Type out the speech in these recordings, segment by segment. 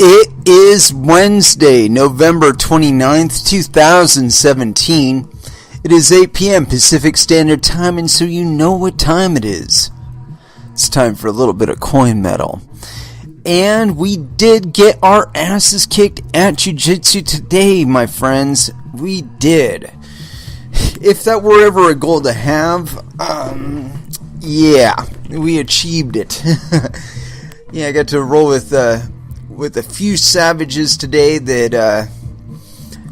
It is Wednesday, November 29th, 2017. It is 8 p.m. Pacific Standard Time, and so you know what time it is. It's time for a little bit of coin metal. And we did get our asses kicked at Jiu-Jitsu today, my friends. We did. If that were ever a goal to have, yeah, we achieved it. Yeah, I got to roll with a few savages today that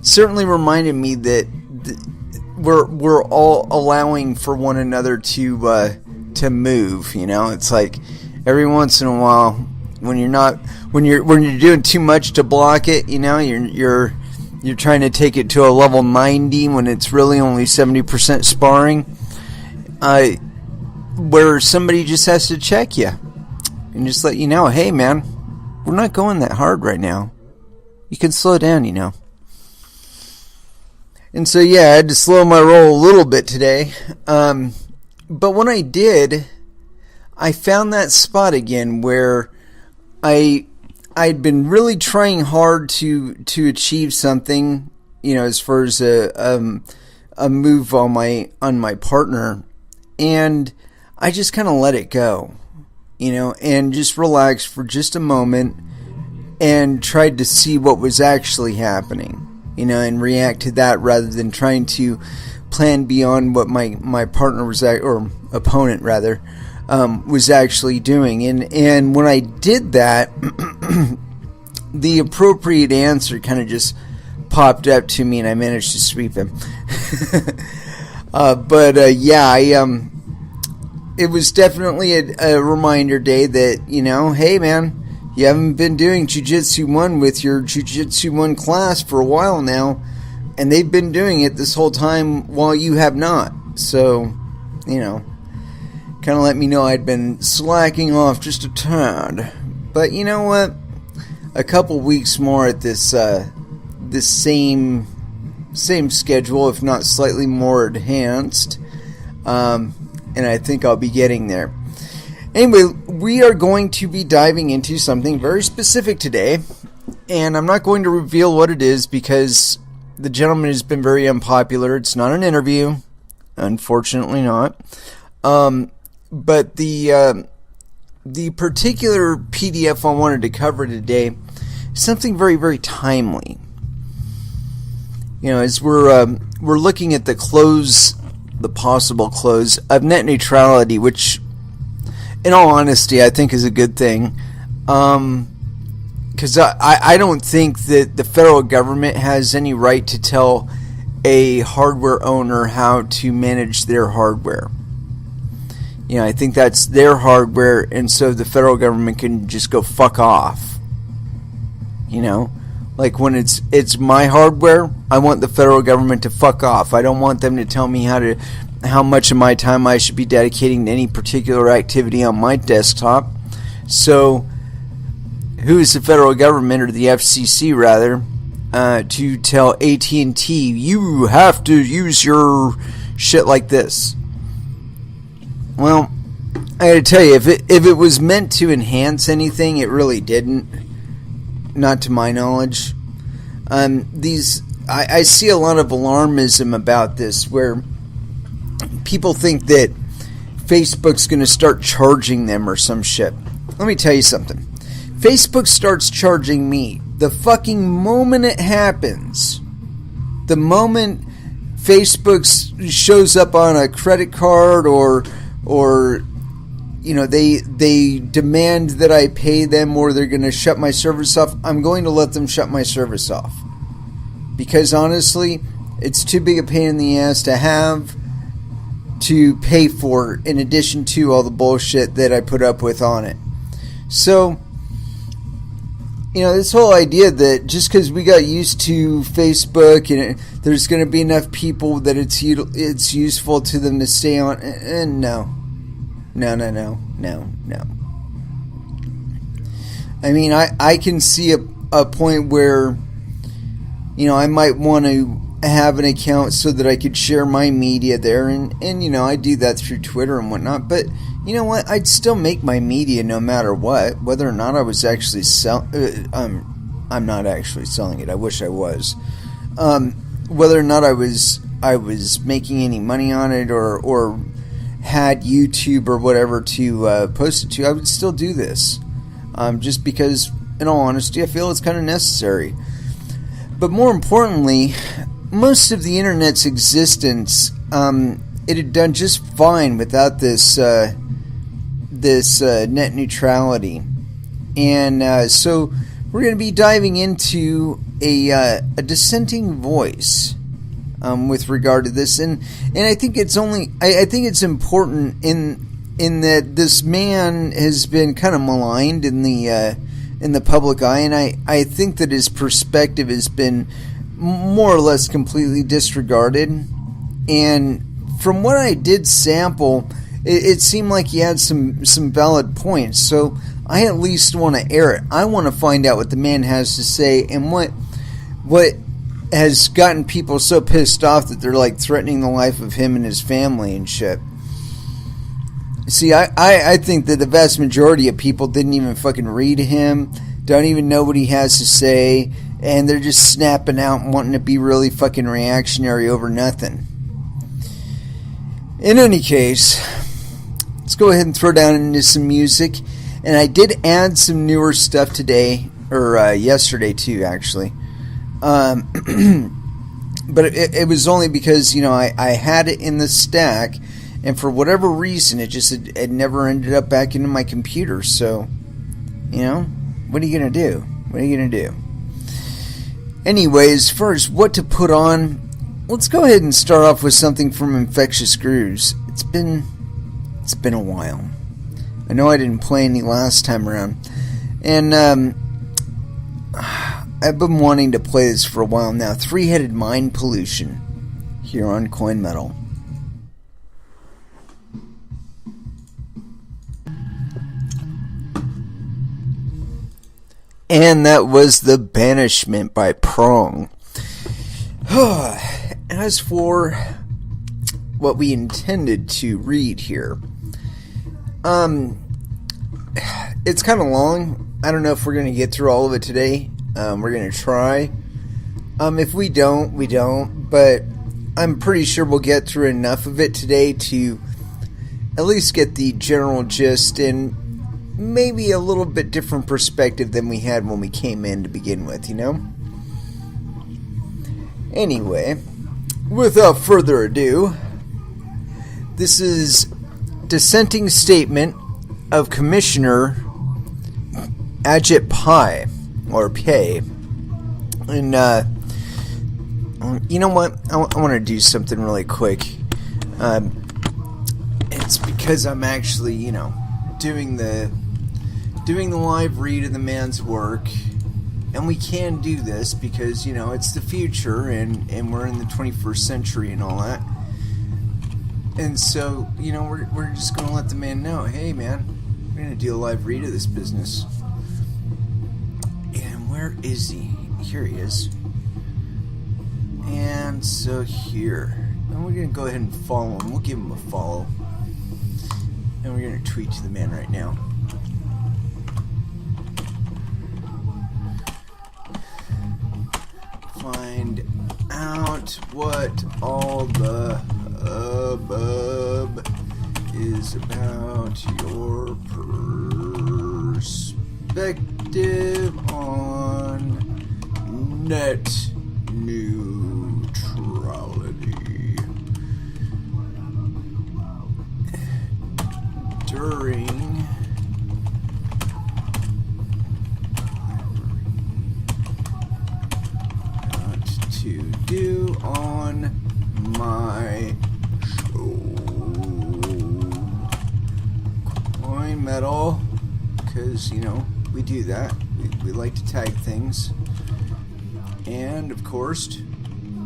certainly reminded me that we're all allowing for one another to move. You know, it's like every once in a while when you're doing too much to block it. You know, you're trying to take it to a level 90 when it's really only 70% sparring. Where somebody just has to check you and just let you know, hey man, we're not going that hard right now. You can slow down, you know. And so, yeah, I had to slow my roll a little bit today. But when I did, I found that spot again where I'd been really trying hard to achieve something, you know, as far as a move on my partner, and I just kind of let it go. You know, and just relax for just a moment and tried to see what was actually happening, you know, and react to that rather than trying to plan beyond what my partner was, or opponent rather, was actually doing. And when I did that, the appropriate answer kind of just popped up to me and I managed to sweep him. Yeah, it was definitely a reminder day that, you know, hey man, you haven't been doing Jiu-Jitsu 1 with your Jiu-Jitsu 1 class for a while now, and they've been doing it this whole time while you have not. So, you know, kind of let me know I'd been slacking off just a tad. But you know what? A couple weeks more at this same schedule, if not slightly more enhanced. And I think I'll be getting there. Anyway, we are going to be diving into something very specific today. And I'm not going to reveal what it is because the gentleman has been very unpopular. It's not an interview. Unfortunately not. But the particular PDF I wanted to cover today is something very, very timely. You know, as we're looking at the possible close of net neutrality, which, in all honesty, I think is a good thing. Because I don't think that the federal government has any right to tell a hardware owner how to manage their hardware. You know, I think that's their hardware, and so the federal government can just go fuck off. You know? Like when it's my hardware, I want the federal government to fuck off. I don't want them to tell me how much of my time I should be dedicating to any particular activity on my desktop. So, who is the federal government, or the FCC rather, to tell AT&T, you have to use your shit like this? Well, I gotta tell you, if it was meant to enhance anything, it really didn't. Not to my knowledge. I see a lot of alarmism about this, where people think that Facebook's going to start charging them or some shit. Let me tell you something. Facebook starts charging me the fucking moment it happens. The moment Facebook shows up on a credit card, or you know, they demand that I pay them, or they're going to shut my service off, I'm going to let them shut my service off. Because honestly, it's too big a pain in the ass to have to pay for, in addition to all the bullshit that I put up with on it. So, you know, this whole idea that just because we got used to Facebook and there's going to be enough people that it's useful to them to stay on, and no. No. I mean, I can see a point where, you know, I might want to have an account so that I could share my media there, and you know, I do that through Twitter and whatnot, but you know what, I'd still make my media no matter what, whether or not I was actually I'm not actually selling it. I wish I was. Whether or not I was making any money on it or had YouTube or whatever to post it to, I would still do this. Just because, in all honesty, I feel it's kind of necessary. But more importantly, most of the internet's existence, it had done just fine without this net neutrality. And so we're going to be diving into a dissenting voice with regard to this, and I think it's important in that this man has been kind of maligned in the public eye, and I think that his perspective has been more or less completely disregarded. And from what I did sample, it seemed like he had some valid points. So I at least want to air it. I want to find out what the man has to say and what has gotten people so pissed off that they're like threatening the life of him and his family and shit. See, I think that the vast majority of people didn't even fucking read him, don't even know what he has to say, and they're just snapping out and wanting to be really fucking reactionary over nothing. In any case, let's go ahead and throw down into some music. And I did add some newer stuff today, or yesterday too, actually. But it was only because, I had it in the stack, and for whatever reason, it never ended up back into my computer. So, what are you going to do? What are you going to do? Anyways, first, what to put on? Let's go ahead and start off with something from Infectious Grooves. It's been a while. I know I didn't play any last time around, and I've been wanting to play this for a while now. Three-Headed Mind Pollution here on Coin Metal. And that was The Banishment by Prong. As for what we intended to read here, it's kind of long. I don't know if we're going to get through all of it today. We're going to try. If we don't, we don't. But I'm pretty sure we'll get through enough of it today to at least get the general gist and maybe a little bit different perspective than we had when we came in to begin with, Anyway, without further ado, this is dissenting statement of Commissioner Ajit Pai, or Pai. And, you know what? I want to do something really quick. It's because I'm actually, doing the live read of the man's work. And we can do this because, it's the future and we're in the 21st century and all that. And so, we're just going to let the man know, hey, man, we're going to do a live read of this business. And where is he? Here he is. And so here. And we're going to go ahead and follow him. We'll give him a follow. And we're going to tweet to the man right now. Find out what all the hubbub is about your perspective on net neutrality during to do on my show. Coin Metal, because, we do that. We like to tag things. And, of course,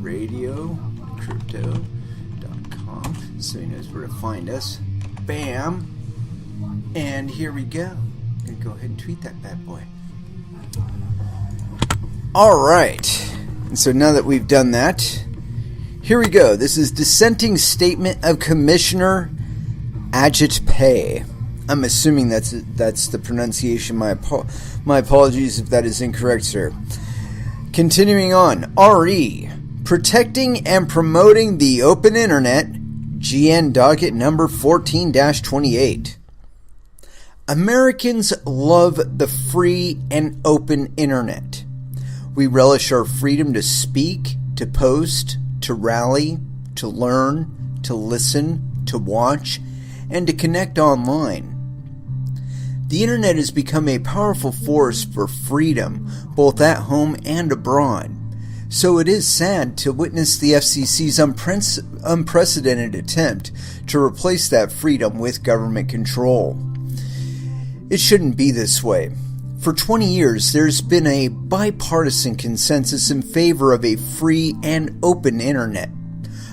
radiocrypto.com, so he knows where to find us. Bam! And here we go. I'm going to go ahead and tweet that bad boy. Alright. And so now that we've done that, here we go. This is dissenting statement of Commissioner Ajit Pai. I'm assuming that's the pronunciation. My apologies if that is incorrect, sir. Continuing on, RE, protecting and promoting the open internet, GN docket number 14-28. Americans love the free and open internet. We relish our freedom to speak, to post, to rally, to learn, to listen, to watch, and to connect online. The internet has become a powerful force for freedom, both at home and abroad. So it is sad to witness the FCC's unprecedented attempt to replace that freedom with government control. It shouldn't be this way. For 20 years, there's been a bipartisan consensus in favor of a free and open internet.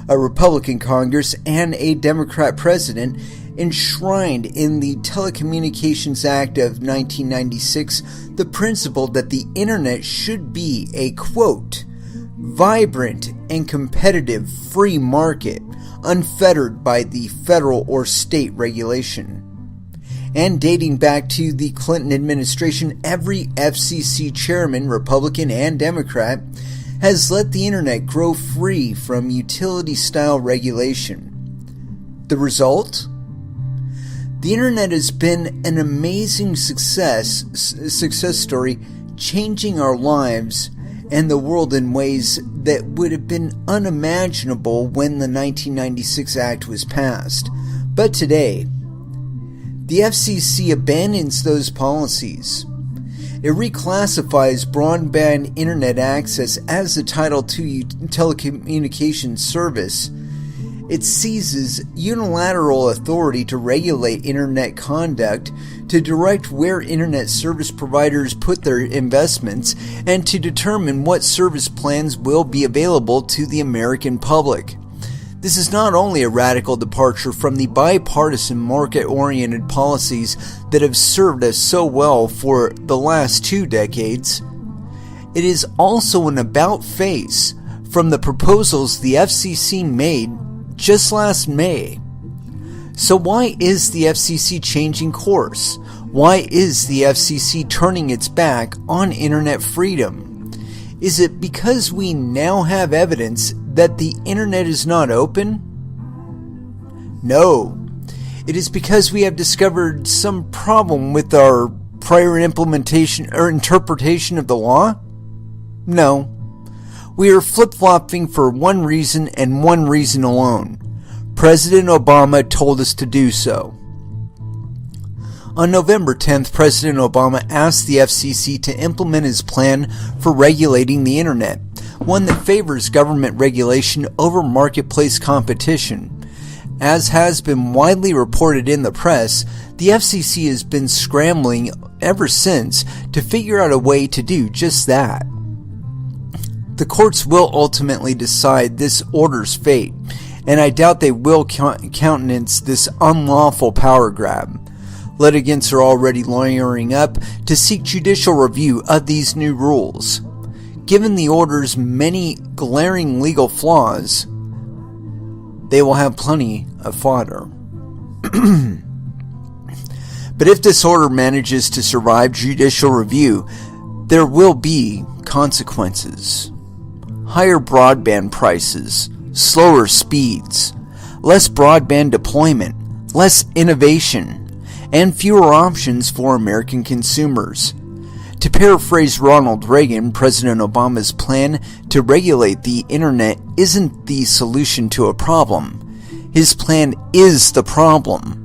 A Republican Congress and a Democrat president enshrined in the Telecommunications Act of 1996 the principle that the internet should be a, quote, vibrant and competitive free market, unfettered by the federal or state regulation. And dating back to the Clinton administration, every FCC chairman, Republican and Democrat, has let the internet grow free from utility-style regulation. The result? The internet has been an amazing success story, changing our lives and the world in ways that would have been unimaginable when the 1996 Act was passed. But today, the FCC abandons those policies. It reclassifies broadband internet access as a Title II telecommunications service. It seizes unilateral authority to regulate internet conduct, to direct where internet service providers put their investments, and to determine what service plans will be available to the American public. This is not only a radical departure from the bipartisan market-oriented policies that have served us so well for the last 2 decades, it is also an about-face from the proposals the FCC made just last May. So why is the FCC changing course? Why is the FCC turning its back on internet freedom? Is it because we now have evidence that the internet is not open? No. It is because we have discovered some problem with our prior implementation or interpretation of the law? No. We are flip-flopping for one reason and one reason alone. President Obama told us to do so. On November 10th, President Obama asked the FCC to implement his plan for regulating the internet, one that favors government regulation over marketplace competition. As has been widely reported in the press, the FCC has been scrambling ever since to figure out a way to do just that. The courts will ultimately decide this order's fate, and I doubt they will countenance this unlawful power grab. Litigants are already lawyering up to seek judicial review of these new rules. Given the order's many glaring legal flaws, they will have plenty of fodder. But if this order manages to survive judicial review, there will be consequences. Higher broadband prices, slower speeds, less broadband deployment, less innovation, and fewer options for American consumers. To paraphrase Ronald Reagan, President Obama's plan to regulate the internet isn't the solution to a problem. His plan is the problem.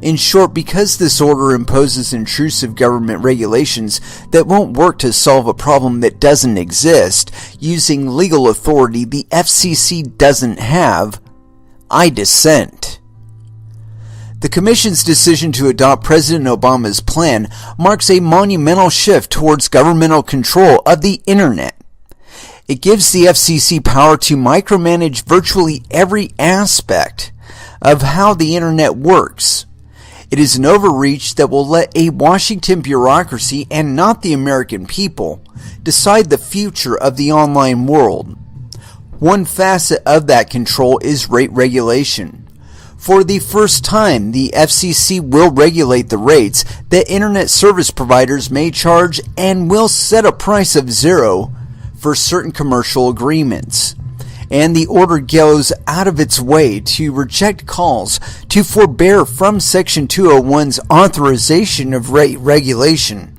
In short, because this order imposes intrusive government regulations that won't work to solve a problem that doesn't exist, using legal authority the FCC doesn't have, I dissent. The Commission's decision to adopt President Obama's plan marks a monumental shift towards governmental control of the internet. It gives the FCC power to micromanage virtually every aspect of how the internet works. It is an overreach that will let a Washington bureaucracy and not the American people decide the future of the online world. One facet of that control is rate regulation. For the first time, the FCC will regulate the rates that internet service providers may charge and will set a price of $0 for certain commercial agreements. And the order goes out of its way to reject calls to forbear from Section 201's authorization of rate regulation,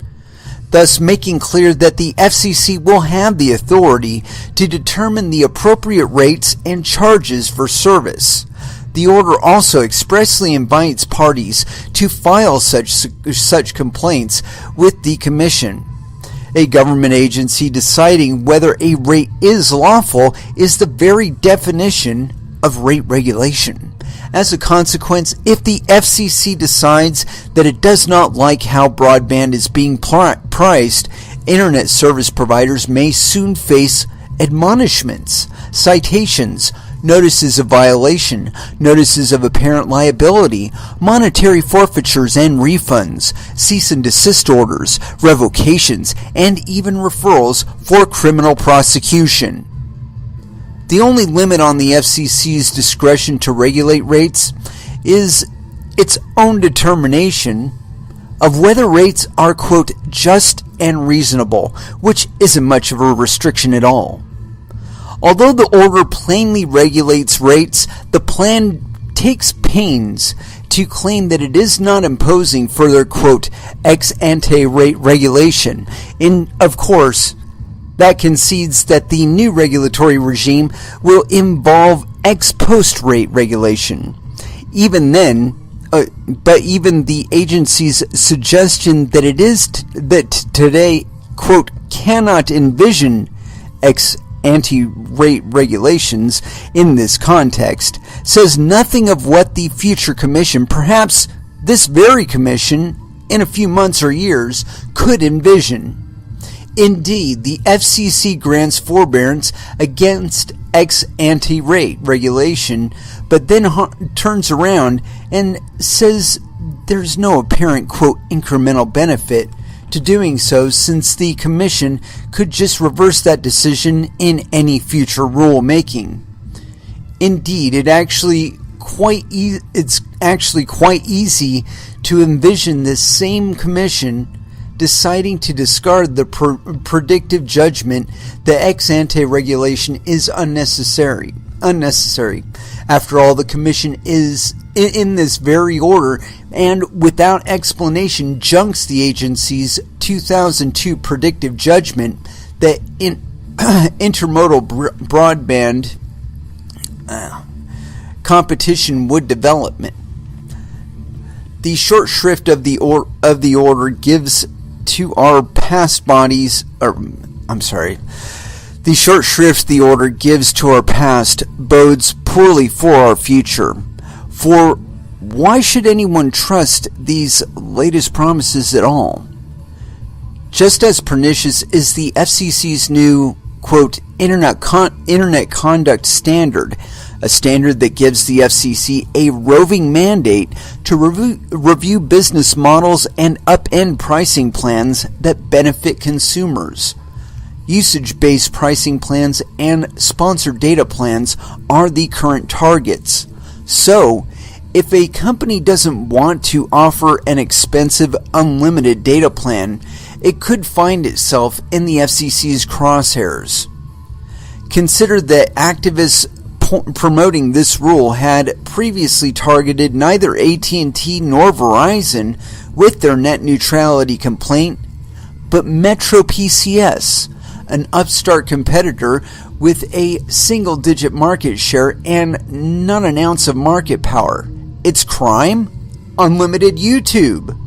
thus making clear that the FCC will have the authority to determine the appropriate rates and charges for service. The order also expressly invites parties to file such complaints with the Commission. A government agency deciding whether a rate is lawful is the very definition of rate regulation. As a consequence, if the FCC decides that it does not like how broadband is being priced, internet service providers may soon face admonishments, citations, notices of violation, notices of apparent liability, monetary forfeitures and refunds, cease and desist orders, revocations, and even referrals for criminal prosecution. The only limit on the FCC's discretion to regulate rates is its own determination of whether rates are, quote, just and reasonable, which isn't much of a restriction at all. Although the order plainly regulates rates, the plan takes pains to claim that it is not imposing further, quote, ex ante rate regulation. And, of course, that concedes that the new regulatory regime will involve ex post rate regulation. Even then, but even the agency's suggestion that it is that today, quote, cannot envision ex anti-rate regulations in this context says nothing of what the future commission, perhaps this very commission in a few months or years, could envision. Indeed, the FCC grants forbearance against ex-ante rate regulation, but then turns around and says there's no apparent, quote, incremental benefit to doing so, since the Commission could just reverse that decision in any future rulemaking. Indeed, it's actually quite easy to envision this same Commission deciding to discard the predictive judgment that ex-ante regulation is unnecessary. After all, the Commission is in this very order and without explanation junks the agency's 2002 predictive judgment that intermodal broadband competition would develop. The short shrift of the order gives to our past bodies, the short shrift the order gives to our past bodes poorly for our future. For why should anyone trust these latest promises at all? Just as pernicious is the FCC's new, quote, Internet Conduct Standard, a standard that gives the FCC a roving mandate to review business models and upend pricing plans that benefit consumers. Usage-based pricing plans and sponsored data plans are the current targets. So, if a company doesn't want to offer an expensive, unlimited data plan, it could find itself in the FCC's crosshairs. Consider that activists promoting this rule had previously targeted neither AT&T nor Verizon with their net neutrality complaint, but Metro PCS, an upstart competitor with a single-digit market share and not an ounce of market power. Its crime? Unlimited YouTube.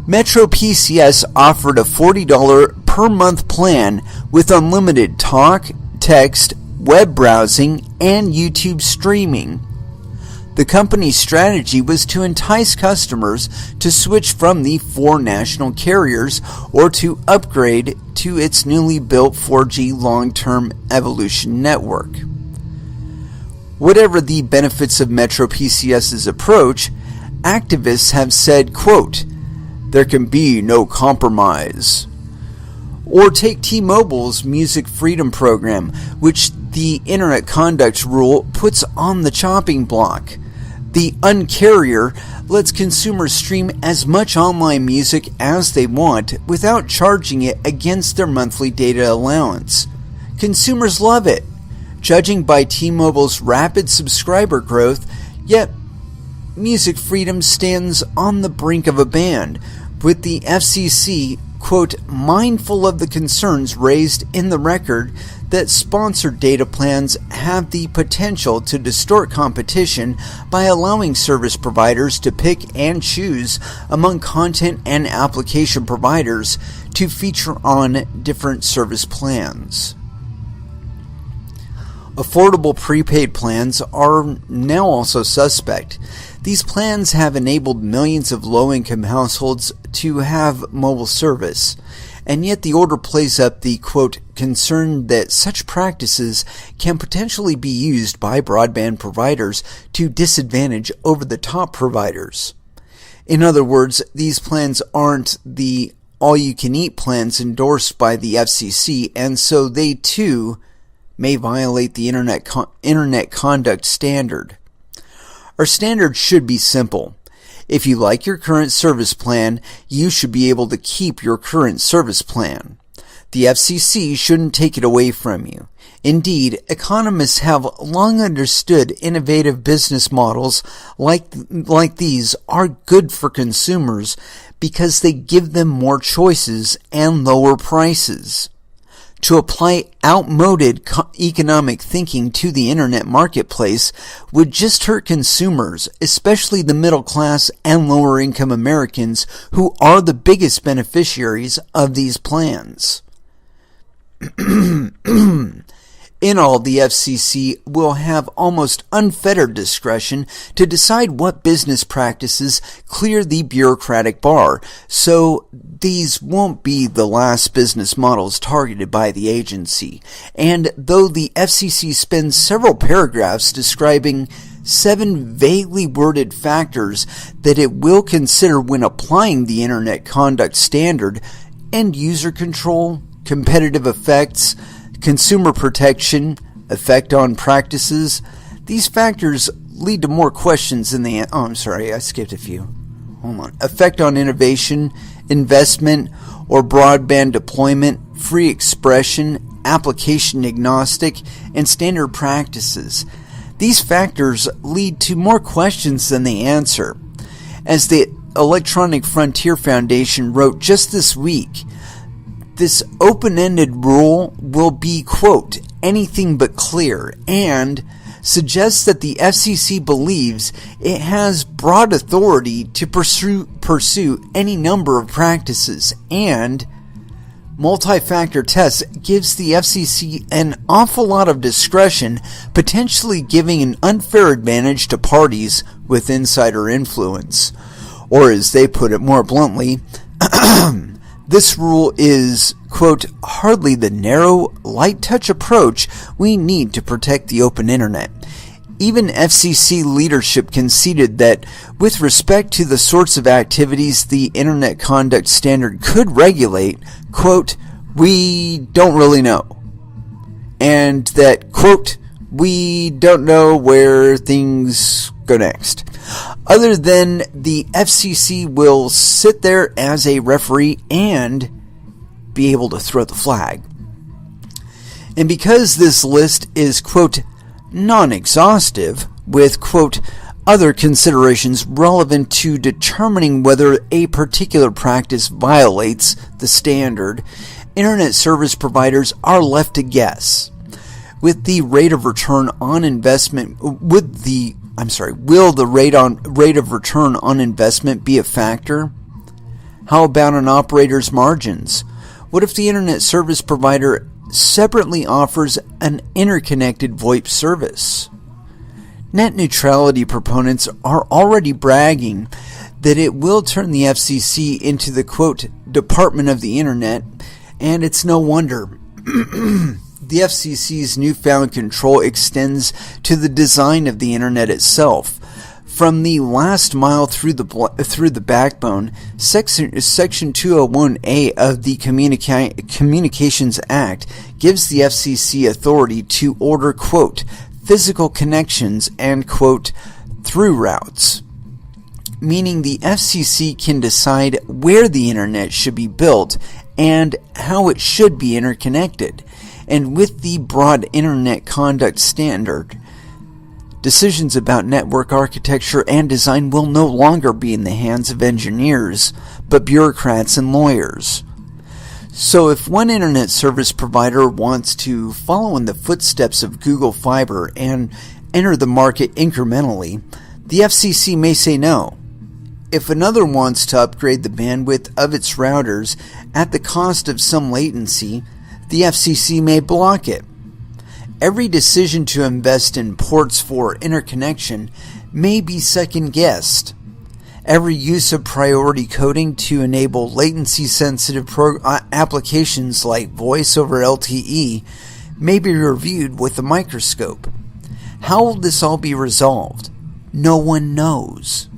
Metro PCS offered a $40 per month plan with unlimited talk, text, web browsing, and YouTube streaming. The company's strategy was to entice customers to switch from the 4 national carriers or to upgrade to its newly built 4G long-term evolution network. Whatever the benefits of Metro PCS's approach, activists have said, quote, there can be no compromise. Or take T-Mobile's Music Freedom Program, which the Internet Conduct Rule puts on the chopping block. The Uncarrier lets consumers stream as much online music as they want without charging it against their monthly data allowance. Consumers love it, judging by T-Mobile's rapid subscriber growth, yet music freedom stands on the brink of a ban, with the FCC, quote, mindful of the concerns raised in the record that sponsored data plans have the potential to distort competition by allowing service providers to pick and choose among content and application providers to feature on different service plans. Affordable prepaid plans are now also suspect. These plans have enabled millions of low-income households to have mobile service, and yet the order plays up the, quote, concern that such practices can potentially be used by broadband providers to disadvantage over-the-top providers. In other words, these plans aren't the all-you-can-eat plans endorsed by the FCC, and so they too may violate the Internet Conduct Standard. Our standard should be simple. If you like your current service plan, you should be able to keep your current service plan. The FCC shouldn't take it away from you. Indeed, economists have long understood innovative business models like these are good for consumers because they give them more choices and lower prices. To apply outmoded economic thinking to the internet marketplace would just hurt consumers, especially the middle class and lower income Americans who are the biggest beneficiaries of these plans. In all, the FCC will have almost unfettered discretion to decide what business practices clear the bureaucratic bar, so these won't be the last business models targeted by the agency. And though the FCC spends several paragraphs describing 7 vaguely worded factors that it will consider when applying the Internet Conduct Standard, end user control, competitive effects, consumer protection, effect on practices, these factors lead to more questions than the... Oh, I'm sorry, I skipped a few. Hold on. Effect on innovation, investment, or broadband deployment, free expression, application agnostic, and standard practices. These factors lead to more questions than they answer. As the Electronic Frontier Foundation wrote just this week, this open-ended rule will be, quote, anything but clear, and suggests that the FCC believes it has broad authority to pursue any number of practices, and multi-factor tests gives the FCC an awful lot of discretion, potentially giving an unfair advantage to parties with insider influence. Or as they put it more bluntly, this rule is, quote, hardly the narrow, light-touch approach we need to protect the open internet. Even FCC leadership conceded that, with respect to the sorts of activities the Internet Conduct Standard could regulate, quote, we don't really know. And that, quote, we don't know where things go next. Other than the FCC will sit there as a referee and be able to throw the flag. And because this list is, quote, non-exhaustive, with, quote, other considerations relevant to determining whether a particular practice violates the standard, internet service providers are left to guess. With the rate of return on investment, will the rate of return on investment be a factor? How about an operator's margins? What if the internet service provider separately offers an interconnected VoIP service? Net neutrality proponents are already bragging that it will turn the FCC into the, quote, Department of the Internet, and it's no wonder. The FCC's newfound control extends to the design of the Internet itself. From the last mile through the backbone, Section 201A of the Communications Act gives the FCC authority to order, quote, physical connections and, quote, through routes, meaning the FCC can decide where the internet should be built and how it should be interconnected. And with the Broad Internet Conduct Standard, decisions about network architecture and design will no longer be in the hands of engineers, but bureaucrats and lawyers. So if one internet service provider wants to follow in the footsteps of Google Fiber and enter the market incrementally, the FCC may say no. If another wants to upgrade the bandwidth of its routers at the cost of some latency, the FCC may block it. Every decision to invest in ports for interconnection may be second-guessed. Every use of priority coding to enable latency-sensitive applications like voice over LTE may be reviewed with a microscope. How will this all be resolved? No one knows.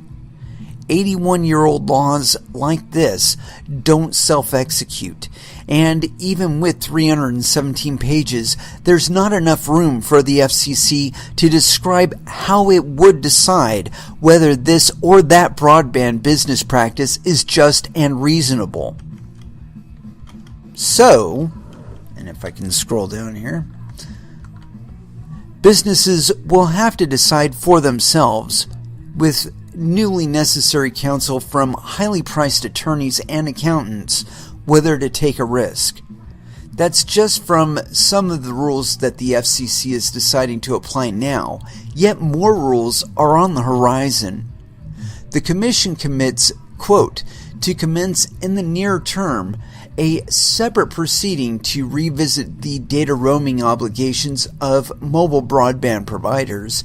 81-year-old laws like this don't self-execute, and even with 317 pages, there's not enough room for the FCC to describe how it would decide whether this or that broadband business practice is just and reasonable. So, and if I can scroll down here, businesses will have to decide for themselves, with newly necessary counsel from highly priced attorneys and accountants, whether to take a risk. That's just from some of the rules that the FCC is deciding to apply now, yet more rules are on the horizon. The Commission commits, quote, to commence in the near term a separate proceeding to revisit the data roaming obligations of mobile broadband providers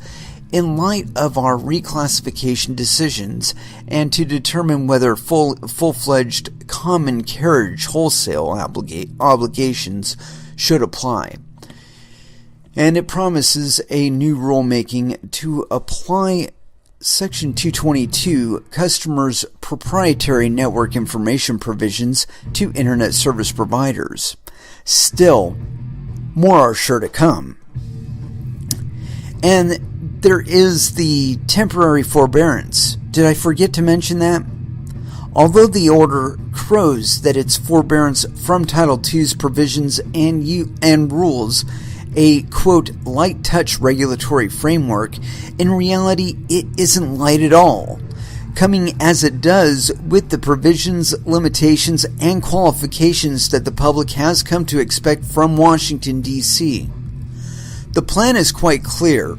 in light of our reclassification decisions, and to determine whether full-fledged common carriage wholesale obligations should apply. And it promises a new rulemaking to apply Section 222, customers' proprietary network information provisions, to internet service providers. Still, more are sure to come. And there is the temporary forbearance. Did I forget to mention that? Although the order crows that it's forbearance from Title II's provisions and rules, a, quote, light touch regulatory framework, in reality it isn't light at all, coming as it does with the provisions, limitations, and qualifications that the public has come to expect from Washington, D.C. The plan is quite clear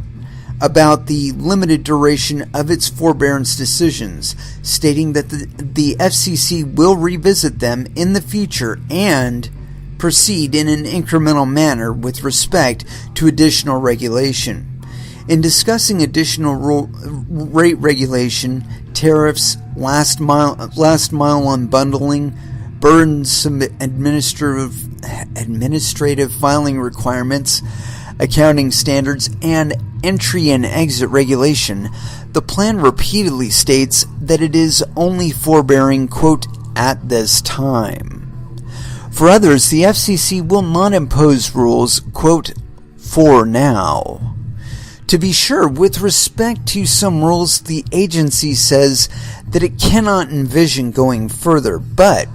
about the limited duration of its forbearance decisions, stating that the FCC will revisit them in the future and proceed in an incremental manner with respect to additional regulation. In discussing additional rate regulation, tariffs, last mile unbundling, burdensome administrative filing requirements, accounting standards, and entry and exit regulation, the plan repeatedly states that it is only forbearing, quote, at this time. For others, the FCC will not impose rules, quote, for now. To be sure, with respect to some rules, the agency says that it cannot envision going further, but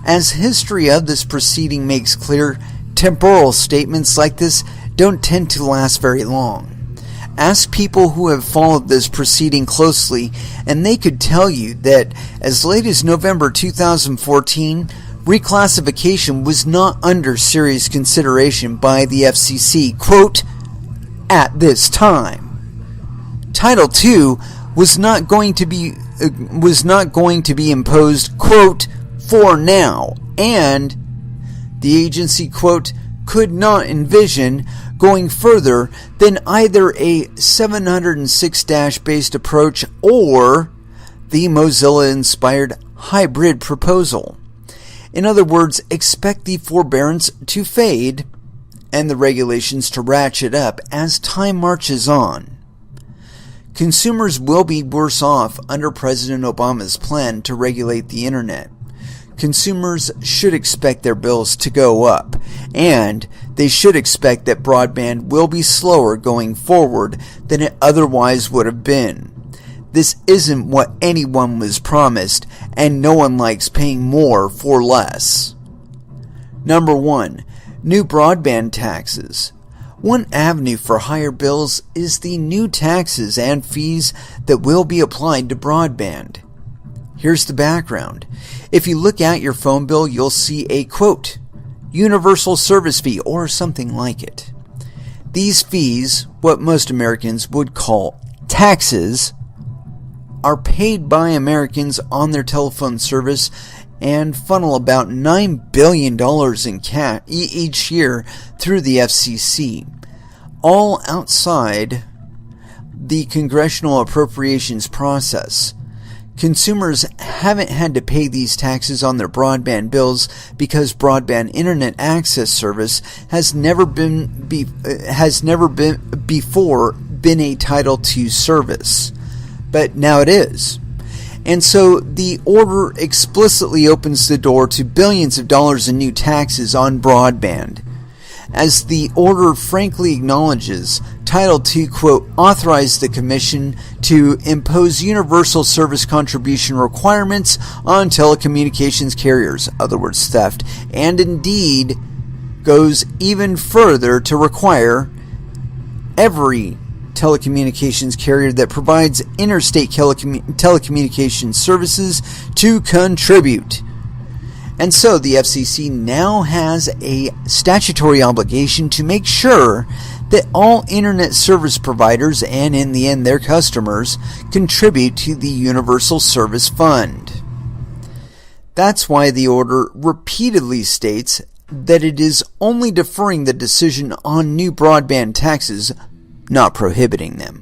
as history of this proceeding makes clear, temporal statements like this don't tend to last very long. Ask people who have followed this proceeding closely, and they could tell you that as late as November 2014, reclassification was not under serious consideration by the FCC, quote, at this time. Title II was not going to be imposed, quote, for now, and the agency, quote, could not envision going further than either a 706-based approach or the Mozilla-inspired hybrid proposal. In other words, expect the forbearance to fade and the regulations to ratchet up as time marches on. Consumers will be worse off under President Obama's plan to regulate the internet. Consumers should expect their bills to go up, and they should expect that broadband will be slower going forward than it otherwise would have been. This isn't what anyone was promised, and no one likes paying more for less. Number 1. New broadband taxes. One avenue for higher bills is the new taxes and fees that will be applied to broadband. Here's the background. If you look at your phone bill, you'll see a, quote, universal service fee or something like it. These fees, what most Americans would call taxes, are paid by Americans on their telephone service and funnel about $9 billion in cash each year through the FCC, all outside the congressional appropriations process. Consumers haven't had to pay these taxes on their broadband bills because broadband internet access service has never before been a Title II service, but now it is. And so the order explicitly opens the door to billions of dollars in new taxes on broadband. As the order frankly acknowledges, Title II, quote, authorized the Commission to impose universal service contribution requirements on telecommunications carriers, other words, theft, and indeed goes even further to require every telecommunications carrier that provides interstate telecommunications services to contribute. And so the FCC now has a statutory obligation to make sure that all internet service providers, and in the end their customers, contribute to the Universal Service Fund. That's why the order repeatedly states that it is only deferring the decision on new broadband taxes, not prohibiting them.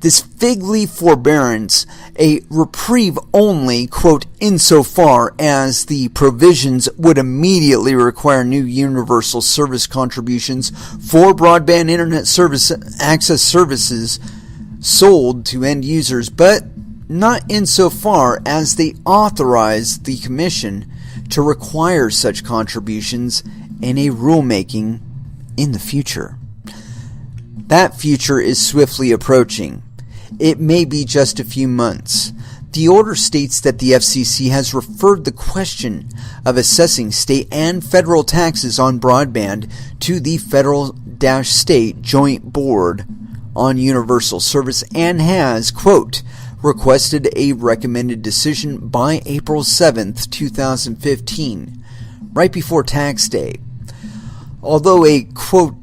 This fig leaf forbearance, a reprieve only, quote, insofar as the provisions would immediately require new universal service contributions for broadband internet service access services sold to end users, but not insofar as they authorize the Commission to require such contributions in a rulemaking in the future. That future is swiftly approaching. It may be just a few months. The order states that the FCC has referred the question of assessing state and federal taxes on broadband to the Federal-State Joint Board on Universal Service and has, quote, requested a recommended decision by April 7th, 2015, right before tax day. Although a, quote,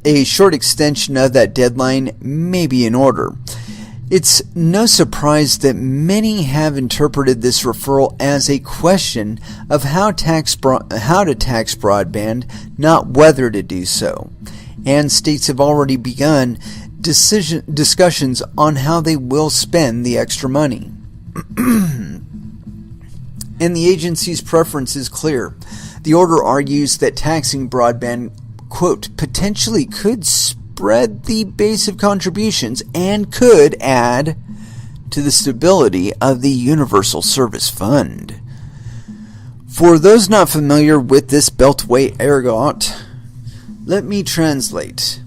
a short extension of that deadline may be in order. It's no surprise that many have interpreted this referral as a question of how to tax broadband, not whether to do so. And states have already begun discussions on how they will spend the extra money. And the agency's preference is clear. The order argues that taxing broadband, quote, potentially could spread the base of contributions and could add to the stability of the Universal Service Fund. For those not familiar with this beltway ergot, let me translate.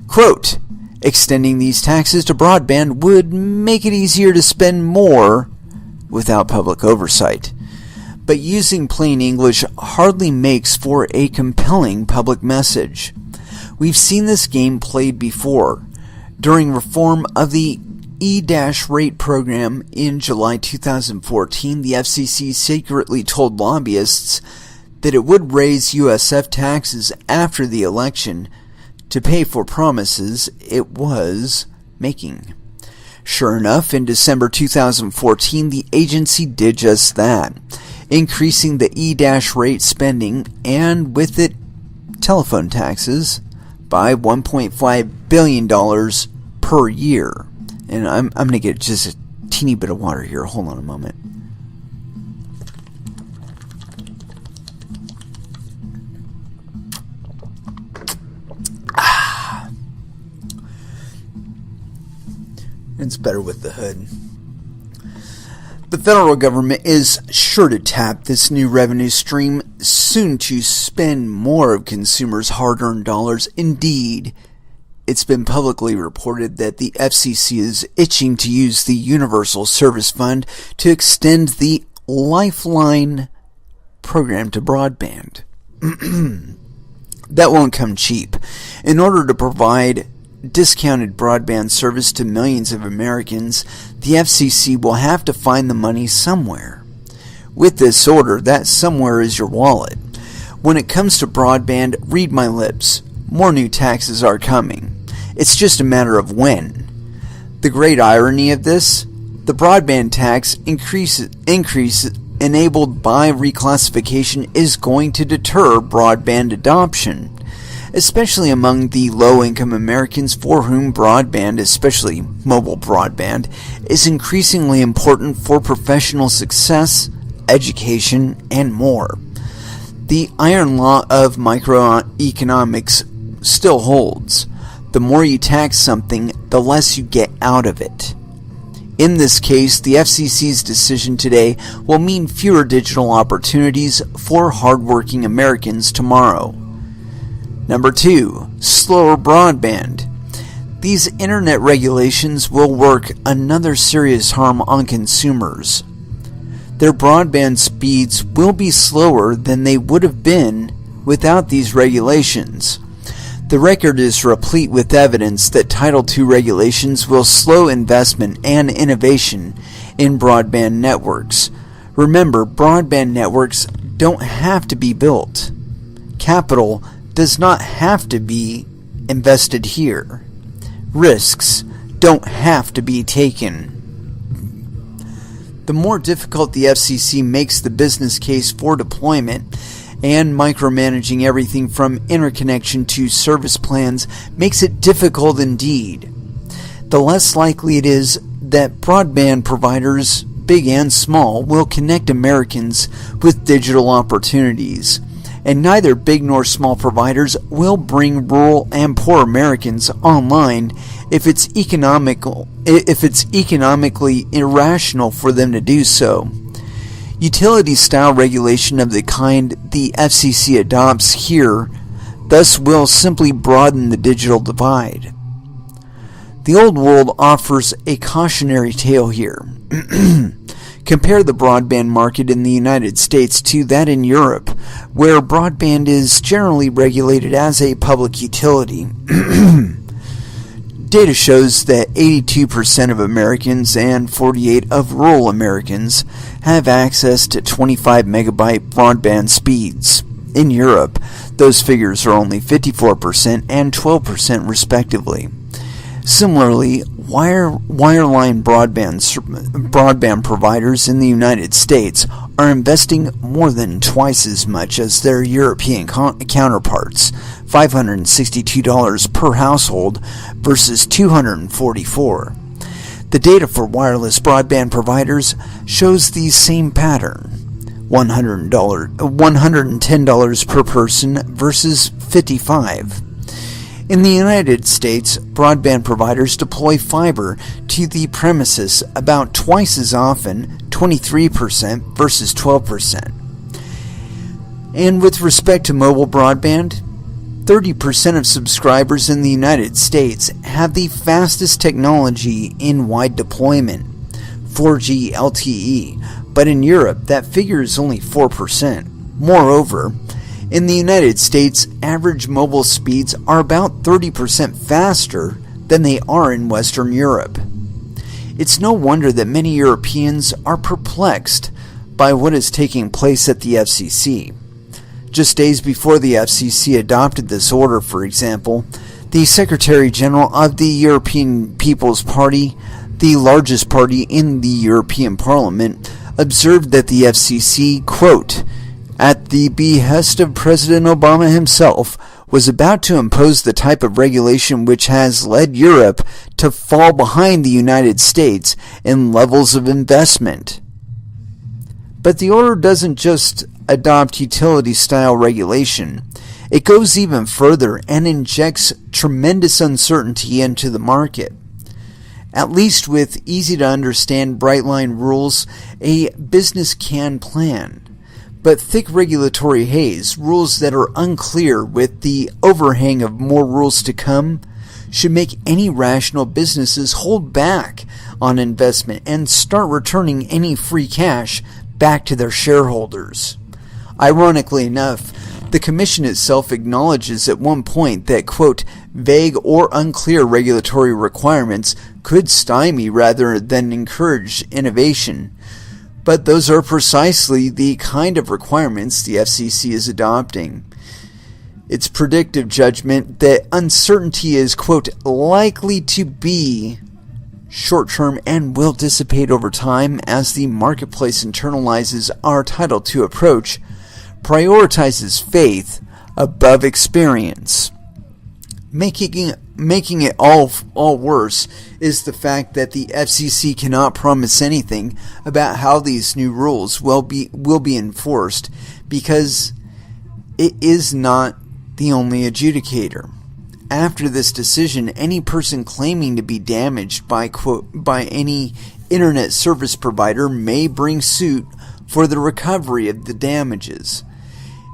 Quote, extending these taxes to broadband would make it easier to spend more without public oversight. But using plain English hardly makes for a compelling public message. We've seen this game played before. During reform of the E-rate program in July 2014, the FCC secretly told lobbyists that it would raise USF taxes after the election to pay for promises it was making. Sure enough, in December 2014, the agency did just that, increasing the E-rate spending and with it telephone taxes by $1.5 billion per year. And I'm going to get just a teeny bit of water here. Hold on a moment. It's better with the hood. The federal government is sure to tap this new revenue stream soon to spend more of consumers' hard-earned dollars. Indeed, it's been publicly reported that the FCC is itching to use the Universal Service Fund to extend the Lifeline program to broadband. That won't come cheap. In order to provide discounted broadband service to millions of Americans, the FCC will have to find the money somewhere. With this order, that somewhere is your wallet. When it comes to broadband, read my lips. More new taxes are coming. It's just a matter of when. The great irony of this, the broadband tax increase enabled by reclassification is going to deter broadband adoption, especially among the low-income Americans for whom broadband, especially mobile broadband, is increasingly important for professional success, education, and more. The iron law of microeconomics still holds. The more you tax something, the less you get out of it. In this case, the FCC's decision today will mean fewer digital opportunities for hardworking Americans tomorrow. Number 2, slower broadband. These internet regulations will work another serious harm on consumers. Their broadband speeds will be slower than they would have been without these regulations. The record is replete with evidence that Title II regulations will slow investment and innovation in broadband networks. Remember, broadband networks don't have to be built. Capital does not have to be invested here. Risks don't have to be taken. The more difficult the FCC makes the business case for deployment, and micromanaging everything from interconnection to service plans makes it difficult indeed, the less likely it is that broadband providers, big and small, will connect Americans with digital opportunities. And neither big nor small providers will bring rural and poor Americans online if it's economically irrational for them to do so. Utility-style regulation of the kind the FCC adopts here thus will simply broaden the digital divide. The old world offers a cautionary tale here. Compare the broadband market in the United States to that in Europe, where broadband is generally regulated as a public utility. Data shows that 82% of Americans and 48% of rural Americans have access to 25 megabyte broadband speeds. In Europe, those figures are only 54% and 12% respectively. Similarly, wireline broadband providers in the United States are investing more than twice as much as their European counterparts, $562 per household versus $244. The data for wireless broadband providers shows the same pattern, $110 per person versus $55. In the United States, broadband providers deploy fiber to the premises about twice as often, 23% versus 12%. And with respect to mobile broadband, 30% of subscribers in the United States have the fastest technology in wide deployment, 4G LTE, but in Europe that figure is only 4%. Moreover, in the United States, average mobile speeds are about 30% faster than they are in Western Europe. It's no wonder that many Europeans are perplexed by what is taking place at the FCC. Just days before the FCC adopted this order, for example, the Secretary General of the European People's Party, the largest party in the European Parliament, observed that the FCC, quote, at the behest of President Obama himself, was about to impose the type of regulation which has led Europe to fall behind the United States in levels of investment. But the order doesn't just adopt utility-style regulation. It goes even further and injects tremendous uncertainty into the market. At least with easy-to-understand bright-line rules, a business can plan. But thick regulatory haze, rules that are unclear with the overhang of more rules to come, should make any rational businesses hold back on investment and start returning any free cash back to their shareholders. Ironically enough, the Commission itself acknowledges at one point that, quote, vague or unclear regulatory requirements could stymie rather than encourage innovation. But those are precisely the kind of requirements the FCC is adopting. Its predictive judgment that uncertainty is, quote, likely to be short-term and will dissipate over time as the marketplace internalizes our Title II approach, prioritizes faith above experience. Making it all worse is the fact that the FCC cannot promise anything about how these new rules will be enforced, because it is not the only adjudicator. After this decision, any person claiming to be damaged by, quote, by any internet service provider may bring suit for the recovery of the damages.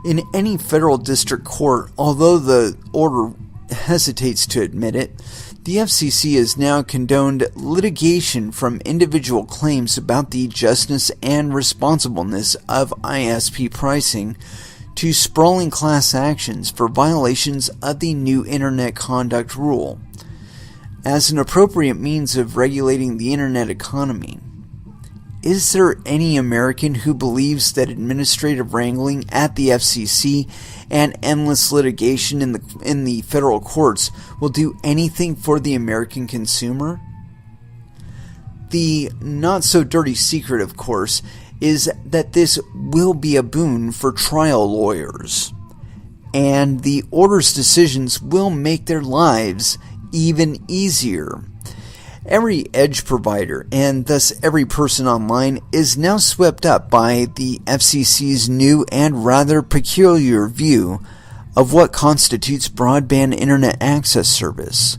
In any federal district court, although the order hesitates to admit it, the FCC has now condoned litigation from individual claims about the justness and responsibleness of ISP pricing to sprawling class actions for violations of the new Internet Conduct Rule as an appropriate means of regulating the Internet economy. Is there any American who believes that administrative wrangling at the FCC and endless litigation in the federal courts will do anything for the American consumer? The not-so-dirty secret, of course, is that this will be a boon for trial lawyers, and the order's decisions will make their lives even easier. Every edge provider, and thus every person online, is now swept up by the FCC's new and rather peculiar view of what constitutes broadband internet access service.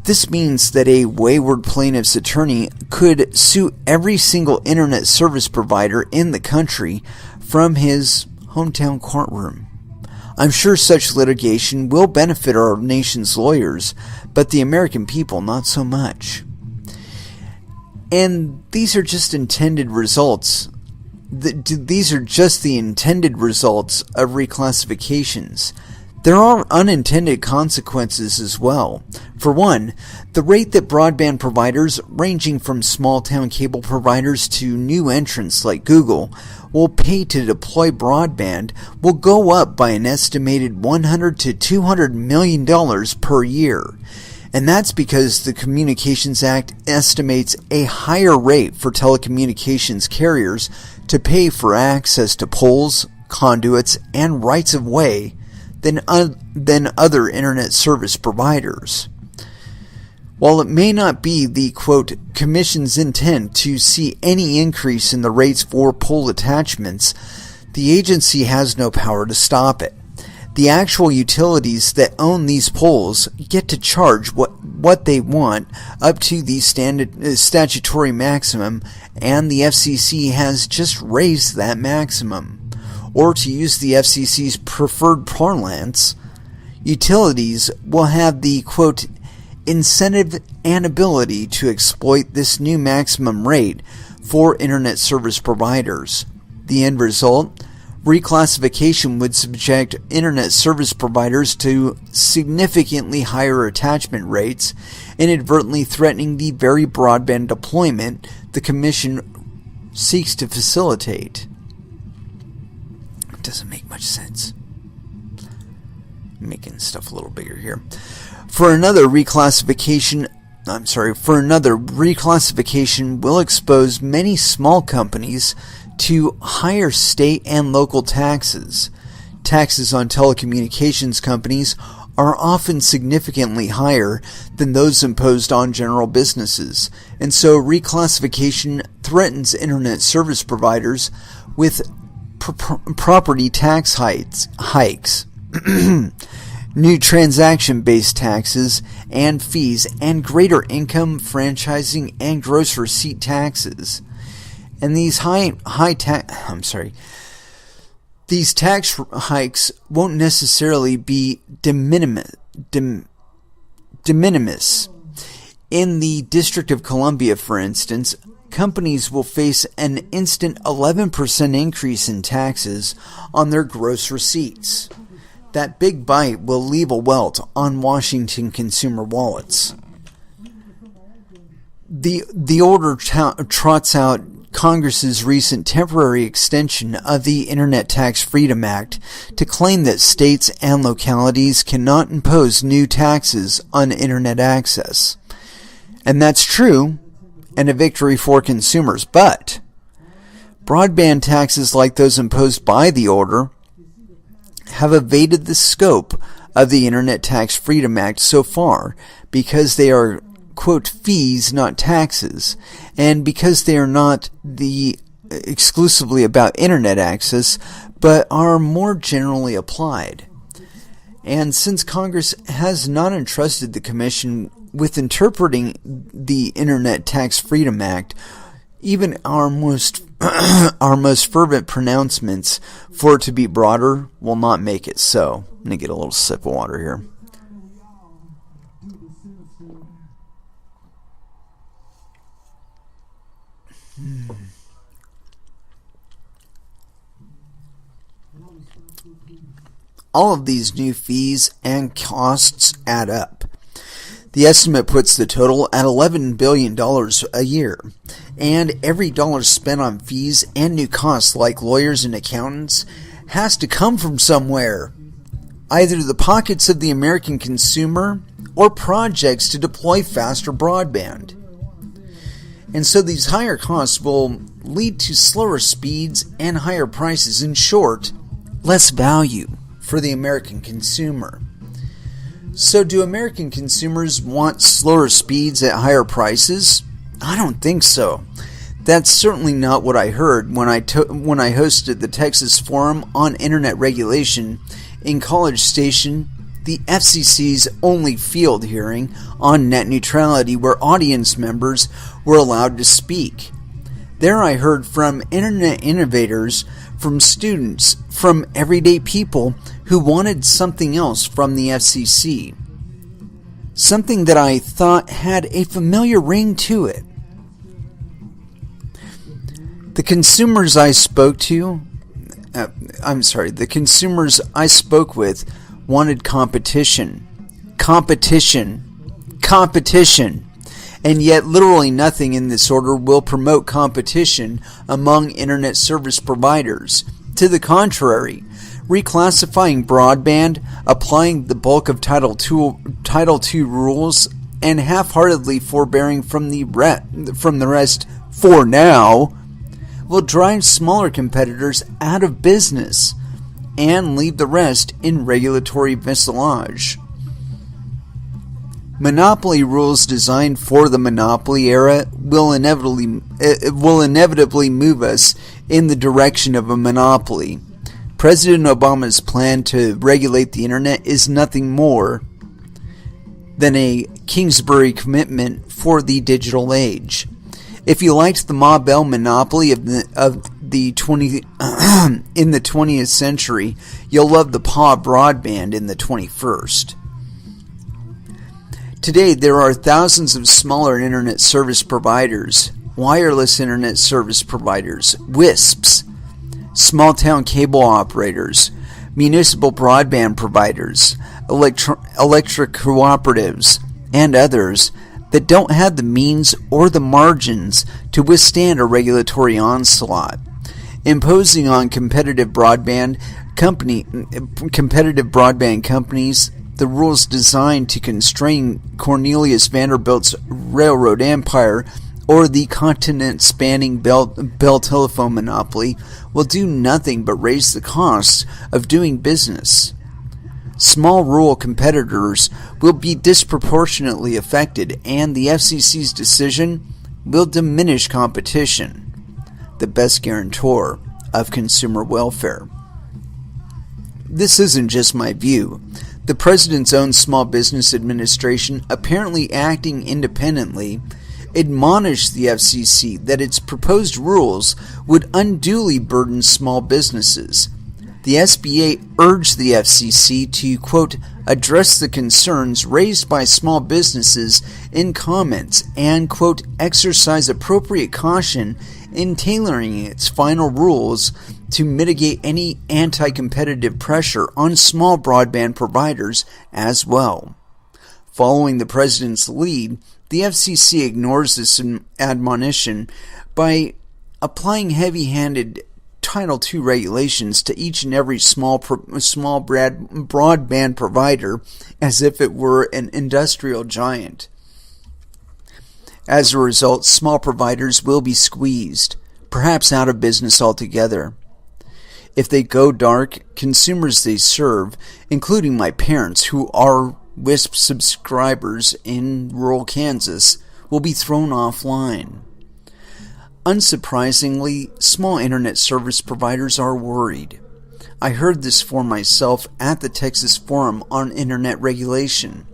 This means that a wayward plaintiff's attorney could sue every single internet service provider in the country from his hometown courtroom. I'm sure such litigation will benefit our nation's lawyers, but the American people not so much. And these are just intended results. These are just the intended results of reclassifications. There are unintended consequences as well. For one, the rate that broadband providers, ranging from small-town cable providers to new entrants like Google, will pay to deploy broadband will go up by an estimated $100 to $200 million per year. And that's because the Communications Act estimates a higher rate for telecommunications carriers to pay for access to poles, conduits, and rights-of-way than other internet service providers. While it may not be the, quote, Commission's intent to see any increase in the rates for pole attachments, the agency has no power to stop it. The actual utilities that own these poles get to charge what they want up to the statutory maximum, and the FCC has just raised that maximum. Or to use the FCC's preferred parlance, utilities will have the, quote, incentive and ability to exploit this new maximum rate for internet service providers. The end result? Reclassification would subject internet service providers to significantly higher attachment rates, inadvertently threatening the very broadband deployment the Commission seeks to facilitate. It doesn't make much sense. I'm making stuff a little bigger here. For another reclassification will expose many small companies to higher state and local taxes. Taxes on telecommunications companies are often significantly higher than those imposed on general businesses, and so reclassification threatens internet service providers with property tax hikes, new transaction-based taxes and fees, and greater income, franchising, and gross receipt taxes. And these these tax hikes won't necessarily be de de minimis. In the District of Columbia, for instance, companies will face an instant 11% increase in taxes on their gross receipts. That big bite will leave a welt on Washington consumer wallets. The order trots out Congress's recent temporary extension of the Internet Tax Freedom Act to claim that states and localities cannot impose new taxes on Internet access. And that's true, and a victory for consumers. But broadband taxes like those imposed by the order have evaded the scope of the Internet Tax Freedom Act so far because they are, quote, fees, not taxes, and because they are not exclusively about Internet access, but are more generally applied. And since Congress has not entrusted the Commission with interpreting the Internet Tax Freedom Act, even our most fervent pronouncements for it to be broader will not make it so. I'm going to get a little sip of water here. All of these new fees and costs add up. The estimate puts the total at $11 billion a year, and every dollar spent on fees and new costs like lawyers and accountants has to come from somewhere, either the pockets of the American consumer or projects to deploy faster broadband. And so these higher costs will lead to slower speeds and higher prices. In short, less value for the American consumer. So do American consumers want slower speeds at higher prices? I don't think so. That's certainly not what I heard when I hosted the Texas Forum on Internet Regulation in College Station, the FCC's only field hearing on net neutrality where audience members were allowed to speak. There I heard from Internet innovators, from students, from everyday people who wanted something else from the FCC. Something that I thought had a familiar ring to it. The consumers I spoke with wanted competition. And yet literally nothing in this order will promote competition among Internet service providers. To the contrary, reclassifying broadband, applying the bulk of Title II rules, and half-heartedly forbearing from the rest for now, will drive smaller competitors out of business and leave the rest in regulatory vassalage. Monopoly rules designed for the monopoly era will inevitably move us in the direction of a monopoly. President Obama's plan to regulate the Internet is nothing more than a Kingsbury commitment for the digital age. If you liked the Ma Bell monopoly in the 20th century, you'll love the PA broadband in the 21st. Today, there are thousands of smaller Internet service providers, wireless Internet service providers, WISPs, small-town cable operators, municipal broadband providers, electric cooperatives, and others that don't have the means or the margins to withstand a regulatory onslaught, imposing on competitive broadband companies the rules designed to constrain Cornelius Vanderbilt's railroad empire or the continent-spanning Bell telephone monopoly will do nothing but raise the costs of doing business. Small rural competitors will be disproportionately affected, and the FCC's decision will diminish competition, the best guarantor of consumer welfare. This isn't just my view. The President's own Small Business Administration, apparently acting independently, admonished the FCC that its proposed rules would unduly burden small businesses. The SBA urged the FCC to, quote, addressed the concerns raised by small businesses in comments and, quote, exercise appropriate caution in tailoring its final rules to mitigate any anti-competitive pressure on small broadband providers as well. Following the president's lead, the FCC ignores this admonition by applying heavy-handed Title II regulations to each and every small broadband provider as if it were an industrial giant. As a result, small providers will be squeezed, perhaps out of business altogether. If they go dark, consumers they serve, including my parents who are WISP subscribers in rural Kansas, will be thrown offline. Unsurprisingly, small internet service providers are worried. I heard this for myself at the Texas Forum on Internet Regulation.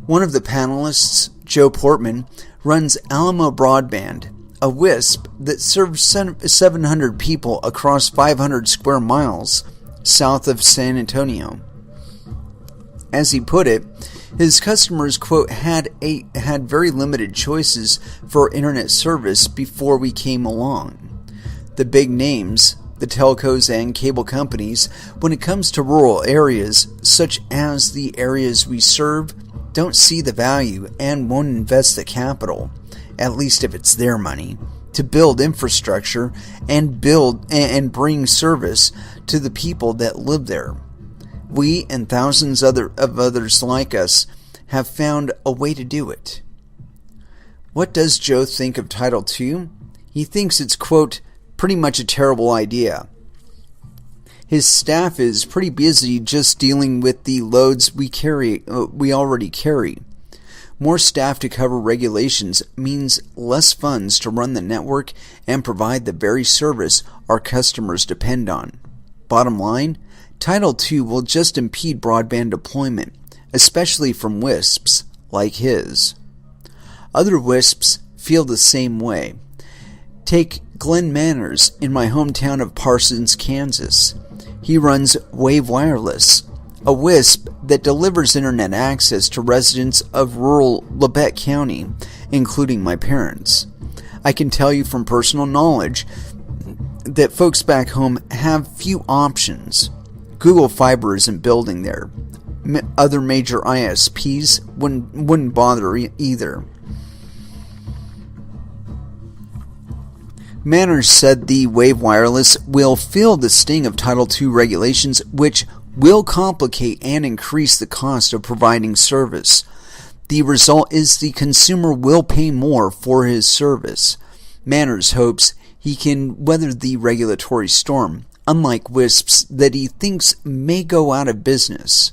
One of the panelists, Joe Portman, runs Alamo Broadband, a WISP that serves 700 people across 500 square miles south of San Antonio. As he put it, his customers, quote, had very limited choices for internet service before we came along. The big names, the telcos and cable companies, when it comes to rural areas, such as the areas we serve, don't see the value and won't invest the capital, at least if it's their money, to build infrastructure and bring service to the people that live there. We and thousands of others like us have found a way to do it. What does Joe think of Title II? He thinks it's, quote, pretty much a terrible idea. His staff is pretty busy just dealing with the loads we already carry. More staff to cover regulations means less funds to run the network and provide the very service our customers depend on. Bottom line, Title II will just impede broadband deployment, especially from WISPs like his. Other WISPs feel the same way. Take Glenn Manners in my hometown of Parsons, Kansas. He runs Wave Wireless, a WISP that delivers internet access to residents of rural Labette County, including my parents. I can tell you from personal knowledge that folks back home have few options. Google Fiber isn't building there. Other major ISPs wouldn't bother either. Manners said the Wave Wireless will feel the sting of Title II regulations, which will complicate and increase the cost of providing service. The result is the consumer will pay more for his service. Manners hopes he can weather the regulatory storm, unlike WISPs that he thinks may go out of business.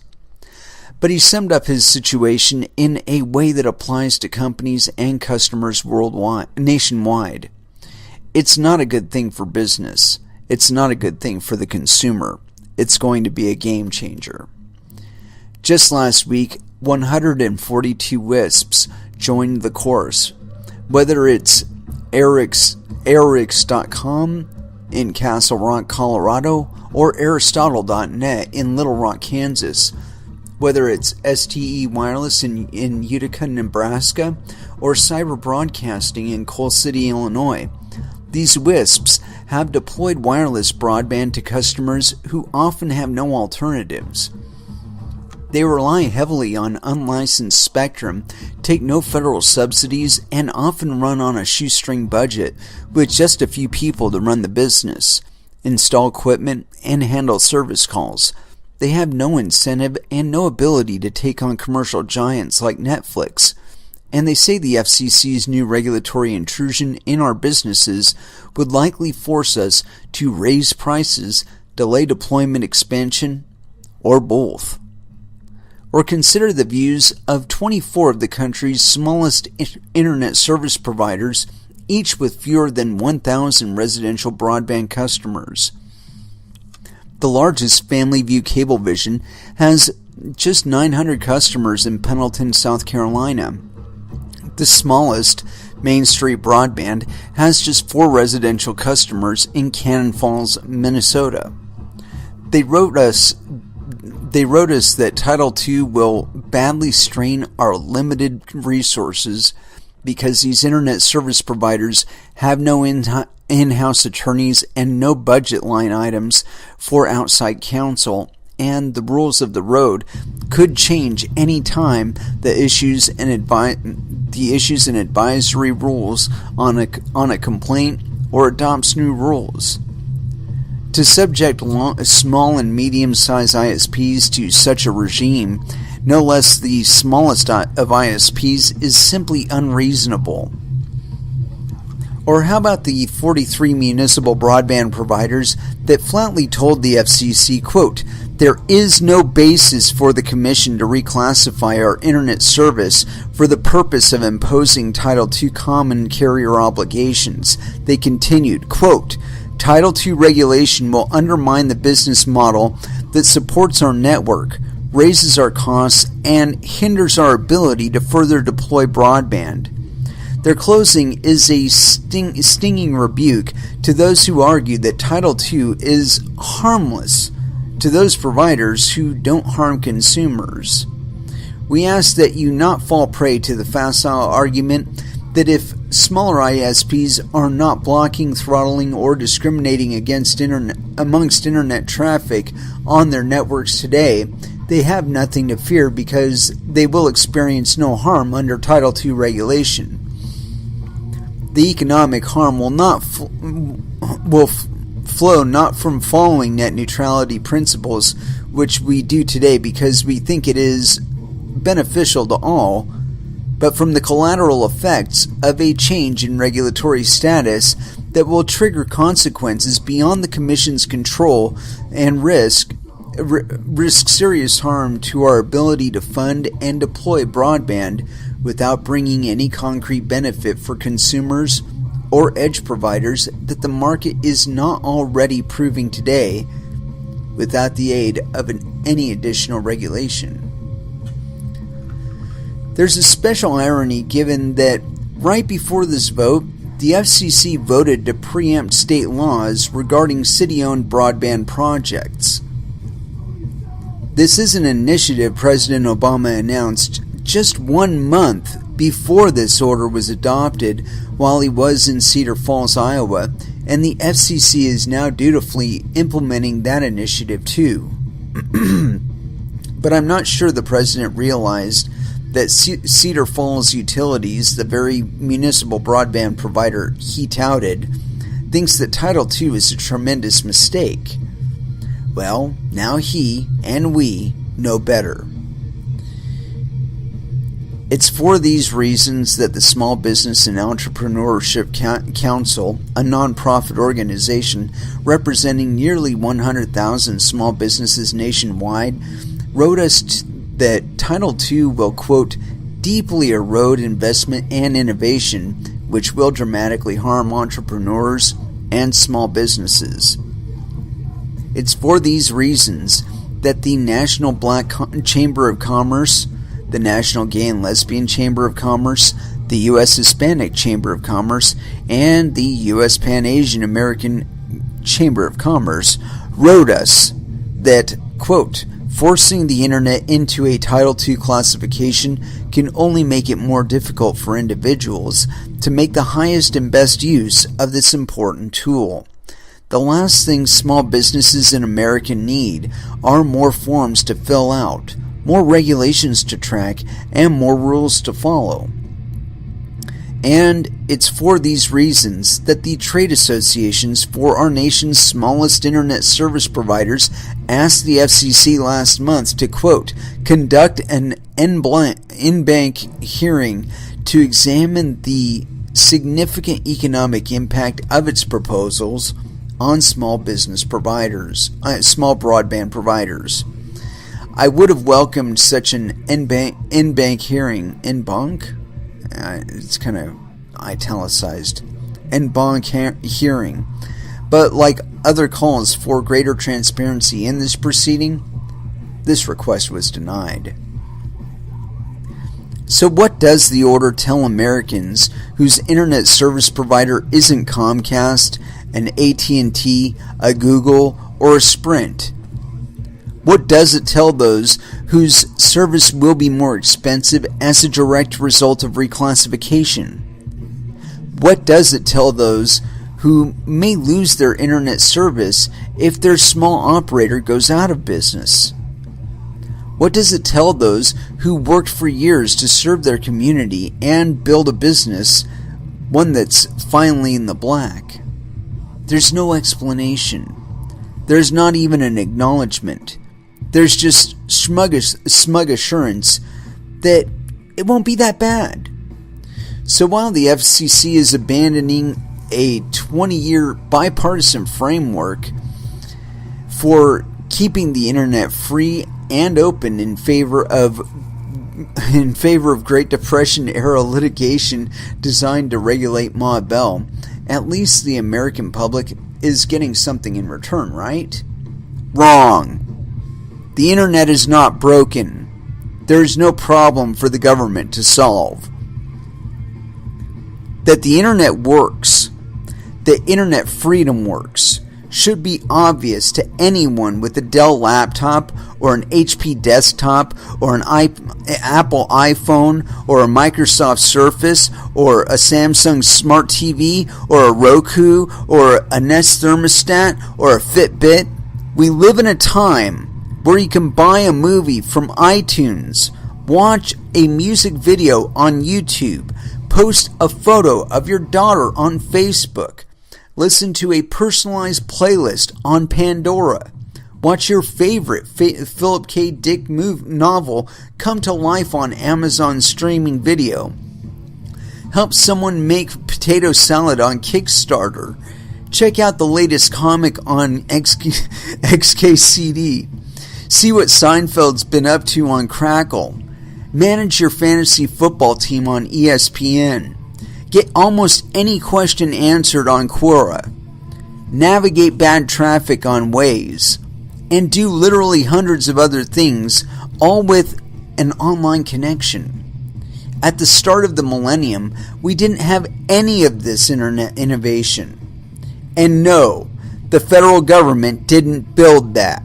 But he summed up his situation in a way that applies to companies and customers nationwide. It's not a good thing for business. It's not a good thing for the consumer. It's going to be a game changer. Just last week, 142 WISPs joined the chorus. Whether it's Arix.com in Castle Rock, Colorado, or Aristotle.net in Little Rock, Kansas. Whether it's STE Wireless in Utica, Nebraska, or Cyber Broadcasting in Coal City, Illinois. These WISPs have deployed wireless broadband to customers who often have no alternatives. They rely heavily on unlicensed spectrum, take no federal subsidies, and often run on a shoestring budget with just a few people to run the business, install equipment, and handle service calls. They have no incentive and no ability to take on commercial giants like Netflix. And they say the FCC's new regulatory intrusion in our businesses would likely force us to raise prices, delay deployment expansion, or both. Or consider the views of 24 of the country's smallest internet service providers, each with fewer than 1,000 residential broadband customers. The largest, Family View Cablevision, has just 900 customers in Pendleton, South Carolina. The smallest, Main Street Broadband, has just 4 residential customers in Cannon Falls, Minnesota. They wrote us They wrote us that Title II will badly strain our limited resources because these internet service providers have no in-house attorneys and no budget line items for outside counsel, and the rules of the road could change any time the issues and advisory rules on a complaint or adopts new rules. To subject small and medium-sized ISPs to such a regime, no less the smallest of ISPs, is simply unreasonable. Or how about the 43 municipal broadband providers that flatly told the FCC, quote, "There is no basis for the Commission to reclassify our internet service for the purpose of imposing Title II common carrier obligations." They continued, quote, "Title II regulation will undermine the business model that supports our network, raises our costs, and hinders our ability to further deploy broadband." Their closing is a stinging rebuke to those who argue that Title II is harmless to those providers who don't harm consumers. We ask that you not fall prey to the facile argument that if smaller ISPs are not blocking, throttling, or discriminating amongst internet traffic on their networks today, they have nothing to fear because they will experience no harm under Title II regulation. The economic harm will flow not from following net neutrality principles, which we do today because we think it is beneficial to all, but from the collateral effects of a change in regulatory status that will trigger consequences beyond the Commission's control and risk serious harm to our ability to fund and deploy broadband without bringing any concrete benefit for consumers or edge providers that the market is not already proving today without the aid of any additional regulation. There's a special irony given that right before this vote, the FCC voted to preempt state laws regarding city-owned broadband projects. This is an initiative President Obama announced just 1 month before this order was adopted while he was in Cedar Falls, Iowa, and the FCC is now dutifully implementing that initiative too. But I'm not sure the president realized that Cedar Falls Utilities, the very municipal broadband provider he touted, thinks that Title II is a tremendous mistake. Well, now he and we know better. It's for these reasons that the Small Business and Entrepreneurship Council, a nonprofit organization representing nearly 100,000 small businesses nationwide, wrote us that Title II will, quote, deeply erode investment and innovation, which will dramatically harm entrepreneurs and small businesses. It's for these reasons that the National Black Chamber of Commerce, the National Gay and Lesbian Chamber of Commerce, the U.S. Hispanic Chamber of Commerce, and the U.S. Pan-Asian American Chamber of Commerce wrote us that, quote, forcing the internet into a Title II classification can only make it more difficult for individuals to make the highest and best use of this important tool. The last thing small businesses in America need are more forms to fill out, more regulations to track, and more rules to follow. And it's for these reasons that the trade associations for our nation's smallest internet service providers asked the FCC last month to, quote, conduct an in-bank hearing to examine the significant economic impact of its proposals on small business providers, small broadband providers. I would have welcomed such an in-bank hearing. In-bank? It's kind of italicized. In-bank hearing. But like other calls for greater transparency in this proceeding, this request was denied. So what does the order tell Americans whose internet service provider isn't Comcast, an AT&T, a Google, or a Sprint? What does it tell those whose service will be more expensive as a direct result of reclassification? What does it tell those who may lose their internet service if their small operator goes out of business? What does it tell those who worked for years to serve their community and build a business, one that's finally in the black? There's no explanation. There's not even an acknowledgement. There's just smug assurance that it won't be that bad. So while the FCC is abandoning a 20-year bipartisan framework for keeping the internet free and open in favor of Great Depression era litigation designed to regulate Ma Bell, at least the American public is getting something in return, right? Wrong. The internet is not broken. There is no problem for the government to solve. That the internet works, that internet freedom works, should be obvious to anyone with a Dell laptop or an HP desktop or an Apple iPhone or a Microsoft Surface or a Samsung Smart TV or a Roku or a Nest thermostat or a Fitbit. We live in a time where you can buy a movie from iTunes, watch a music video on YouTube, post a photo of your daughter on Facebook, listen to a personalized playlist on Pandora, watch your favorite Philip K. Dick novel come to life on Amazon streaming video, help someone make potato salad on Kickstarter, check out the latest comic on XKCD, see what Seinfeld's been up to on Crackle, manage your fantasy football team on ESPN, get almost any question answered on Quora, navigate bad traffic on Waze, and do literally hundreds of other things, all with an online connection. At the start of the millennium, we didn't have any of this internet innovation. And no, the federal government didn't build that.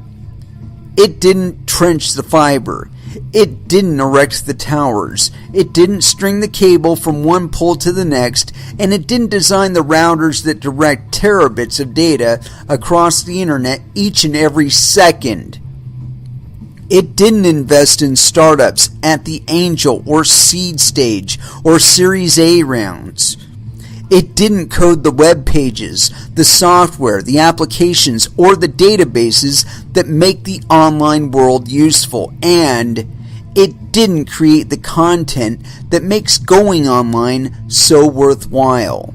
It didn't trench the fiber. It didn't erect the towers. It didn't string the cable from one pole to the next, and it didn't design the routers that direct terabits of data across the internet each and every second. It didn't invest in startups at the angel or seed stage or Series A rounds. It didn't code the web pages, the software, the applications, or the databases that make the online world useful, and it didn't create the content that makes going online so worthwhile.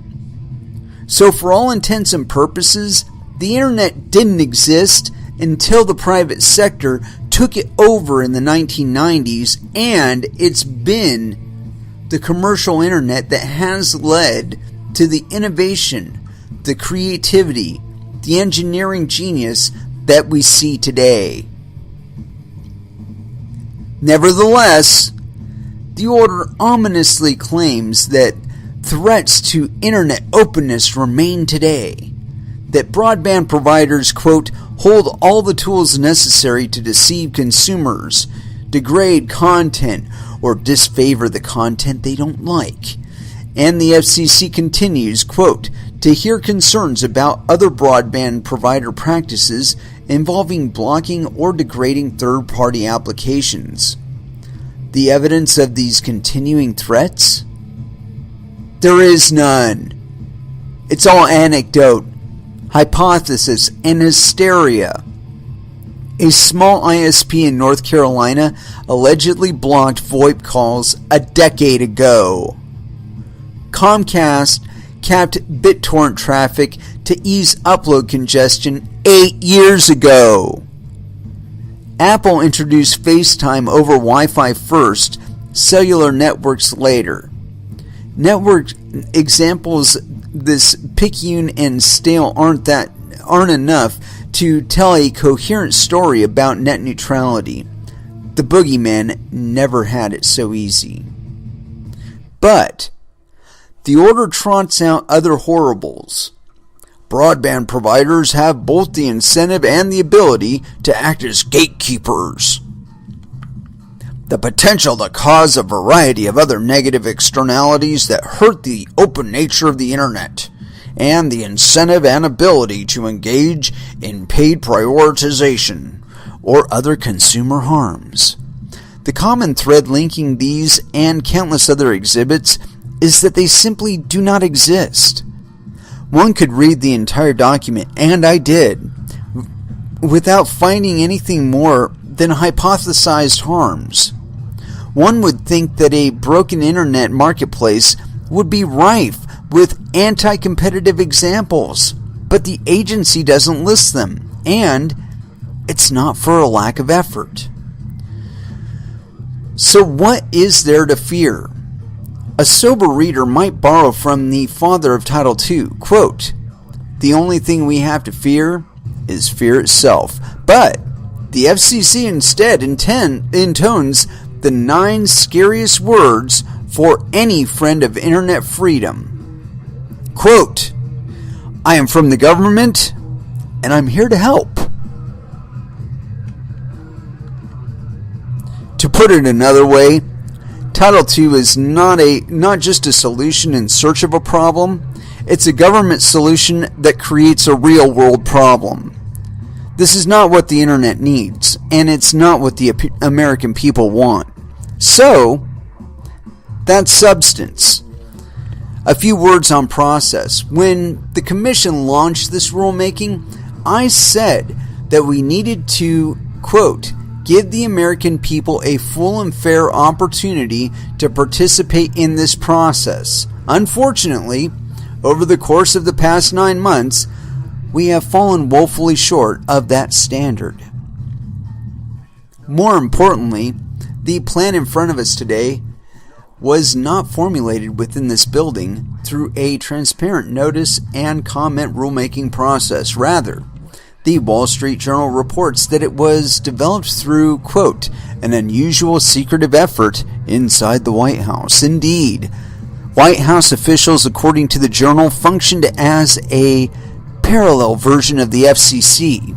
So for all intents and purposes, the internet didn't exist until the private sector took it over in the 1990s, and it's been the commercial internet that has led to the innovation, the creativity, the engineering genius that we see today. Nevertheless, the order ominously claims that threats to internet openness remain today, that broadband providers, quote, hold all the tools necessary to deceive consumers, degrade content, or disfavor the content they don't like. And the FCC continues, quote, to hear concerns about other broadband provider practices involving blocking or degrading third-party applications. The evidence of these continuing threats? There is none. It's all anecdote, hypothesis, and hysteria. A small ISP in North Carolina allegedly blocked VoIP calls a decade ago. Comcast capped BitTorrent traffic to ease upload congestion 8 years ago. Apple introduced FaceTime over Wi-Fi first, cellular networks later. Network examples this picayune and stale aren't enough to tell a coherent story about net neutrality. The boogeyman never had it so easy. But the order trots out other horribles. broadband providers have both the incentive and the ability to act as gatekeepers. The potential to cause a variety of other negative externalities that hurt the open nature of the internet, and the incentive and ability to engage in paid prioritization or other consumer harms. The common thread linking these and countless other exhibits is that they simply do not exist. One could read the entire document, and I did, without finding anything more than hypothesized harms. One would think that a broken internet marketplace would be rife with anti-competitive examples, but the agency doesn't list them, and it's not for a lack of effort. So what is there to fear? A sober reader might borrow from the father of Title II, quote, "The only thing we have to fear is fear itself." But the FCC instead intones the 9 scariest words for any friend of internet freedom. Quote, "I am from the government, and I'm here to help." To put it another way, Title II is not just a solution in search of a problem, it's a government solution that creates a real-world problem. This is not what the internet needs, and it's not what the American people want. So, that's substance. A few words on process. When the Commission launched this rulemaking, I said that we needed to, quote, "give the American people a full and fair opportunity to participate in this process." Unfortunately, over the course of the past 9 months, we have fallen woefully short of that standard. More importantly, the plan in front of us today was not formulated within this building through a transparent notice and comment rulemaking process. Rather, the Wall Street Journal reports that it was developed through, quote, "an unusual secretive effort inside the White House." Indeed, White House officials, according to the Journal, functioned as a parallel version of the FCC.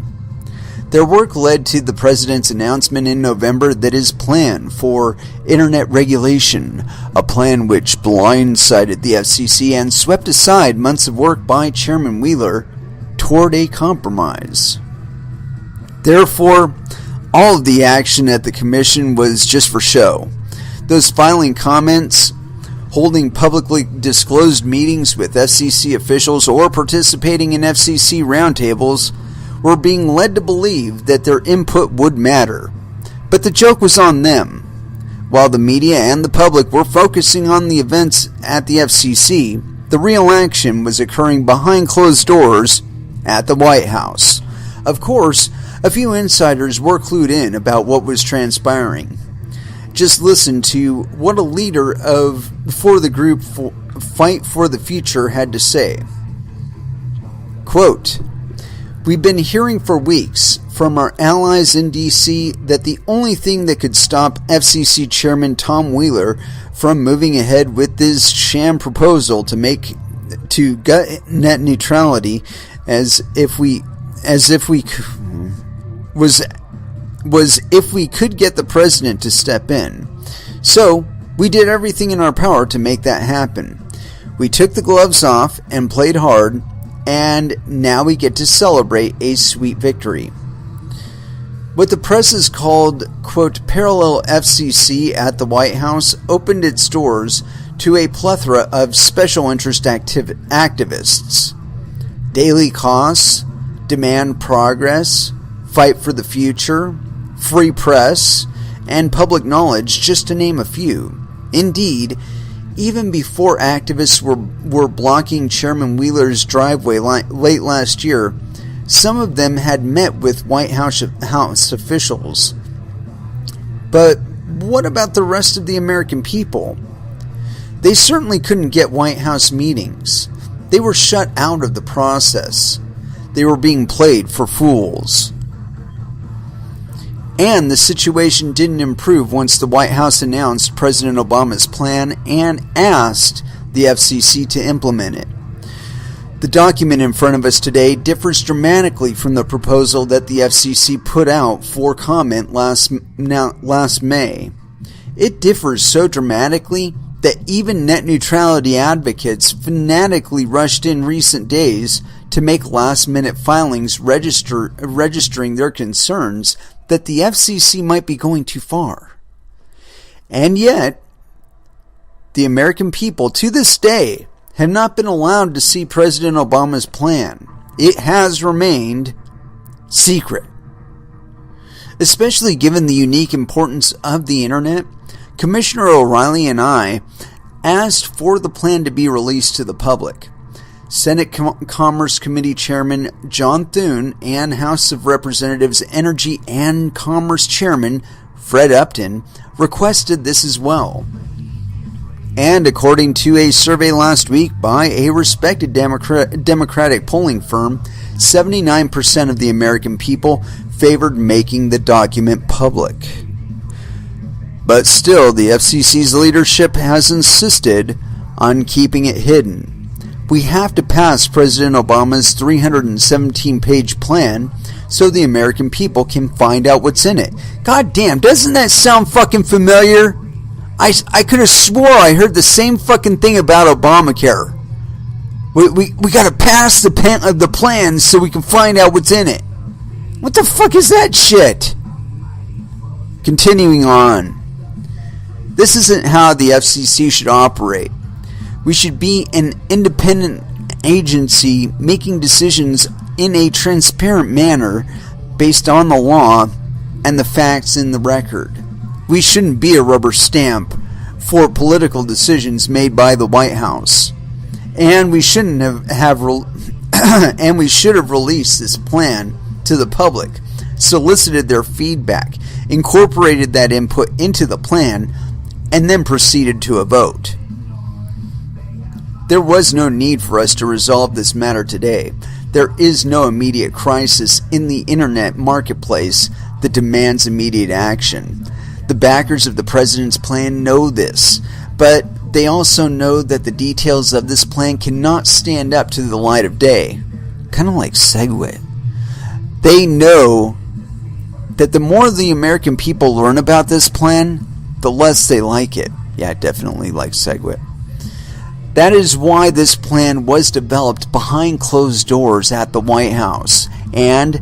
Their work led to the president's announcement in November that his plan for internet regulation, a plan which blindsided the FCC and swept aside months of work by Chairman Wheeler, toward a compromise. Therefore, all of the action at the Commission was just for show. Those filing comments, holding publicly disclosed meetings with FCC officials, or participating in FCC roundtables were being led to believe that their input would matter. But the joke was on them. While the media and the public were focusing on the events at the FCC, the real action was occurring behind closed doors at the White House. Of course, a few insiders were clued in about what was transpiring. Just listen to what a leader for the group Fight for the Future had to say. Quote, "We've been hearing for weeks from our allies in D.C. that the only thing that could stop FCC Chairman Tom Wheeler from moving ahead with this sham proposal to gut net neutrality was if we could get the president to step in. So we did everything in our power to make that happen. We took the gloves off and played hard, and now we get to celebrate a sweet victory." What the press has called, quote, "parallel FCC at the White House" opened its doors to a plethora of special interest activists. Daily costs, demand progress, fight for the future, free press, and public knowledge, just to name a few. Indeed, even before activists were blocking Chairman Wheeler's driveway late last year, some of them had met with White House officials. But what about the rest of the American people? They certainly couldn't get White House meetings. They were shut out of the process. They were being played for fools. And the situation didn't improve once the White House announced President Obama's plan and asked the FCC to implement it. The document in front of us today differs dramatically from the proposal that the FCC put out for comment last May. It differs so dramatically that even net neutrality advocates fanatically rushed in recent days to make last-minute filings registering their concerns that the FCC might be going too far. And yet, the American people, to this day, have not been allowed to see President Obama's plan. It has remained secret. Especially given the unique importance of the internet, Commissioner O'Reilly and I asked for the plan to be released to the public. Senate Commerce Committee Chairman John Thune and House of Representatives Energy and Commerce Chairman Fred Upton requested this as well. And according to a survey last week by a respected Democratic polling firm, 79% of the American people favored making the document public. But still, the FCC's leadership has insisted on keeping it hidden. We have to pass President Obama's 317-page plan so the American people can find out what's in it. God damn, doesn't that sound fucking familiar? I could have swore I heard the same fucking thing about Obamacare. We gotta pass the plan so we can find out what's in it. What the fuck is that shit? Continuing on. This isn't how the FCC should operate. We should be an independent agency making decisions in a transparent manner based on the law and the facts in the record. We shouldn't be a rubber stamp for political decisions made by the White House. And we shouldn't have and we should have released this plan to the public, solicited their feedback, incorporated that input into the plan, and then proceeded to a vote. There was no need for us to resolve this matter today. There is no immediate crisis in the internet marketplace that demands immediate action. The backers of the president's plan know this, but they also know that the details of this plan cannot stand up to the light of day. Kind of like SegWit. They know that the more the American people learn about this plan, the less they like it. Yeah, I definitely like SegWit. That is why this plan was developed behind closed doors at the White House, and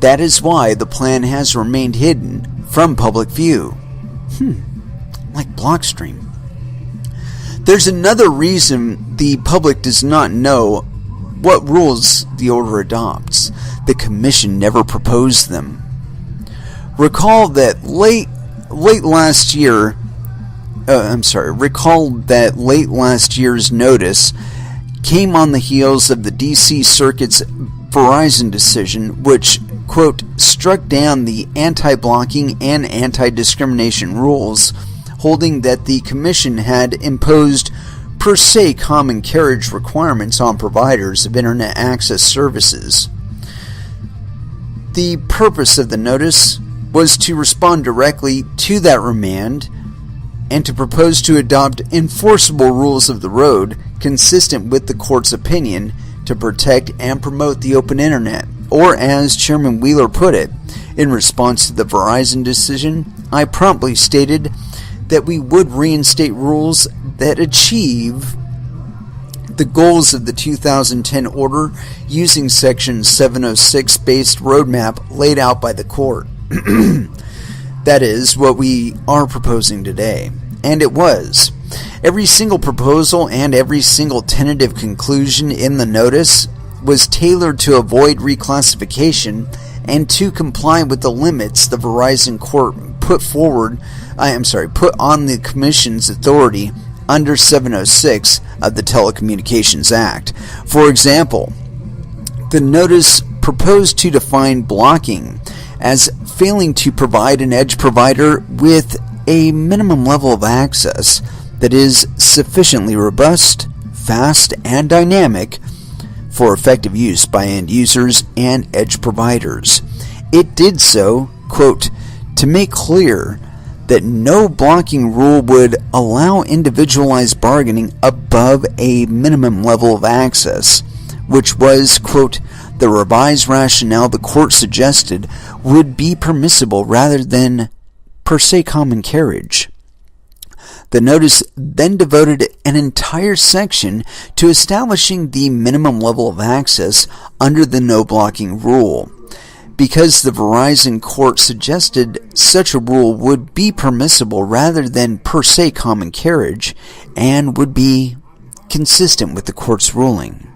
that is why the plan has remained hidden from public view. Like Blockstream. There's another reason the public does not know what rules the order adopts. The Commission never proposed them. Recall that late last year's notice came on the heels of the D.C. Circuit's Verizon decision, which, quote, struck down the anti-blocking and anti-discrimination rules, holding that the Commission had imposed per se common carriage requirements on providers of internet access services. The purpose of the notice was to respond directly to that remand and to propose to adopt enforceable rules of the road consistent with the court's opinion to protect and promote the open internet. Or as Chairman Wheeler put it, in response to the Verizon decision, I promptly stated that we would reinstate rules that achieve the goals of the 2010 order using Section 706 based roadmap laid out by the court. That is what we are proposing today. And it was. Every single proposal and every single tentative conclusion in the notice was tailored to avoid reclassification and to comply with the limits the Verizon court put on the Commission's authority under 706 of the Telecommunications Act. For example, the notice proposed to define blocking as failing to provide an edge provider with a minimum level of access that is sufficiently robust, fast, and dynamic for effective use by end users and edge providers. It did so, quote, to make clear that no blocking rule would allow individualized bargaining above a minimum level of access, which was, quote, the revised rationale the court suggested would be permissible rather than per se common carriage. The notice then devoted an entire section to establishing the minimum level of access under the no-blocking rule. Because the Verizon court suggested such a rule would be permissible rather than per se common carriage and would be consistent with the court's ruling.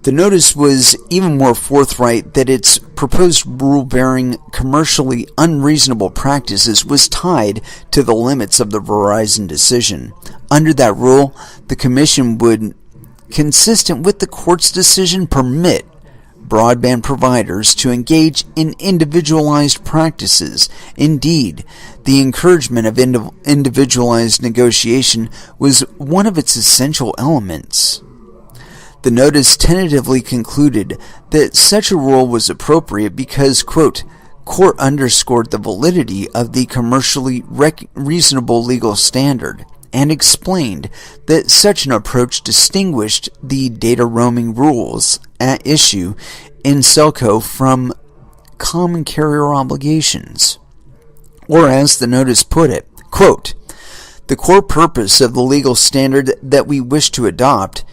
The notice was even more forthright that its proposed rule bearing commercially unreasonable practices was tied to the limits of the Verizon decision. Under that rule, the Commission would, consistent with the court's decision, permit broadband providers to engage in individualized practices. Indeed, the encouragement of individualized negotiation was one of its essential elements. The notice tentatively concluded that such a rule was appropriate because, quote, court underscored the validity of the commercially reasonable legal standard and explained that such an approach distinguished the data roaming rules at issue in Selco from common carrier obligations. Or as the notice put it, quote, the core purpose of the legal standard that we wish to adopt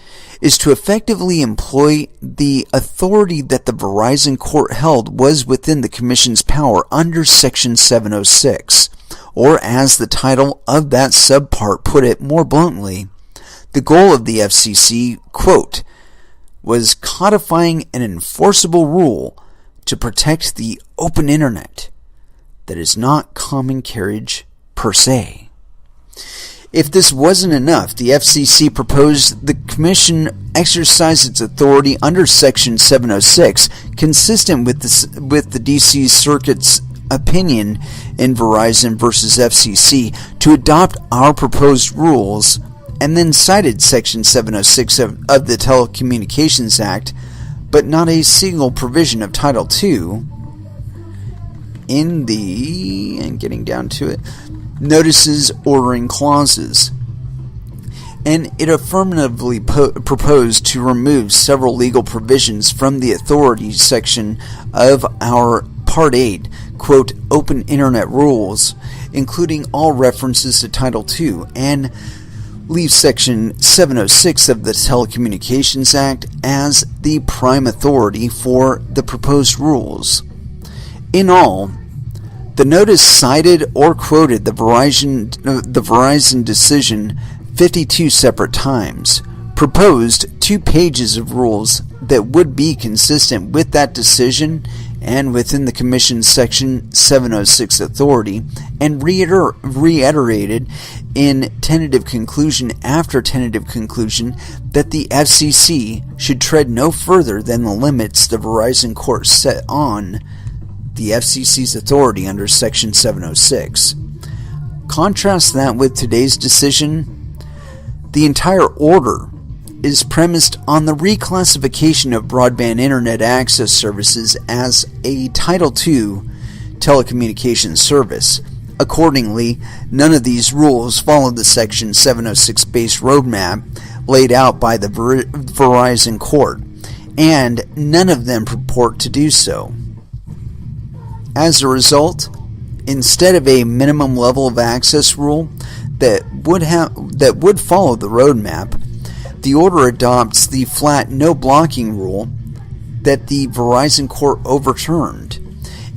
is to effectively employ the authority that the Verizon court held was within the Commission's power under Section 706, or as the title of that subpart put it more bluntly, the goal of the FCC, quote, was codifying an enforceable rule to protect the open internet that is not common carriage per se. If this wasn't enough, the FCC proposed the Commission exercise its authority under Section 706, consistent with the D.C. Circuit's opinion in Verizon versus FCC, to adopt our proposed rules, and then cited Section 706 of the Telecommunications Act, but not a single provision of Title II in the, and getting down to it, notices ordering clauses. And it affirmatively proposed to remove several legal provisions from the authority section of our Part 8, quote, open internet rules, including all references to Title II, and leave Section 706 of the Telecommunications Act as the prime authority for the proposed rules. In all, the notice cited or quoted the Verizon decision 52 separate times, proposed 2 pages of rules that would be consistent with that decision and within the Commission's Section 706 authority, and reiterated in tentative conclusion after tentative conclusion that the FCC should tread no further than the limits the Verizon court set on the FCC's authority under Section 706. Contrast that with today's decision. The entire order is premised on the reclassification of broadband internet access services as a Title II telecommunications service. Accordingly, none of these rules follow the Section 706 base roadmap laid out by the Verizon court, and none of them purport to do so. As a result, instead of a minimum level of access rule that would follow the roadmap, the order adopts the flat no blocking rule that the Verizon court overturned.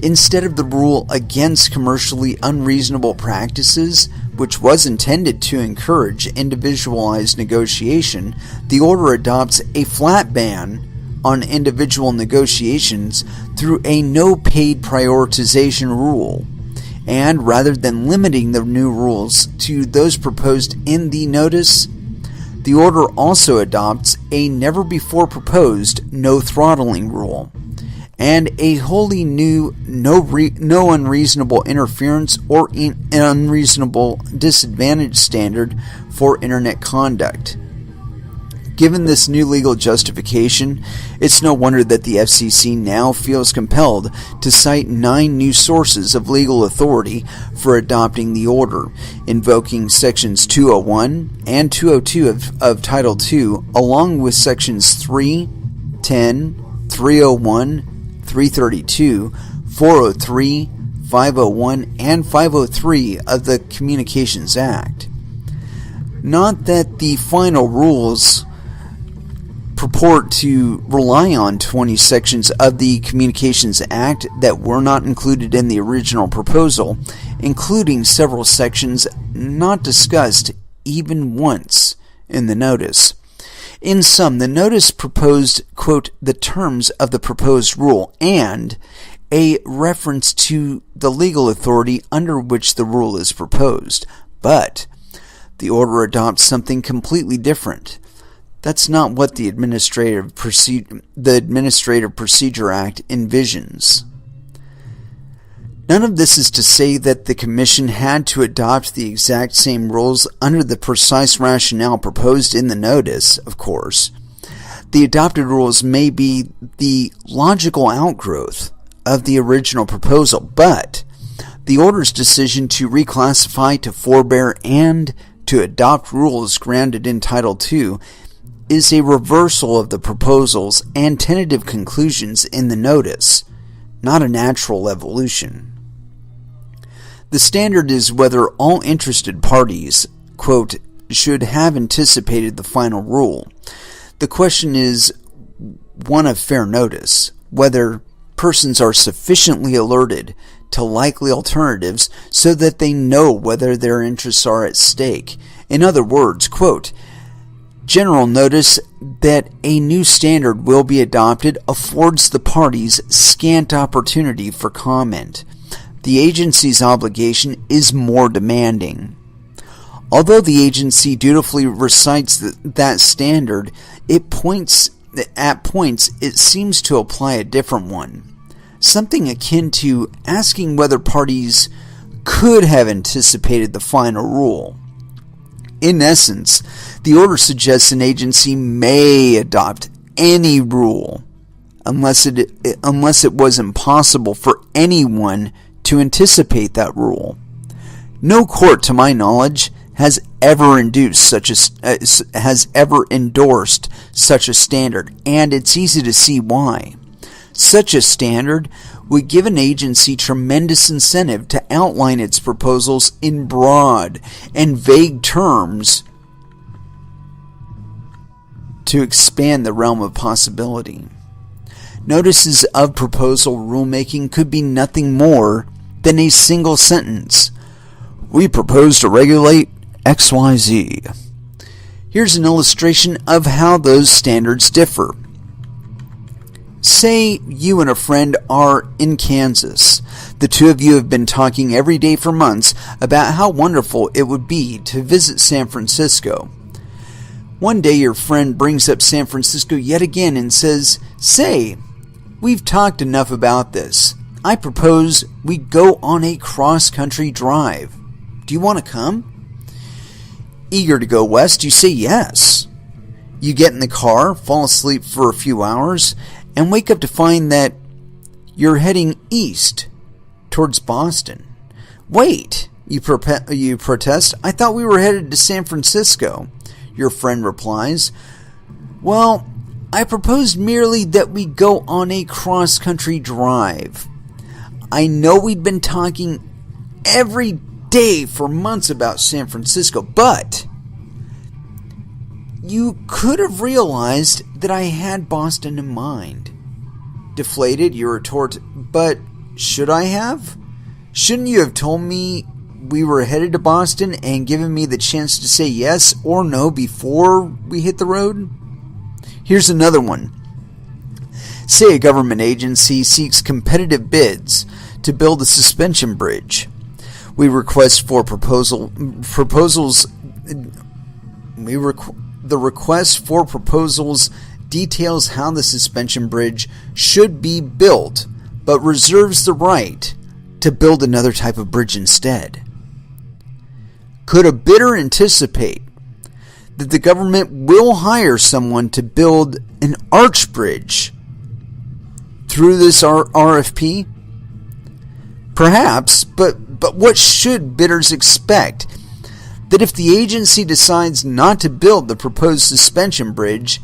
Instead of the rule against commercially unreasonable practices, which was intended to encourage individualized negotiation, the order adopts a flat ban on individual negotiations through a no paid prioritization rule. And rather than limiting the new rules to those proposed in the notice, the order also adopts a never before proposed no throttling rule and a wholly new no unreasonable interference or unreasonable disadvantage standard for internet conduct. Given this new legal justification, it's no wonder that the FCC now feels compelled to cite 9 new sources of legal authority for adopting the order, invoking Sections 201 and 202 of Title II, along with Sections 3, 10, 301, 332, 403, 501, and 503 of the Communications Act. Not that the final rules purport to rely on 20 sections of the Communications Act that were not included in the original proposal, including several sections not discussed even once in the notice. In sum, the notice proposed, quote, the terms of the proposed rule and a reference to the legal authority under which the rule is proposed, but the order adopts something completely different. That's not what the Administrative Procedure Act envisions. None of this is to say that the Commission had to adopt the exact same rules under the precise rationale proposed in the notice, of course. The adopted rules may be the logical outgrowth of the original proposal, but the order's decision to reclassify, to forbear, and to adopt rules grounded in Title II is a reversal of the proposals and tentative conclusions in the notice, not a natural evolution. The standard is whether all interested parties, quote, should have anticipated the final rule. The question is one of fair notice, whether persons are sufficiently alerted to likely alternatives so that they know whether their interests are at stake. In other words, quote, general notice that a new standard will be adopted affords the parties scant opportunity for comment. The agency's obligation is more demanding. Although the agency dutifully recites that standard, at points it seems to apply a different one, something akin to asking whether parties could have anticipated the final rule. In essence, the order suggests an agency may adopt any rule unless it was impossible for anyone to anticipate that rule. No court, to my knowledge, has ever endorsed such a standard, and it's easy to see why. Such a standard would give an agency tremendous incentive to outline its proposals in broad and vague terms to expand the realm of possibility. Notices of proposal rulemaking could be nothing more than a single sentence. We propose to regulate XYZ. Here's an illustration of how those standards differ. Say you and a friend are in Kansas. The two of you have been talking every day for months about how wonderful it would be to visit San Francisco. One day your friend brings up San Francisco yet again and says, "Say, we've talked enough about this. I propose we go on a cross-country drive. Do you want to come?" Eager to go west, you say yes. You get in the car, fall asleep for a few hours, and wake up to find that you're heading east towards Boston. "Wait," you protest, "I thought we were headed to San Francisco." Your friend replies, "Well, I proposed merely that we go on a cross-country drive. I know we'd been talking every day for months about San Francisco, but you could have realized that I had Boston in mind." Deflated, you retort, "But should I have? Shouldn't you have told me we were headed to Boston and given me the chance to say yes or no before we hit the road?" Here's another one. Say a government agency seeks competitive bids to build a suspension bridge. The request for proposals details how the suspension bridge should be built, but reserves the right to build another type of bridge instead. Could a bidder anticipate that the government will hire someone to build an arch bridge through this RFP? Perhaps, but what should bidders expect? That if the agency decides not to build the proposed suspension bridge,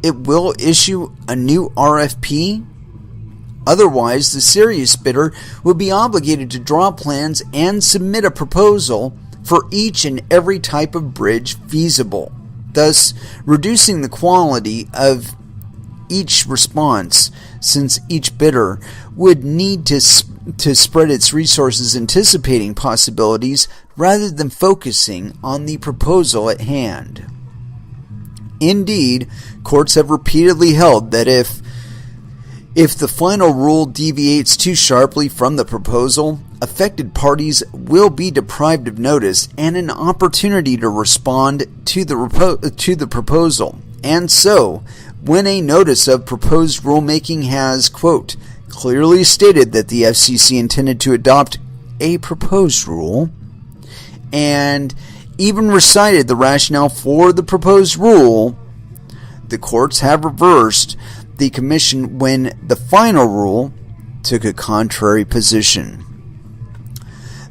it will issue a new RFP? Otherwise, the serious bidder would be obligated to draw plans and submit a proposal for each and every type of bridge feasible, thus reducing the quality of each response, since each bidder would need to spread its resources anticipating possibilities rather than focusing on the proposal at hand. Indeed, courts have repeatedly held that if the final rule deviates too sharply from the proposal, affected parties will be deprived of notice and an opportunity to respond to the proposal. And so, when a notice of proposed rulemaking has, quote, clearly stated that the FCC intended to adopt a proposed rule, and even recited the rationale for the proposed rule, the courts have reversed the commission when the final rule took a contrary position.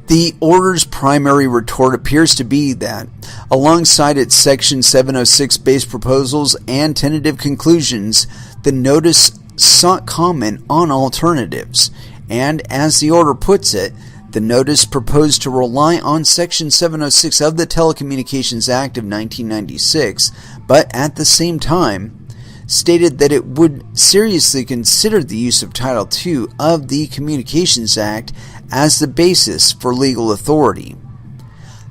The order's primary retort appears to be that, alongside its Section 706 base proposals and tentative conclusions, the notice sought comment on alternatives, and as the order puts it, the notice proposed to rely on Section 706 of the Telecommunications Act of 1996, but at the same time stated that it would seriously consider the use of Title II of the Communications Act as the basis for legal authority.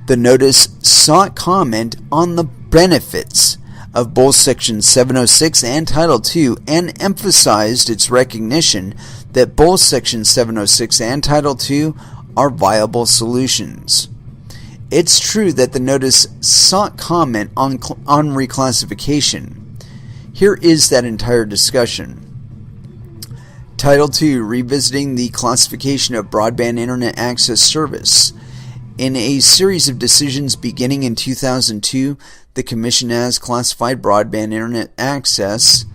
The notice sought comment on the benefits of both Section 706 and Title II and emphasized its recognition that both Section 706 and Title II are viable solutions. It's true that the notice sought comment on reclassification. Here is that entire discussion. Title II, revisiting the classification of broadband internet access service. In a series of decisions beginning in 2002, the Commission has classified broadband internet access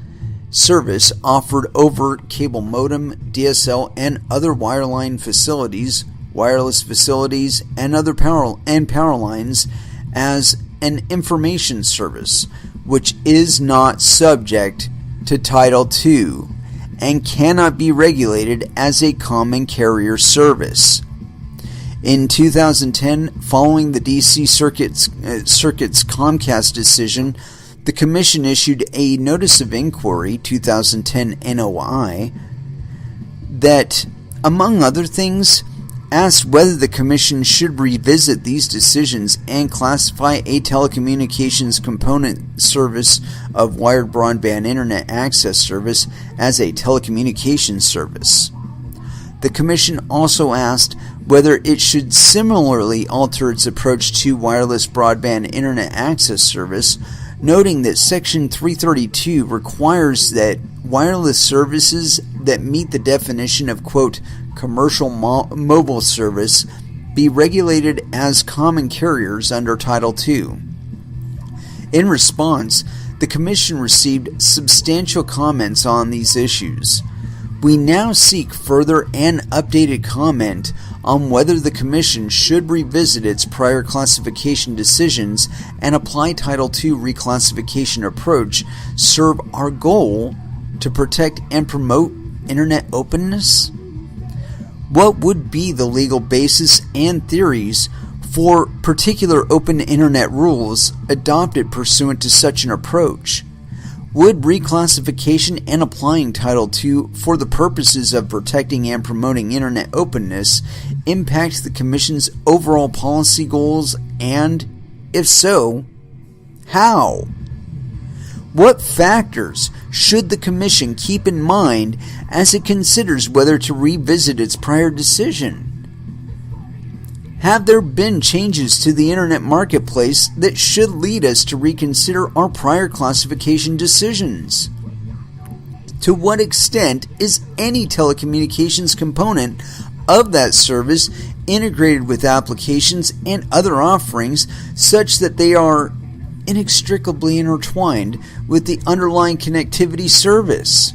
service offered over cable modem, DSL, and other wireline facilities, wireless facilities, and other power lines as an information service, which is not subject to Title II and cannot be regulated as a common carrier service. In 2010, following the D.C. Circuit's Comcast decision, the Commission issued a Notice of Inquiry, 2010 NOI, that, among other things, asked whether the Commission should revisit these decisions and classify a telecommunications component service of wired broadband internet access service as a telecommunications service. The Commission also asked whether it should similarly alter its approach to wireless broadband internet access service, noting that Section 332 requires that wireless services that meet the definition of, quote, commercial mobile service be regulated as common carriers under Title II. In response, the Commission received substantial comments on these issues. We now seek further and updated comment on whether the Commission should revisit its prior classification decisions and apply Title II reclassification approach serve our goal to protect and promote internet openness? What would be the legal basis and theories for particular open internet rules adopted pursuant to such an approach? Would reclassification and applying Title II for the purposes of protecting and promoting internet openness impact the Commission's overall policy goals, and, if so, how? What factors should the Commission keep in mind as it considers whether to revisit its prior decision? Have there been changes to the internet marketplace that should lead us to reconsider our prior classification decisions? To what extent is any telecommunications component of that service integrated with applications and other offerings such that they are inextricably intertwined with the underlying connectivity service.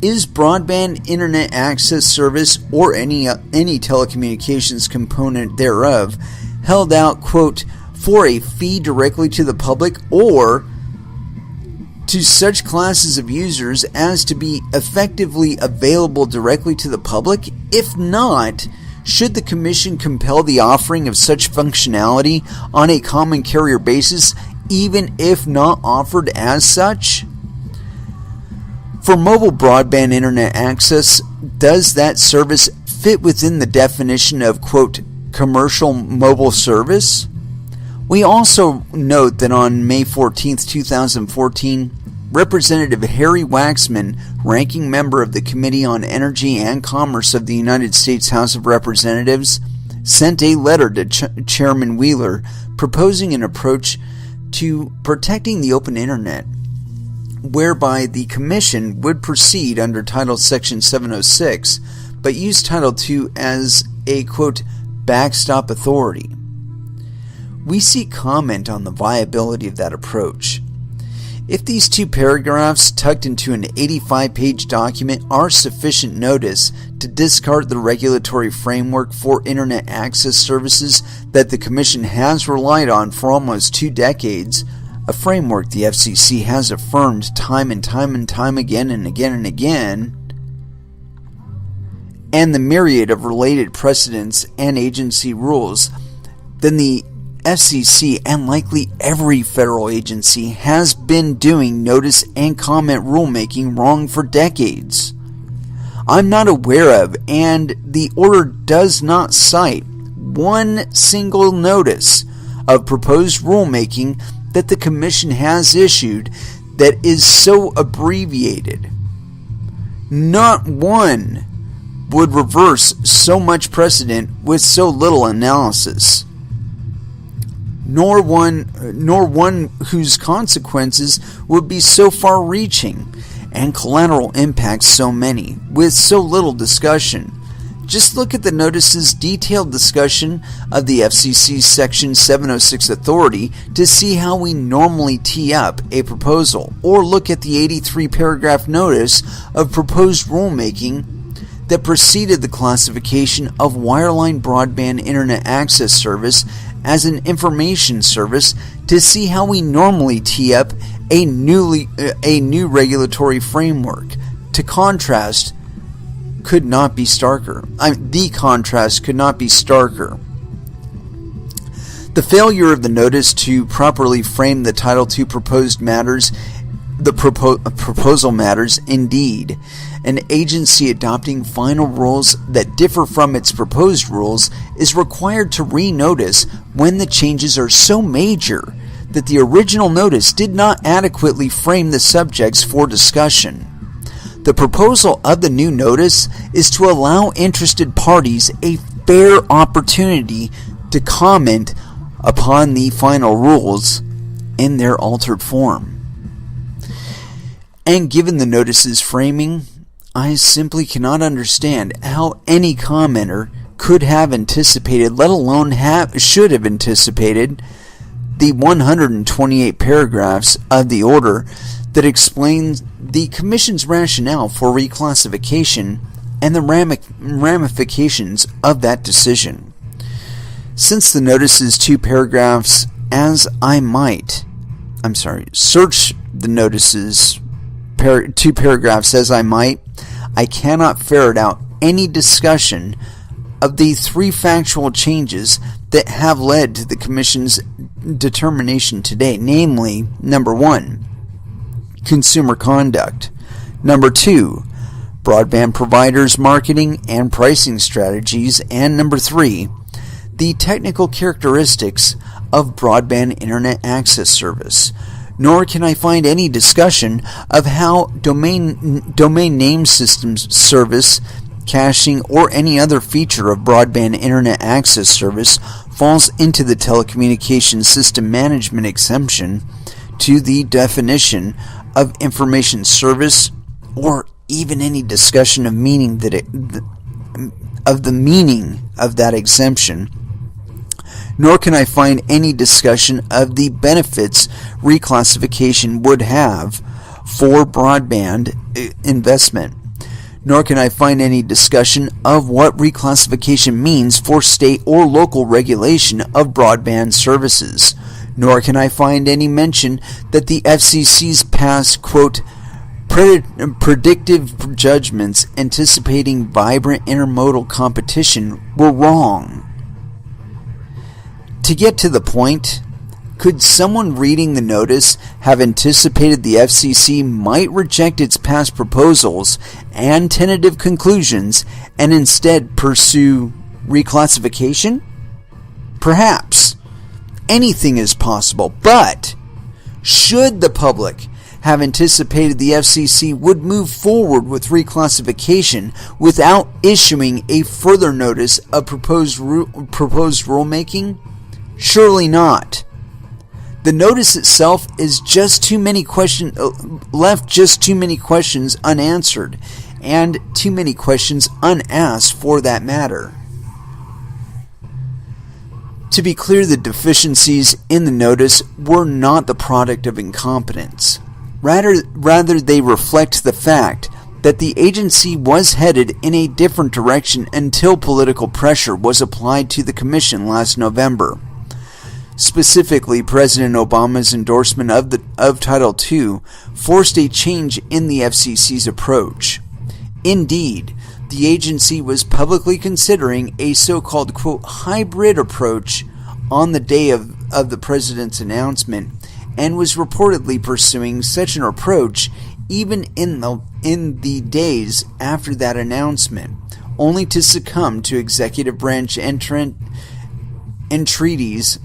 Is broadband internet access service or any telecommunications component thereof held out, quote, for a fee directly to the public or to such classes of users as to be effectively available directly to the public? If not, should the Commission compel the offering of such functionality on a common carrier basis, even if not offered as such? For mobile broadband internet access, does that service fit within the definition of, quote, commercial mobile service? We also note that on May 14, 2014, Representative Harry Waxman, ranking member of the Committee on Energy and Commerce of the United States House of Representatives, sent a letter to Chairman Wheeler proposing an approach to protecting the open internet, whereby the Commission would proceed under Title Section 706, but use Title II as a, quote, backstop authority. We seek comment on the viability of that approach. If these two paragraphs tucked into an 85-page document are sufficient notice to discard the regulatory framework for internet access services that the Commission has relied on for almost 2 decades, a framework the FCC has affirmed time and time again and again, and the myriad of related precedents and agency rules, then the FCC and likely every federal agency has been doing notice and comment rulemaking wrong for decades. I'm not aware of, and the order does not cite, one single notice of proposed rulemaking that the Commission has issued that is so abbreviated. Not one would reverse so much precedent with so little analysis, nor one whose consequences would be so far-reaching and collateral impacts so many, with so little discussion. Just look at the notice's detailed discussion of the FCC's Section 706 authority to see how we normally tee up a proposal, or look at the 83-paragraph notice of proposed rulemaking that preceded the classification of wireline broadband internet access service as an information service to see how we normally tee up a new regulatory framework. To contrast could not be starker. The contrast could not be starker. The failure of the notice to properly frame the Title II proposal matters indeed. An agency adopting final rules that differ from its proposed rules is required to re-notice when the changes are so major that the original notice did not adequately frame the subjects for discussion. The proposal of the new notice is to allow interested parties a fair opportunity to comment upon the final rules in their altered form. And given the notice's framing, I simply cannot understand how any commenter could have anticipated, let alone should have anticipated, the 128 paragraphs of the order that explains the Commission's rationale for reclassification and the ramifications of that decision. Since the notice's 2 paragraphs, search the notice's 2 paragraphs as I might, I cannot ferret out any discussion of the 3 factual changes that have led to the Commission's determination today, namely, number 1, consumer conduct, number 2, broadband providers' marketing and pricing strategies, and number 3, the technical characteristics of broadband internet access service. Nor can I find any discussion of how domain name systems service, caching, or any other feature of broadband internet access service falls into the telecommunications system management exemption to the definition of information service, or even any discussion of meaning of the meaning of that exemption. nor can I find any discussion of the benefits reclassification would have for broadband investment. Nor can I find any discussion of what reclassification means for state or local regulation of broadband services. Nor can I find any mention that the FCC's past, quote, predictive judgments anticipating vibrant intermodal competition were wrong. To get to the point, could someone reading the notice have anticipated the FCC might reject its past proposals and tentative conclusions and instead pursue reclassification? Perhaps. Anything is possible, but should the public have anticipated the FCC would move forward with reclassification without issuing a further notice of proposed rulemaking? Surely not. The notice itself is just left just too many questions unanswered, and too many questions unasked for that matter. To be clear, the deficiencies in the notice were not the product of incompetence. Rather, they reflect the fact that the agency was headed in a different direction until political pressure was applied to the Commission last November. Specifically, President Obama's endorsement of Title II forced a change in the FCC's approach. Indeed, the agency was publicly considering a so-called, quote, hybrid approach on the day of the president's announcement, and was reportedly pursuing such an approach even in the days after that announcement, only to succumb to executive branch entreaties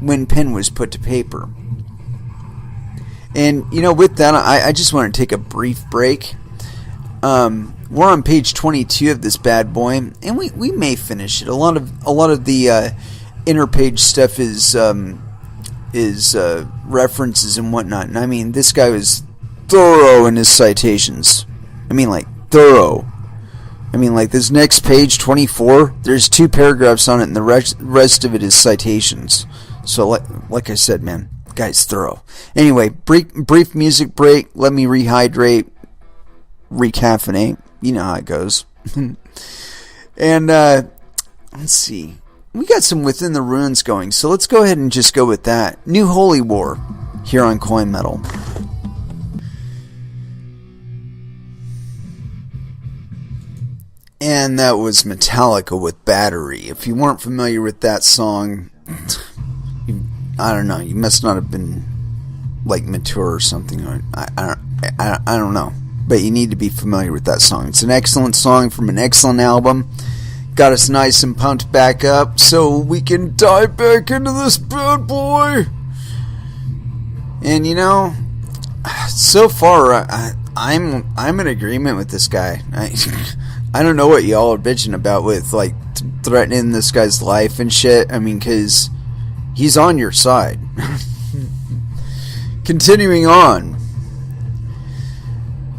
when pen was put to paper. And, with that, I just want to take a brief break. We're on page 22 of this bad boy, and we may finish it. A lot of the interpage stuff is references and whatnot. And I mean, this guy was thorough in his citations. I mean, thorough. I mean, this next page, 24, there's 2 paragraphs on it, and the rest of it is citations. So, like I said, man, the guy's thorough. Anyway, brief music break. Let me rehydrate, recaffeinate. You know how it goes. And let's see. We got some Within the Ruins going, so let's go ahead and just go with that. New Holy War here on Coin Metal. And that was Metallica with Battery. If you weren't familiar with that song, I don't know, you must not have been mature or something. I don't know. But you need to be familiar with that song. It's an excellent song from an excellent album. Got us nice and pumped back up so we can dive back into this bad boy. And so far I'm in agreement with this guy. I don't know what y'all are bitching about with threatening this guy's life and shit. I mean, because he's on your side. Continuing on.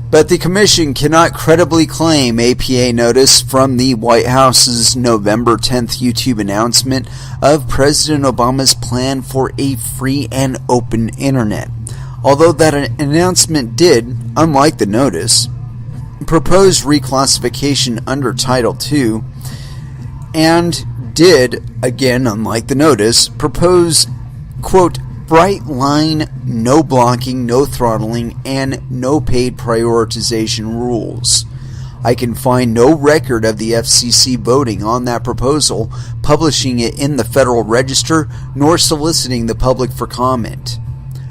But the Commission cannot credibly claim APA notice from the White House's November 10th YouTube announcement of President Obama's plan for a free and open internet. Although that announcement did, unlike the notice, propose reclassification under Title II, and did, again unlike the notice, propose, quote, bright line, no blocking, no throttling, and no paid prioritization rules. I can find no record of the FCC voting on that proposal, publishing it in the Federal Register, nor soliciting the public for comment.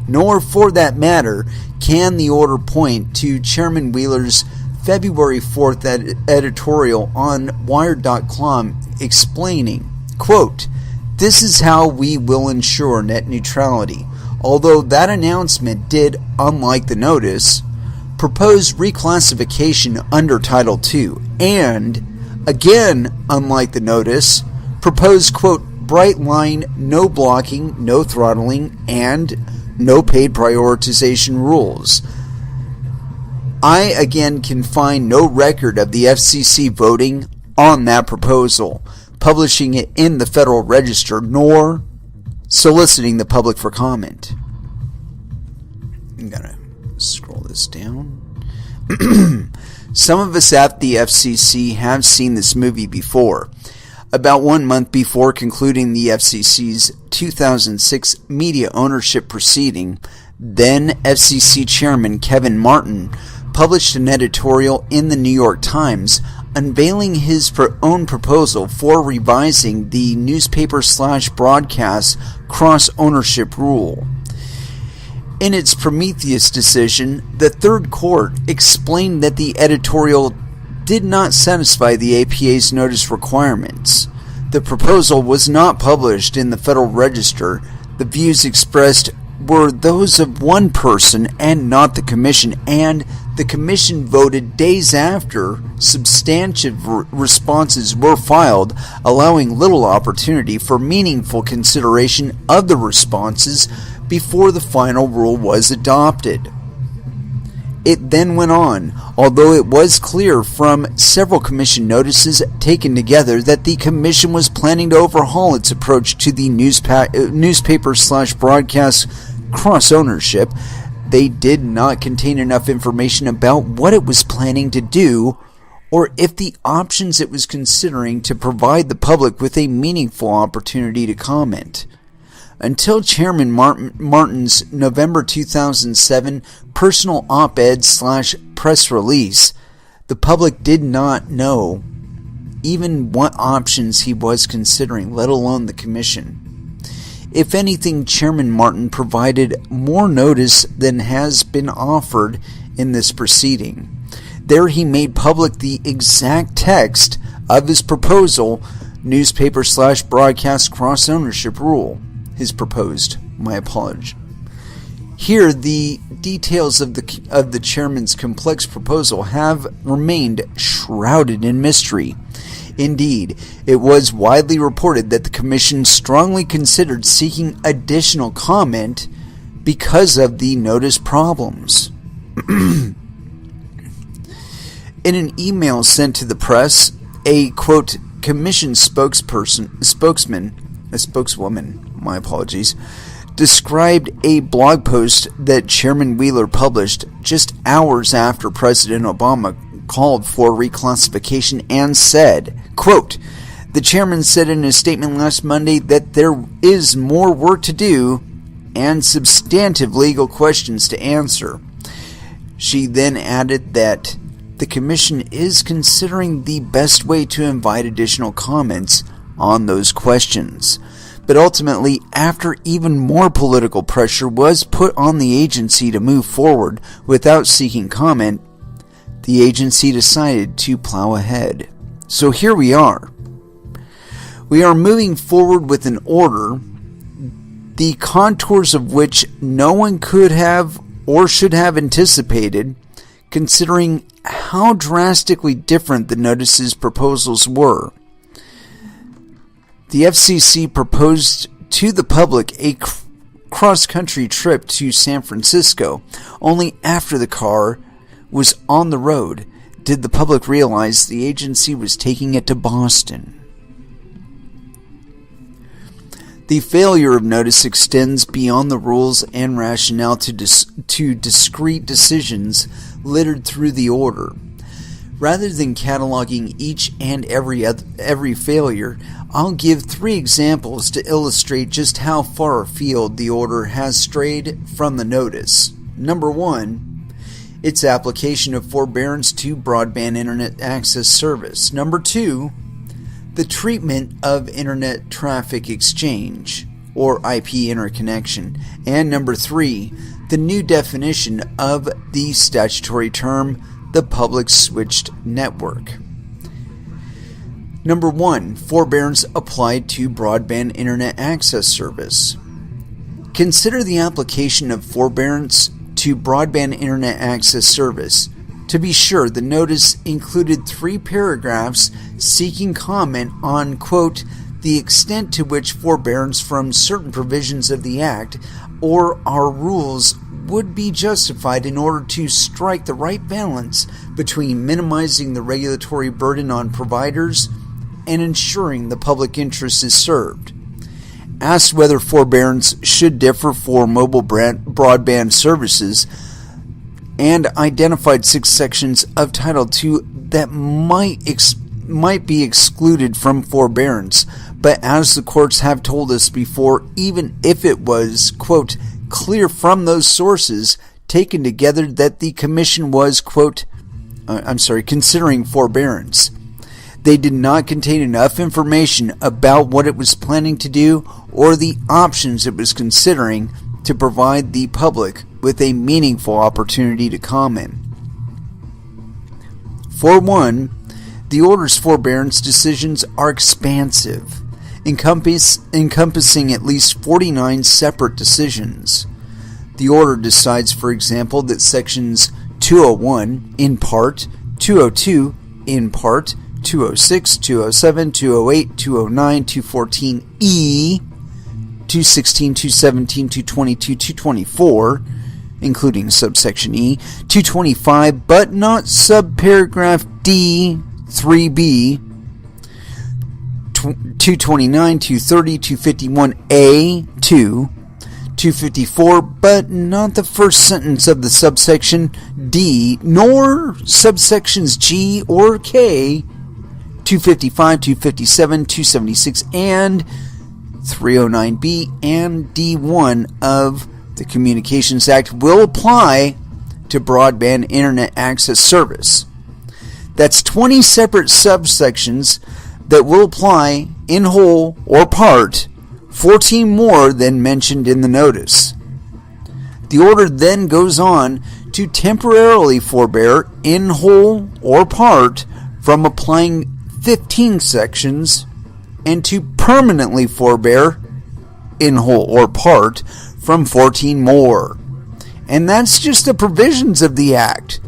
Nor, for that matter, can the order point to Chairman Wheeler's February 4th editorial on Wired.com explaining, quote, "This is how we will ensure net neutrality." Although that announcement did, unlike the notice, propose reclassification under Title II, and, again, unlike the notice, propose, quote, bright line, no blocking, no throttling, and no paid prioritization rules. I, again, can find no record of the FCC voting on that proposal, publishing it in the Federal Register, nor soliciting the public for comment. I'm gonna scroll this down. Some of us at the FCC have seen this movie before. About 1 month before concluding the FCC's 2006 media ownership proceeding, then FCC Chairman Kevin Martin published an editorial in the New York Times unveiling his own proposal for revising the newspaper/broadcast cross-ownership rule. In its Prometheus decision, the Third Court explained that the editorial did not satisfy the APA's notice requirements. The proposal was not published in the Federal Register. The views expressed were those of one person and not the Commission, and the Commission voted days after substantive responses were filed, allowing little opportunity for meaningful consideration of the responses before the final rule was adopted. It then went on, although it was clear from several Commission notices taken together that the Commission was planning to overhaul its approach to the newspaper/broadcast cross-ownership. They did not contain enough information about what it was planning to do, or if the options it was considering to provide the public with a meaningful opportunity to comment. Until Chairman Martin's November 2007 personal op-ed/press release, the public did not know even what options he was considering, let alone the Commission. If anything, Chairman Martin provided more notice than has been offered in this proceeding. There he made public the exact text of his proposal, newspaper/broadcast cross-ownership rule. Here, the details of the chairman's complex proposal have remained shrouded in mystery. Indeed, it was widely reported that the Commission strongly considered seeking additional comment because of the notice problems. In an email sent to the press, a quote Commission spokeswoman, described a blog post that Chairman Wheeler published just hours after President Obama called for reclassification and said, quote, "The chairman said in his statement last Monday that there is more work to do and substantive legal questions to answer." She then added that the Commission is considering the best way to invite additional comments on those questions. But ultimately, after even more political pressure was put on the agency to move forward without seeking comment, the agency decided to plow ahead. So here we are. We are moving forward with an order, the contours of which no one could have or should have anticipated, considering how drastically different the notice's proposals were. The FCC proposed to the public a cross-country trip to San Francisco. Only after the car was on the road did the public realize the agency was taking it to Boston. The failure of notice extends beyond the rules and rationale to discrete decisions littered through the order. Rather than cataloging each and every failure, I'll give 3 examples to illustrate just how far afield the order has strayed from the notice. Number 1, its application of forbearance to broadband internet access service. Number 2, the treatment of internet traffic exchange, or IP interconnection. And number 3, the new definition of the statutory term, the public switched network. Number 1, forbearance applied to broadband internet access service. Consider the application of forbearance to broadband internet access service. To be sure, the notice included 3 paragraphs seeking comment on, quote, the extent to which forbearance from certain provisions of the Act or our rules would be justified in order to strike the right balance between minimizing the regulatory burden on providers and ensuring the public interest is served. asked whether forbearance should differ for mobile broadband services, and identified 6 sections of Title II that might be excluded from forbearance. But as the courts have told us before, even if it was, quote, clear from those sources taken together that the Commission was, quote, considering forbearance, they did not contain enough information about what it was planning to do or the options it was considering to provide the public with a meaningful opportunity to comment. For one, the order's forbearance decisions are expansive, encompassing at least 49 separate decisions. The order decides, for example, that sections 201 in part, 202 in part, 206, 207, 208, 209, 214E, 216, 217, 222, 224, including subsection E, 225, but not subparagraph D, 3B, 229, 230, 251A, 2, 254, but not the first sentence of the subsection D, nor subsections G or K, 255, 257, 276, and 309B and D1 of the Communications Act will apply to broadband internet access service. That's 20 separate subsections that will apply in whole or part, 14 more than mentioned in the notice. The order then goes on to temporarily forbear in whole or part from applying 15 sections and to permanently forbear in whole or part from 14 more. And that's just the provisions of the Act.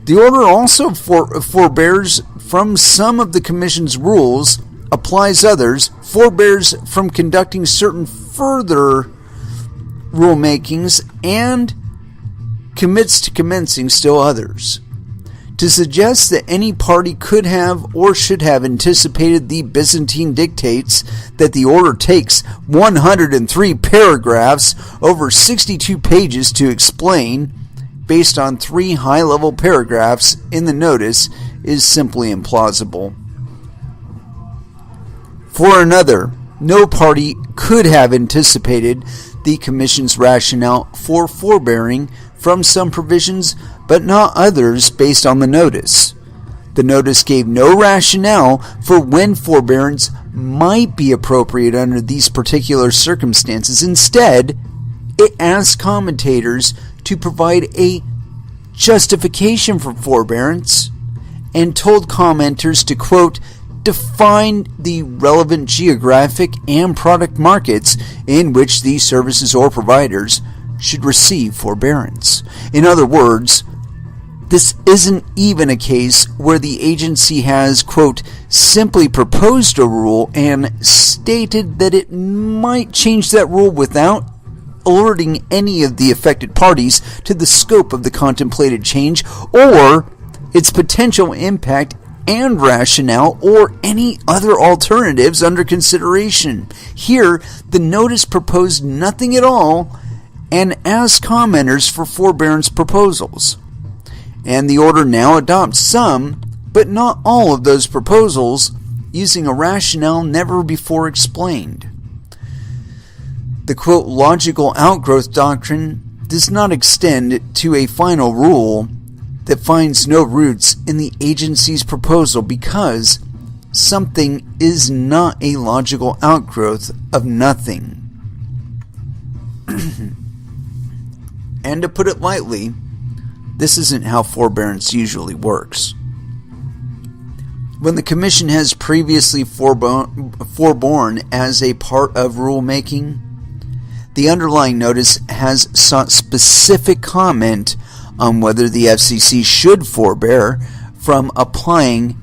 The order also forbears from some of the Commission's rules, applies others, forbears from conducting certain further rulemakings, and commits to commencing still others. To suggest that any party could have or should have anticipated the Byzantine dictates that the order takes 103 paragraphs over 62 pages to explain, based on 3 high-level paragraphs in the notice, is simply implausible. For another, no party could have anticipated the Commission's rationale for forbearing from some provisions but not others based on the notice. The notice gave no rationale for when forbearance might be appropriate under these particular circumstances. Instead, it asked commentators to provide a justification for forbearance and told commenters to, quote, define the relevant geographic and product markets in which these services or providers should receive forbearance. In other words, this isn't even a case where the agency has, quote, simply proposed a rule and stated that it might change that rule without alerting any of the affected parties to the scope of the contemplated change or its potential impact and rationale or any other alternatives under consideration. Here, the notice proposed nothing at all and asked commenters for forbearance proposals. And the order now adopts some, but not all of those proposals, using a rationale never before explained. The, quote, logical outgrowth doctrine does not extend to a final rule that finds no roots in the agency's proposal because something is not a logical outgrowth of nothing. And to put it lightly, this isn't how forbearance usually works. When the Commission has previously forborne as a part of rulemaking, the underlying notice has sought specific comment on whether the FCC should forbear from applying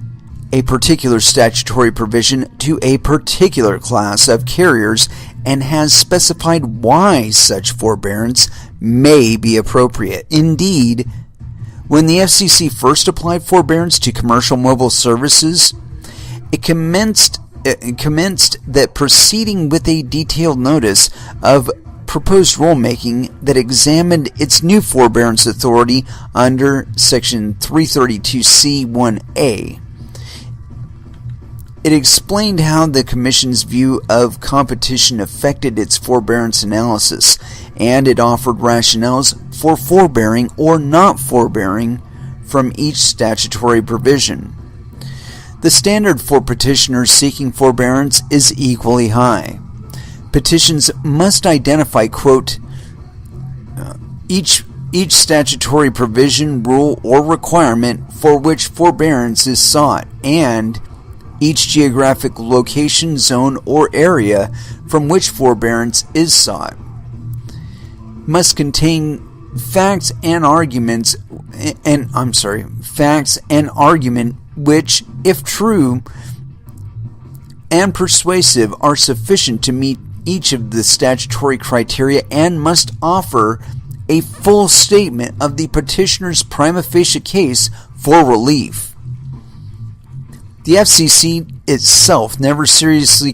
a particular statutory provision to a particular class of carriers and has specified why such forbearance may be appropriate. Indeed, when the FCC first applied forbearance to commercial mobile services, it commenced commenced that proceeding with a detailed notice of proposed rulemaking that examined its new forbearance authority under Section 332C1A. It explained how the Commission's view of competition affected its forbearance analysis, and it offered rationales for forbearing or not forbearing from each statutory provision. The standard for petitioners seeking forbearance is equally high. Petitions must identify, quote, each statutory provision, rule, or requirement for which forbearance is sought, and each geographic location, zone, or area from which forbearance is sought. Must contain facts and argument which, if true and persuasive, are sufficient to meet each of the statutory criteria, and must offer a full statement of the petitioner's prima facie case for relief. The FCC itself never seriously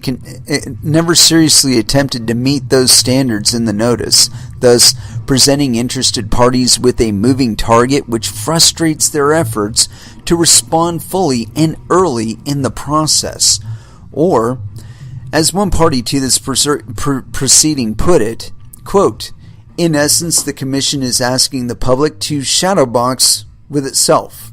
attempted to meet those standards in the notice, thus presenting interested parties with a moving target which frustrates their efforts to respond fully and early in the process. Or, as one party to this proceeding put it, quote, in essence, the Commission is asking the public to shadowbox with itself.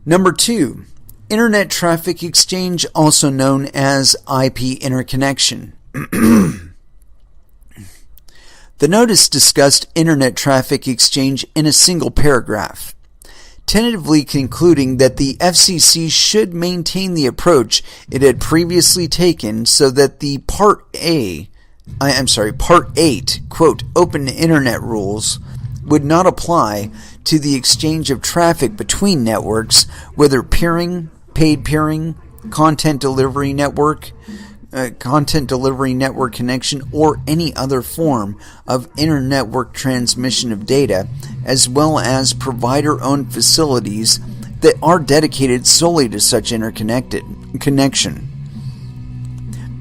Number 2, Internet Traffic Exchange, also known as IP interconnection. The notice discussed Internet Traffic Exchange in a single paragraph, tentatively concluding that the FCC should maintain the approach it had previously taken, so that the Part 8, quote, open internet rules would not apply to the exchange of traffic between networks, whether peering, paid peering, content delivery network connection, or any other form of inter-network transmission of data, as well as provider-owned facilities that are dedicated solely to such connection.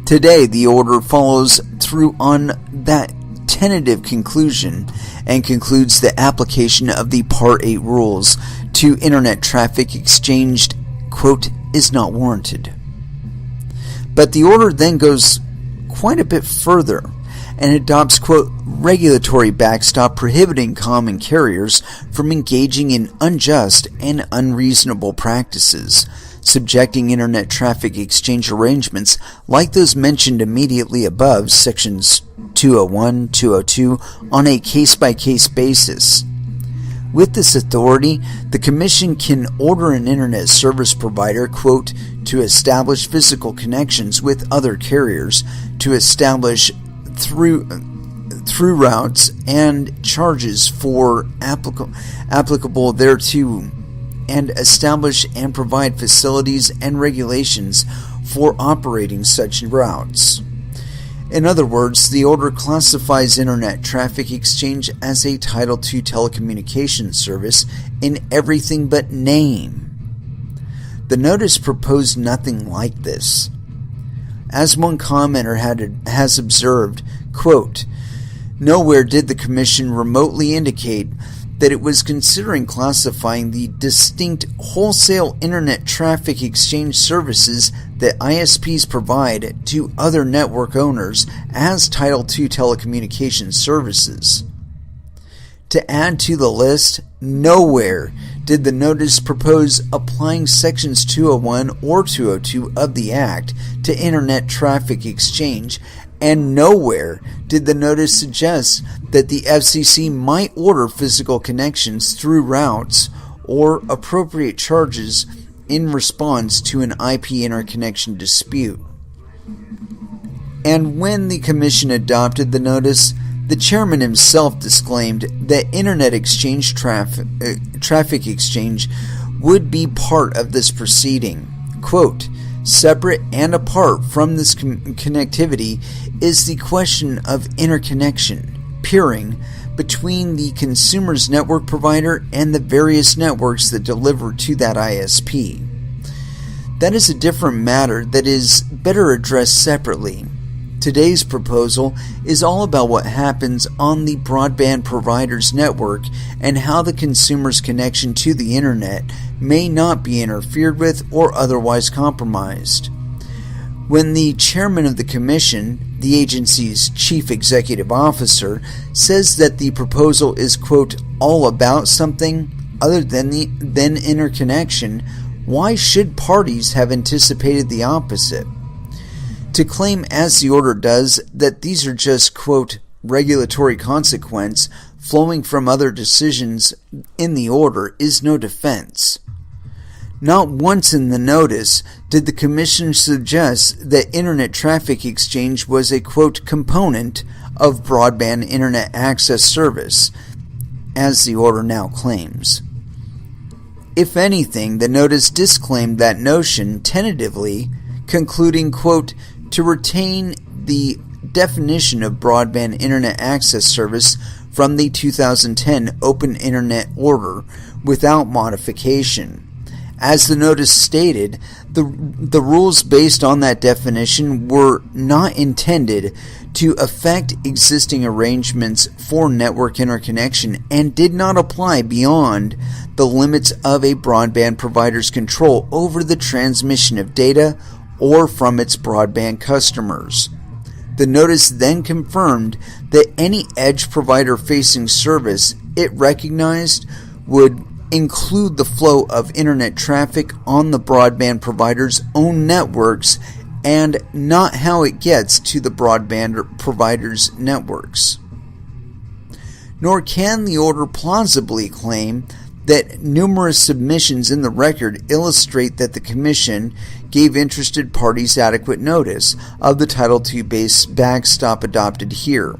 Today, the order follows through on that tentative conclusion and concludes the application of the Part 8 rules to Internet Traffic Exchange, quote, is not warranted. But the order then goes quite a bit further and adopts, quote, regulatory backstop prohibiting common carriers from engaging in unjust and unreasonable practices, subjecting Internet Traffic Exchange arrangements like those mentioned immediately above, sections 201, 202, on a case-by-case basis. With this authority, the Commission can order an Internet service provider, quote, to establish physical connections with other carriers, to establish through routes and charges for applicable thereto, and establish and provide facilities and regulations for operating such routes. In other words, the order classifies Internet Traffic Exchange as a Title II telecommunications service in everything but name. The notice proposed nothing like this. As one commenter has observed, quote, nowhere did the Commission remotely indicate that it was considering classifying the distinct wholesale Internet Traffic Exchange services that ISPs provide to other network owners as Title II telecommunications services. To add to the list, nowhere did the notice propose applying sections 201 or 202 of the Act to Internet Traffic Exchange, and nowhere did the notice suggest that the FCC might order physical connections through routes or appropriate charges in response to an IP interconnection dispute. And when the Commission adopted the notice, the chairman himself disclaimed that Internet Exchange Traffic Exchange would be part of this proceeding. Quote, separate and apart from this connectivity is the question of interconnection, peering, between the consumer's network provider and the various networks that deliver to that ISP. That is a different matter that is better addressed separately. Today's proposal is all about what happens on the broadband provider's network and how the consumer's connection to the internet may not be interfered with or otherwise compromised. When the chairman of the commission, the agency's chief executive officer, says that the proposal is, quote, all about something other than interconnection, why should parties have anticipated the opposite? To claim, as the order does, that these are just, quote, regulatory consequence flowing from other decisions in the order is no defense. Not once in the notice did the Commission suggest that Internet traffic exchange was a, quote, component of broadband Internet access service, as the order now claims. If anything, the notice disclaimed that notion tentatively, concluding, quote, to retain the definition of broadband Internet access service from the 2010 Open Internet Order without modification. As the notice stated, the rules based on that definition were not intended to affect existing arrangements for network interconnection and did not apply beyond the limits of a broadband provider's control over the transmission of data or from its broadband customers. The notice then confirmed that any edge provider facing service it recognized would include the flow of internet traffic on the broadband provider's own networks and not how it gets to the broadband provider's networks. Nor can the order plausibly claim that numerous submissions in the record illustrate that the Commission gave interested parties adequate notice of the Title II-based backstop adopted here.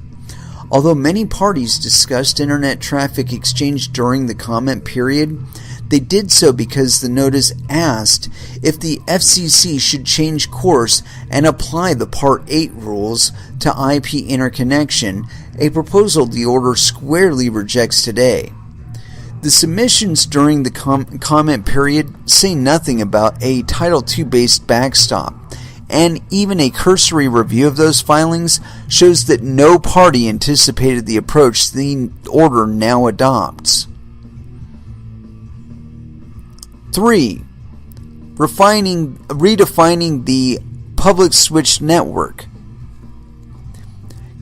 Although many parties discussed Internet traffic exchange during the comment period, they did so because the notice asked if the FCC should change course and apply the Part 8 rules to IP interconnection, a proposal the order squarely rejects today. The submissions during the comment period say nothing about a Title II-based backstop, and even a cursory review of those filings shows that no party anticipated the approach the order now adopts. 3. Redefining the public switched network.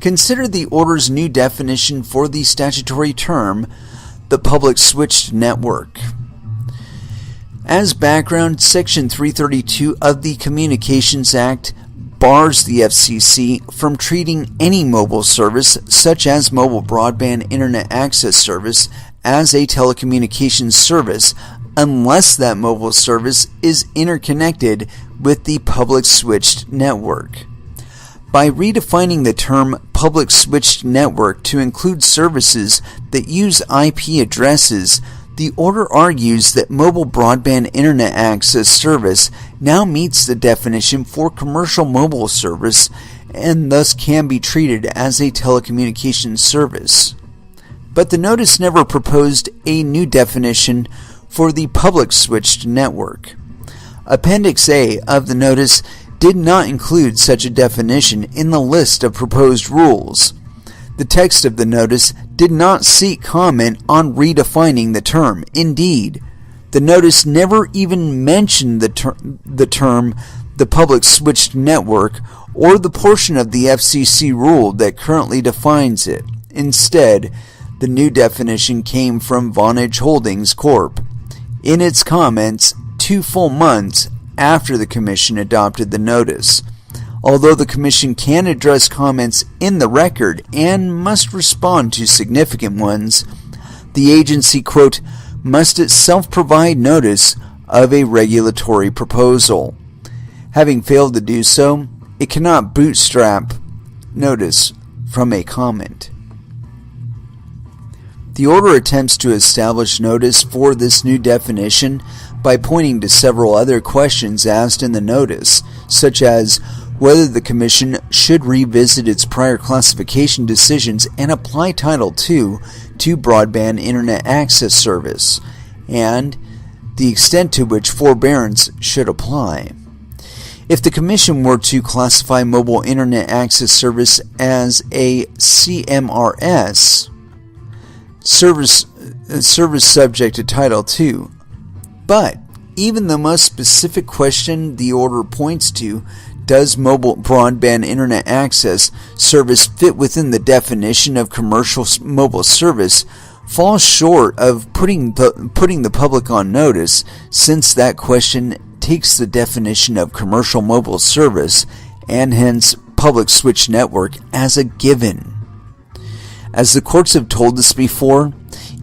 Consider the order's new definition for the statutory term, the public switched network. As background, Section 332 of the Communications Act bars the FCC from treating any mobile service, such as mobile broadband internet access service, as a telecommunications service unless that mobile service is interconnected with the public switched network. By redefining the term public switched network to include services that use IP addresses, the order argues that mobile broadband internet access service now meets the definition for commercial mobile service and thus can be treated as a telecommunications service. But the notice never proposed a new definition for the public switched network. Appendix A of the notice did not include such a definition in the list of proposed rules. The text of the notice did not seek comment on redefining the term. Indeed, the notice never even mentioned the term the public switched network or the portion of the FCC rule that currently defines it. Instead, the new definition came from Vonage Holdings Corp. in its comments 2 full months after the Commission adopted the notice. Although the Commission can address comments in the record and must respond to significant ones, the agency, quote, must itself provide notice of a regulatory proposal. Having failed to do so, it cannot bootstrap notice from a comment. The order attempts to establish notice for this new definition by pointing to several other questions asked in the notice, such as whether the Commission should revisit its prior classification decisions and apply Title II to broadband internet access service, and the extent to which forbearance should apply. If the Commission were to classify mobile Internet Access Service as a CMRS, service subject to Title II, but even the most specific question the order points to, does mobile broadband Internet access service fit within the definition of commercial mobile service, falls short of putting the public on notice, since that question takes the definition of commercial mobile service and hence public switch network as a given. As the courts have told us before,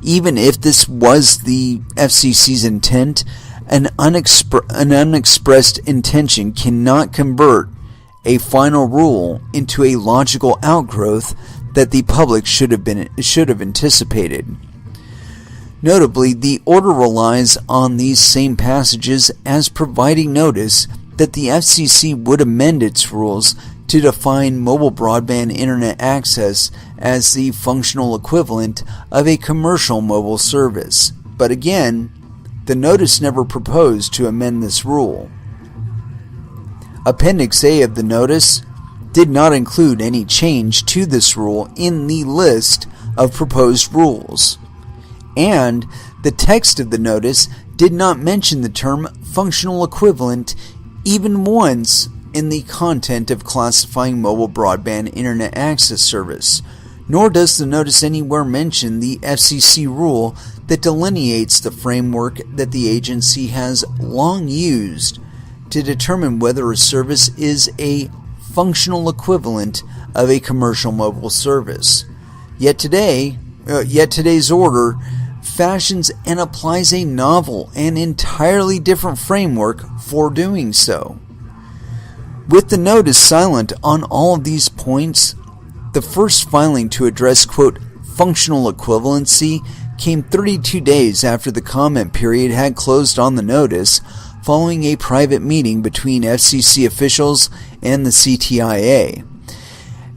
even if this was the FCC's intent, an unexpressed intention cannot convert a final rule into a logical outgrowth that the public should have anticipated. Notably, the order relies on these same passages as providing notice that the FCC would amend its rules to define mobile broadband Internet access as the functional equivalent of a commercial mobile service. But again, the notice never proposed to amend this rule. Appendix A of the notice did not include any change to this rule in the list of proposed rules. And the text of the notice did not mention the term functional equivalent even once in the content of classifying mobile broadband Internet access service, nor does the notice anywhere mention the FCC rule that delineates the framework that the agency has long used to determine whether a service is a functional equivalent of a commercial mobile service. Yet today's order fashions and applies a novel and entirely different framework for doing so. With the notice silent on all of these points, the first filing to address, quote, functional equivalency came 32 days after the comment period had closed on the notice, following a private meeting between FCC officials and the CTIA.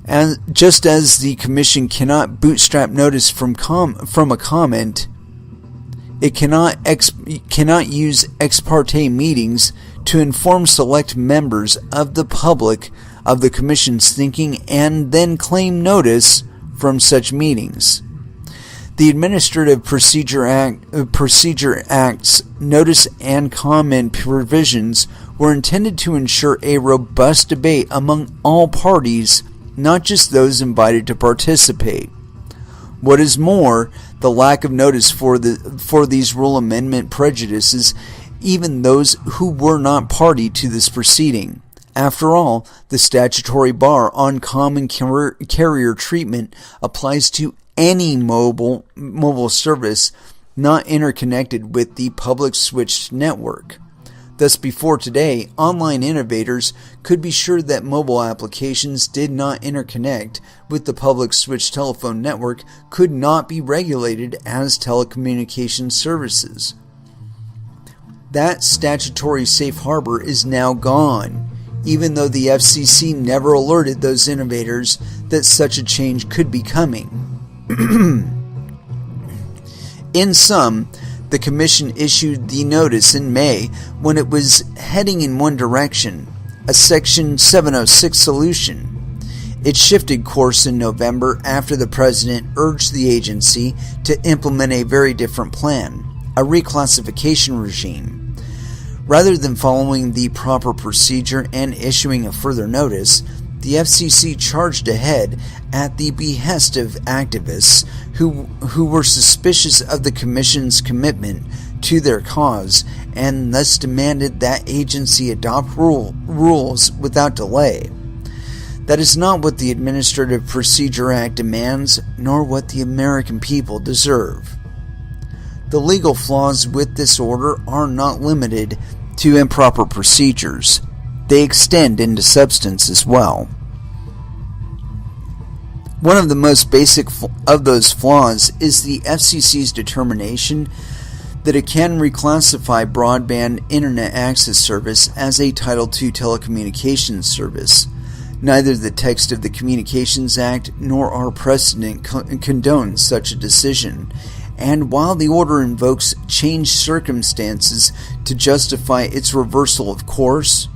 And just as the Commission cannot bootstrap notice from a comment, it cannot use ex parte meetings to inform select members of the public of the Commission's thinking and then claim notice from such meetings. The Administrative Procedure Act's notice and comment provisions were intended to ensure a robust debate among all parties, not just those invited to participate. What is more, the lack of notice for these rule amendment prejudices even those who were not party to this proceeding. After all, the statutory bar on common carrier treatment applies to any mobile service not interconnected with the public switched network. Thus, before today, online innovators could be sure that mobile applications did not interconnect with the public switched telephone network could not be regulated as telecommunications services. That statutory safe harbor is now gone, even though the FCC never alerted those innovators that such a change could be coming. In sum, the Commission issued the notice in May when it was heading in one direction, a Section 706 solution. It shifted course in November after the President urged the agency to implement a very different plan, a reclassification regime. Rather than following the proper procedure and issuing a further notice, the FCC charged ahead at the behest of activists who were suspicious of the Commission's commitment to their cause and thus demanded that agency adopt rules without delay. That is not what the Administrative Procedure Act demands, nor what the American people deserve. The legal flaws with this order are not limited to improper procedures. They extend into substance as well. One of the most basic of those flaws is the FCC's determination that it can reclassify broadband Internet access service as a Title II telecommunications service. Neither the text of the Communications Act nor our precedent condones such a decision, and while the order invokes changed circumstances to justify its reversal of course,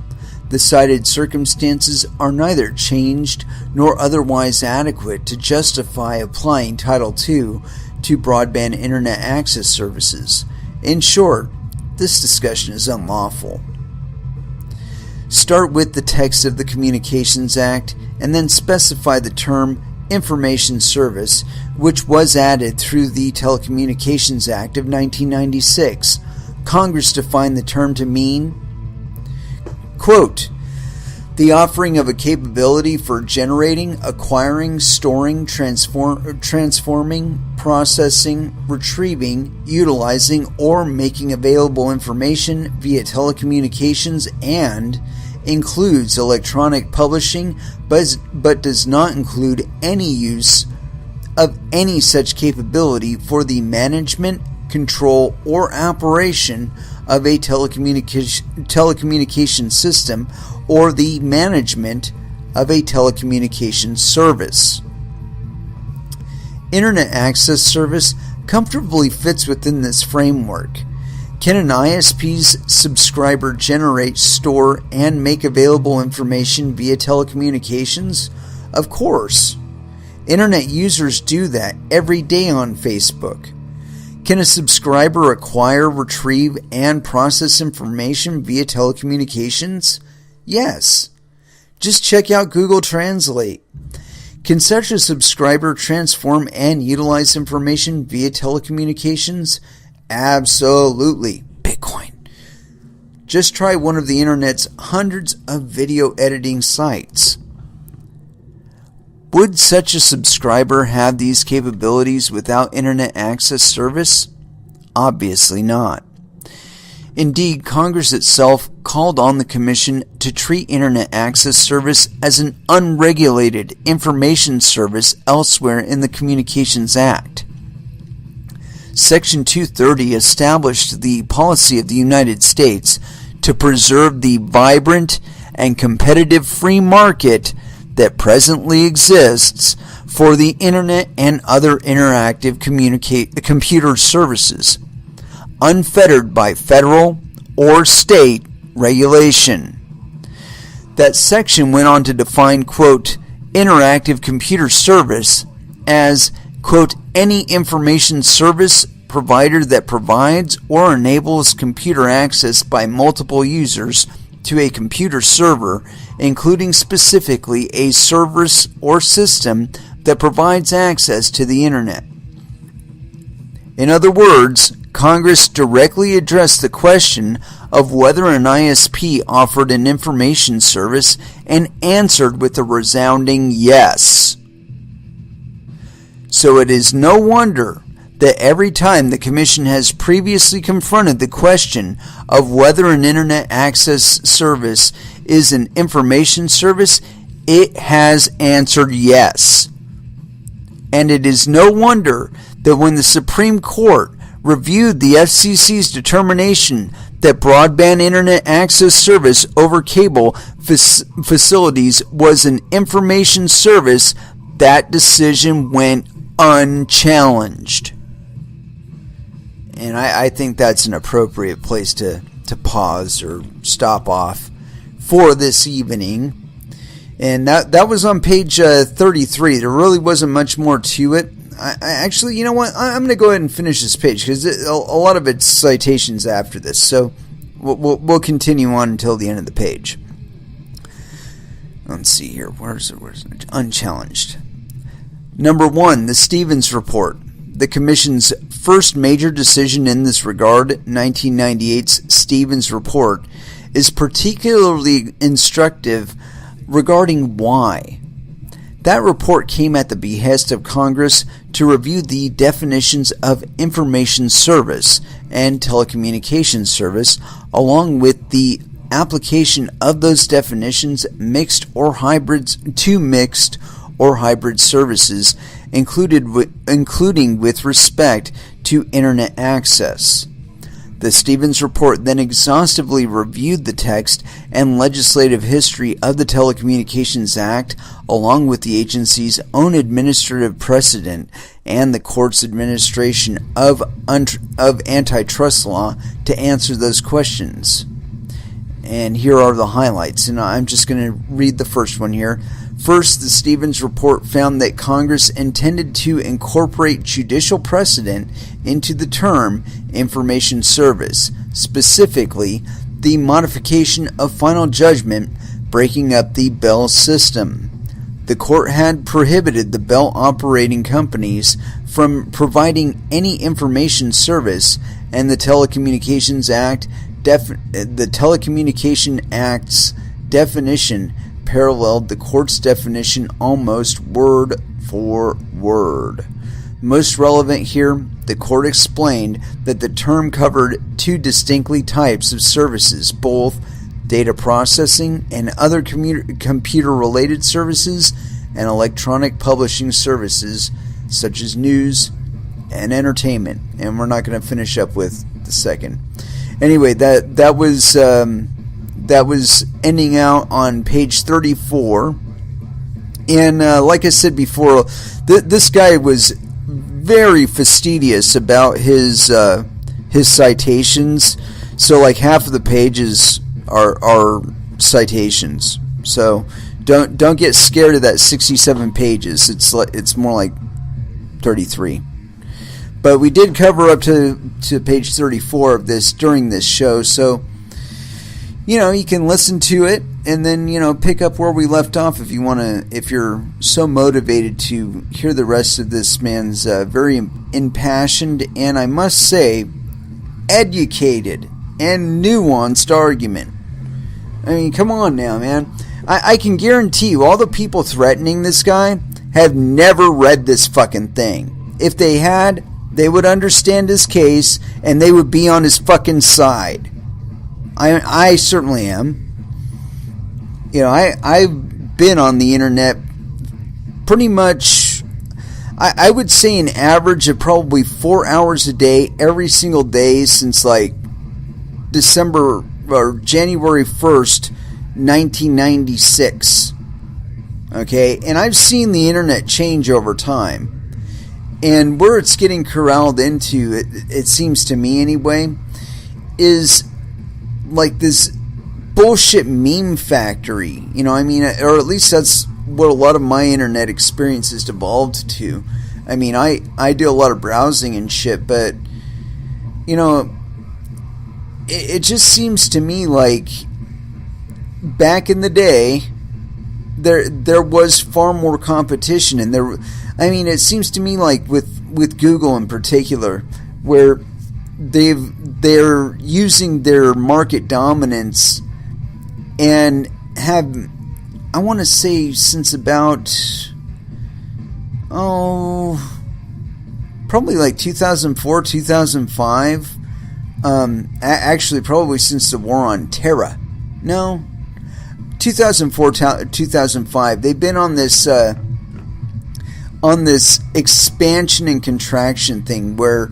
the cited circumstances are neither changed nor otherwise adequate to justify applying Title II to broadband internet access services. In short, this discussion is unlawful. Start with the text of the Communications Act and then specify the term information service, which was added through the Telecommunications Act of 1996. Congress defined the term to mean, quote, the offering of a capability for generating, acquiring, storing, transforming, processing, retrieving, utilizing, or making available information via telecommunications and includes electronic publishing, but does not include any use of any such capability for the management, control, or operation of a telecommunication system or the management of a telecommunications service. Internet access service comfortably fits within this framework. Can an ISP's subscriber generate, store, and make available information via telecommunications? Of course. Internet users do that every day on Facebook. Can a subscriber acquire, retrieve, and process information via telecommunications? Yes. Just check out Google Translate. Can such a subscriber transform and utilize information via telecommunications? Absolutely. Bitcoin. Just try one of the internet's hundreds of video editing sites. Would such a subscriber have these capabilities without internet access service? Obviously not. Indeed, Congress itself called on the Commission to treat internet access service as an unregulated information service elsewhere in the Communications Act. Section 230 established the policy of the United States to preserve the vibrant and competitive free market that presently exists for the Internet and other interactive computer services, unfettered by federal or state regulation. That section went on to define, quote, interactive computer service as, quote, any information service provider that provides or enables computer access by multiple users to a computer server, including specifically a service or system that provides access to the Internet. In other words, Congress directly addressed the question of whether an ISP offered an information service and answered with a resounding yes. So it is no wonder that every time the Commission has previously confronted the question of whether an internet access service is an information service, it has answered yes. And it is no wonder that when the Supreme Court reviewed the FCC's determination that broadband internet access service over cable facilities was an information service, that decision went unchallenged. And I think that's an appropriate place to pause or stop off for this evening. And that was on page 33. There really wasn't much more to it. I actually, you know what? I'm going to go ahead and finish this page because a lot of it's citations after this. So we'll continue on until the end of the page. Let's see here. Where's it? Unchallenged. Number 1, the Stevens Report. The Commission's first major decision in this regard, 1998's Stevens Report, is particularly instructive regarding why. That report came at the behest of Congress to review the definitions of information service and telecommunications service, along with the application of those definitions to mixed or hybrid services, including with respect to internet access. The Stevens report then exhaustively reviewed the text and legislative history of the Telecommunications Act, along with the agency's own administrative precedent and the court's administration of antitrust law to answer those questions. And here are the highlights, and I'm just going to read the first one here. First, the Stevens report found that Congress intended to incorporate judicial precedent into the term information service, specifically the modification of final judgment breaking up the Bell system. The court had prohibited the Bell operating companies from providing any information service, and the Telecommunications Act's definition paralleled the court's definition almost word for word. Most relevant here, the court explained that the term covered two distinctly types of services, both data processing and other computer-related services, and electronic publishing services such as news and entertainment. And we're not going to finish up with the second. Anyway, that was ending out on page 34, and like I said before, this guy was very fastidious about his citations. So like half of the pages are citations. So don't get scared of that 67 pages. It's more like 33. But we did cover up to page 34 of this during this show, so you can listen to it and then pick up where we left off if you're so motivated to hear the rest of this man's very impassioned and, I must say, educated and nuanced argument. I mean, come on now, man. I can guarantee you all the people threatening this guy have never read this fucking thing. If they had, they would understand his case and they would be on his fucking side. I certainly am. I've been on the internet pretty much, I would say an average of probably 4 hours a day, every single day since like December or January 1st, 1996. Okay, and I've seen the internet change over time. And where it's getting corralled into, it seems to me anyway, is like this bullshit meme factory. Or at least that's what a lot of my internet experience has devolved to. I mean, I do a lot of browsing and shit, but it just seems to me like back in the day there was far more competition, and it seems to me like with Google in particular, where they're using their market dominance and have, I want to say, since about probably like 2004, 2005, actually probably since the war on Terra. No, 2004, 2005. They've been on this expansion and contraction thing where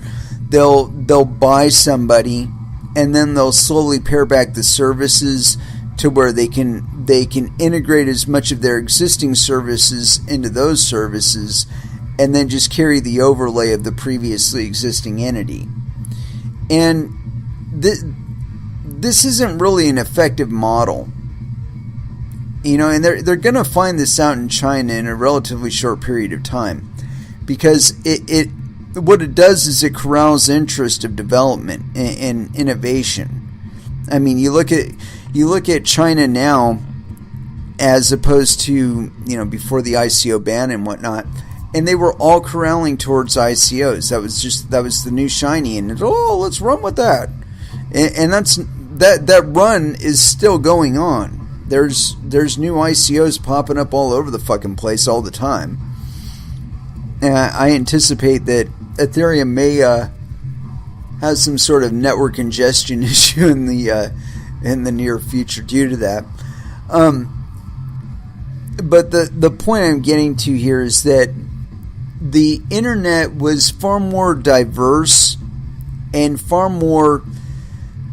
they'll buy somebody and then they'll slowly pare back the services to where they can integrate as much of their existing services into those services and then just carry the overlay of the previously existing entity. And this isn't really an effective model. And they're going to find this out in China in a relatively short period of time, because what it does is it corrals interest of development and innovation. I mean, you look at China now as opposed to before the ICO ban and whatnot, and they were all corralling towards ICOs. That was the new shiny, and let's run with that. And that run is still going on. There's new ICOs popping up all over the fucking place all the time. And I anticipate that Ethereum may have some sort of network congestion issue in the near future due to that. But the point I'm getting to here is that the internet was far more diverse and far more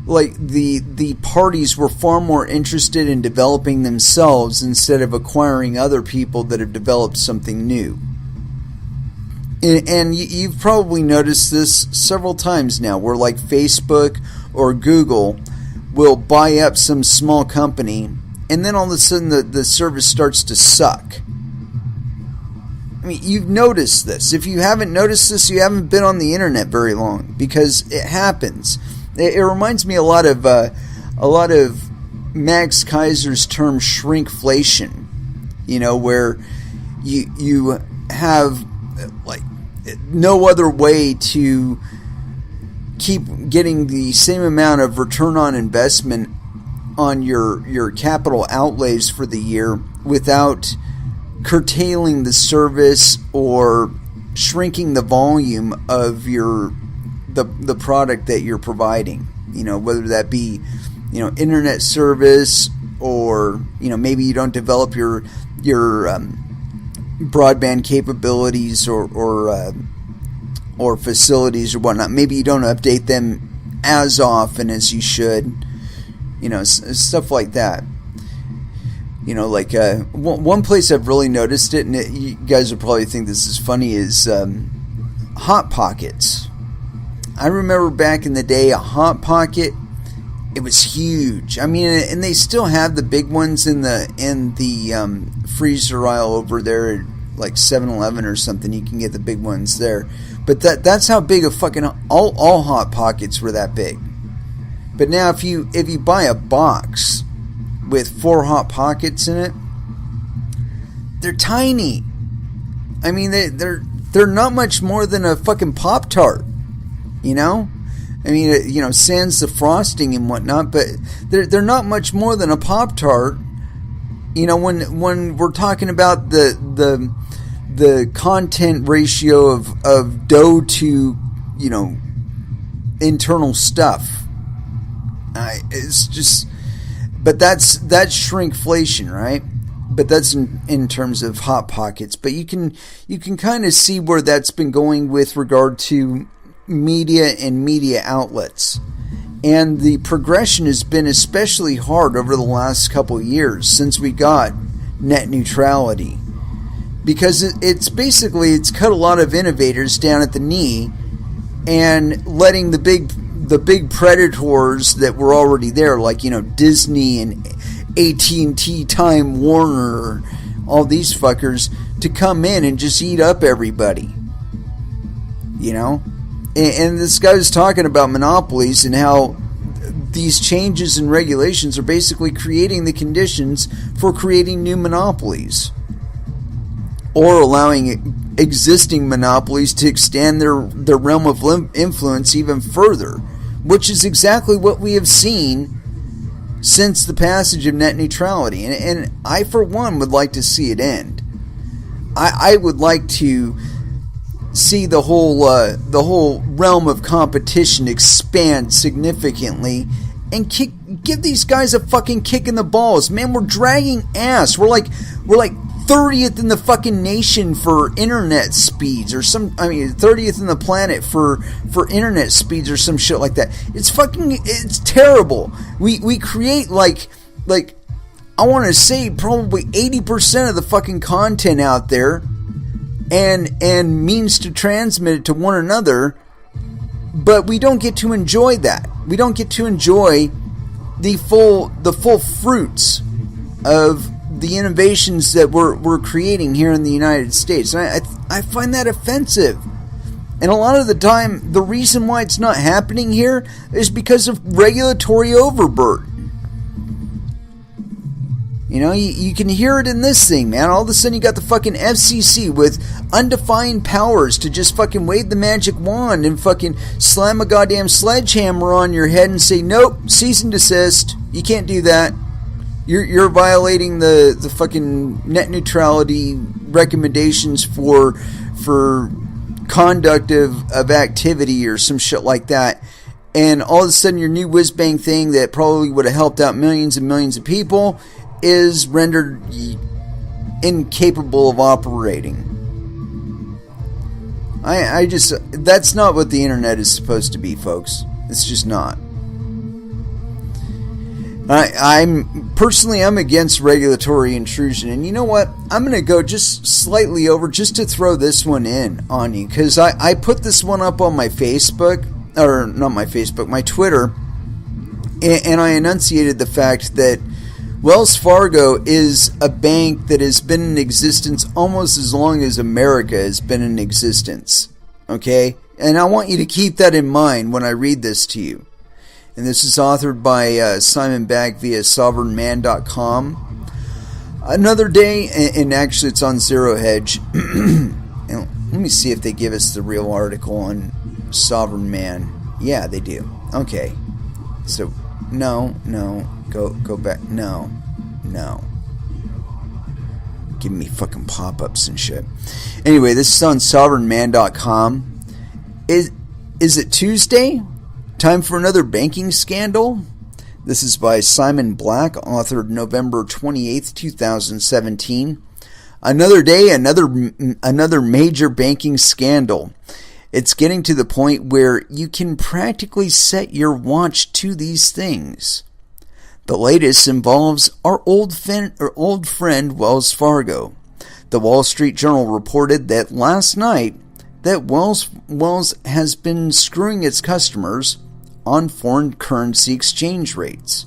like the parties were far more interested in developing themselves instead of acquiring other people that have developed something new. And you've probably noticed this several times now, where like Facebook or Google will buy up some small company, and then all of a sudden the service starts to suck. I mean, you've noticed this. If you haven't noticed this, you haven't been on the internet very long, because it happens. It reminds me a lot of Max Kaiser's term shrinkflation. You know, where you have like no other way to keep getting the same amount of return on investment on your capital outlays for the year without curtailing the service or shrinking the volume of the product that you're providing. You know, whether that be, you know, internet service, or, you know, maybe you don't develop your broadband capabilities or facilities or whatnot. Maybe you don't update them as often as you should. You know, stuff like that. You know, like one place I've really noticed it, and you guys will probably think this is funny, is Hot Pockets. I remember back in the day, a Hot Pocket, it was huge. I mean, and they still have the big ones in the freezer aisle over there at like 7-Eleven or something. You can get the big ones there. But that's how big a fucking all Hot Pockets were, that big. But now if you buy a box with 4 Hot Pockets in it, they're tiny. I mean, they're not much more than a fucking Pop-Tart, you know? I mean, you know, sans the frosting and whatnot, but they're not much more than a Pop-Tart. You know, when we're talking about the content ratio of dough to, you know, internal stuff. It's just, but that's shrinkflation, right? But that's in terms of Hot Pockets. But you can kind of see where that's been going with regard to media and media outlets. And the progression has been especially hard over the last couple of years since we got net neutrality. Because it's cut a lot of innovators down at the knee and letting the big predators that were already there, like, you know, Disney and AT&T, Time Warner, all these fuckers, to come in and just eat up everybody. You know? And this guy was talking about monopolies and how these changes in regulations are basically creating the conditions for creating new monopolies, or allowing existing monopolies to extend their realm of influence even further, which is exactly what we have seen since the passage of net neutrality. And I, for one, would like to see it end. I would like to see the whole realm of competition expand significantly and give these guys a fucking kick in the balls. Man, we're dragging ass. We're like 30th in the fucking nation for internet speeds, or 30th in the planet for internet speeds, or some shit like that. It's terrible. We create like I want to say probably 80% of the fucking content out there, and means to transmit it to one another, but we don't get to enjoy that. We don't get to enjoy the full fruits of the innovations that we're creating here in the United States. And I find that offensive. And a lot of the time, the reason why it's not happening here is because of regulatory overburden. You know, you can hear it in this thing, man. All of a sudden you got the fucking FCC with undefined powers to just fucking wave the magic wand and fucking slam a goddamn sledgehammer on your head and say, nope, cease and desist. You can't do that. You're violating the fucking net neutrality recommendations for conduct of activity or some shit like that. And all of a sudden your new whiz-bang thing that probably would have helped out millions and millions of people is rendered incapable of operating. That's not what the internet is supposed to be, folks. It's just not. I'm against regulatory intrusion, and you know what? I'm going to go just slightly over just to throw this one in on you, because I put this one up on my Facebook, or not my Facebook, my Twitter, and I enunciated the fact that Wells Fargo is a bank that has been in existence almost as long as America has been in existence. Okay? And I want you to keep that in mind when I read this to you. And this is authored by Simon Bagg via sovereignman.com. Another day, and actually it's on Zero Hedge. Let me see if they give us the real article on Sovereign Man. Yeah, they do. Okay. So, no, go back. No. Give me fucking pop-ups and shit. Anyway, this is on sovereignman.com. Is it Tuesday? Time for another banking scandal? This is by Simon Black, authored November 28th, 2017. Another day, another major banking scandal. It's getting to the point where you can practically set your watch to these things. The latest involves our old friend Wells Fargo. The Wall Street Journal reported that last night that Wells has been screwing its customers on foreign currency exchange rates.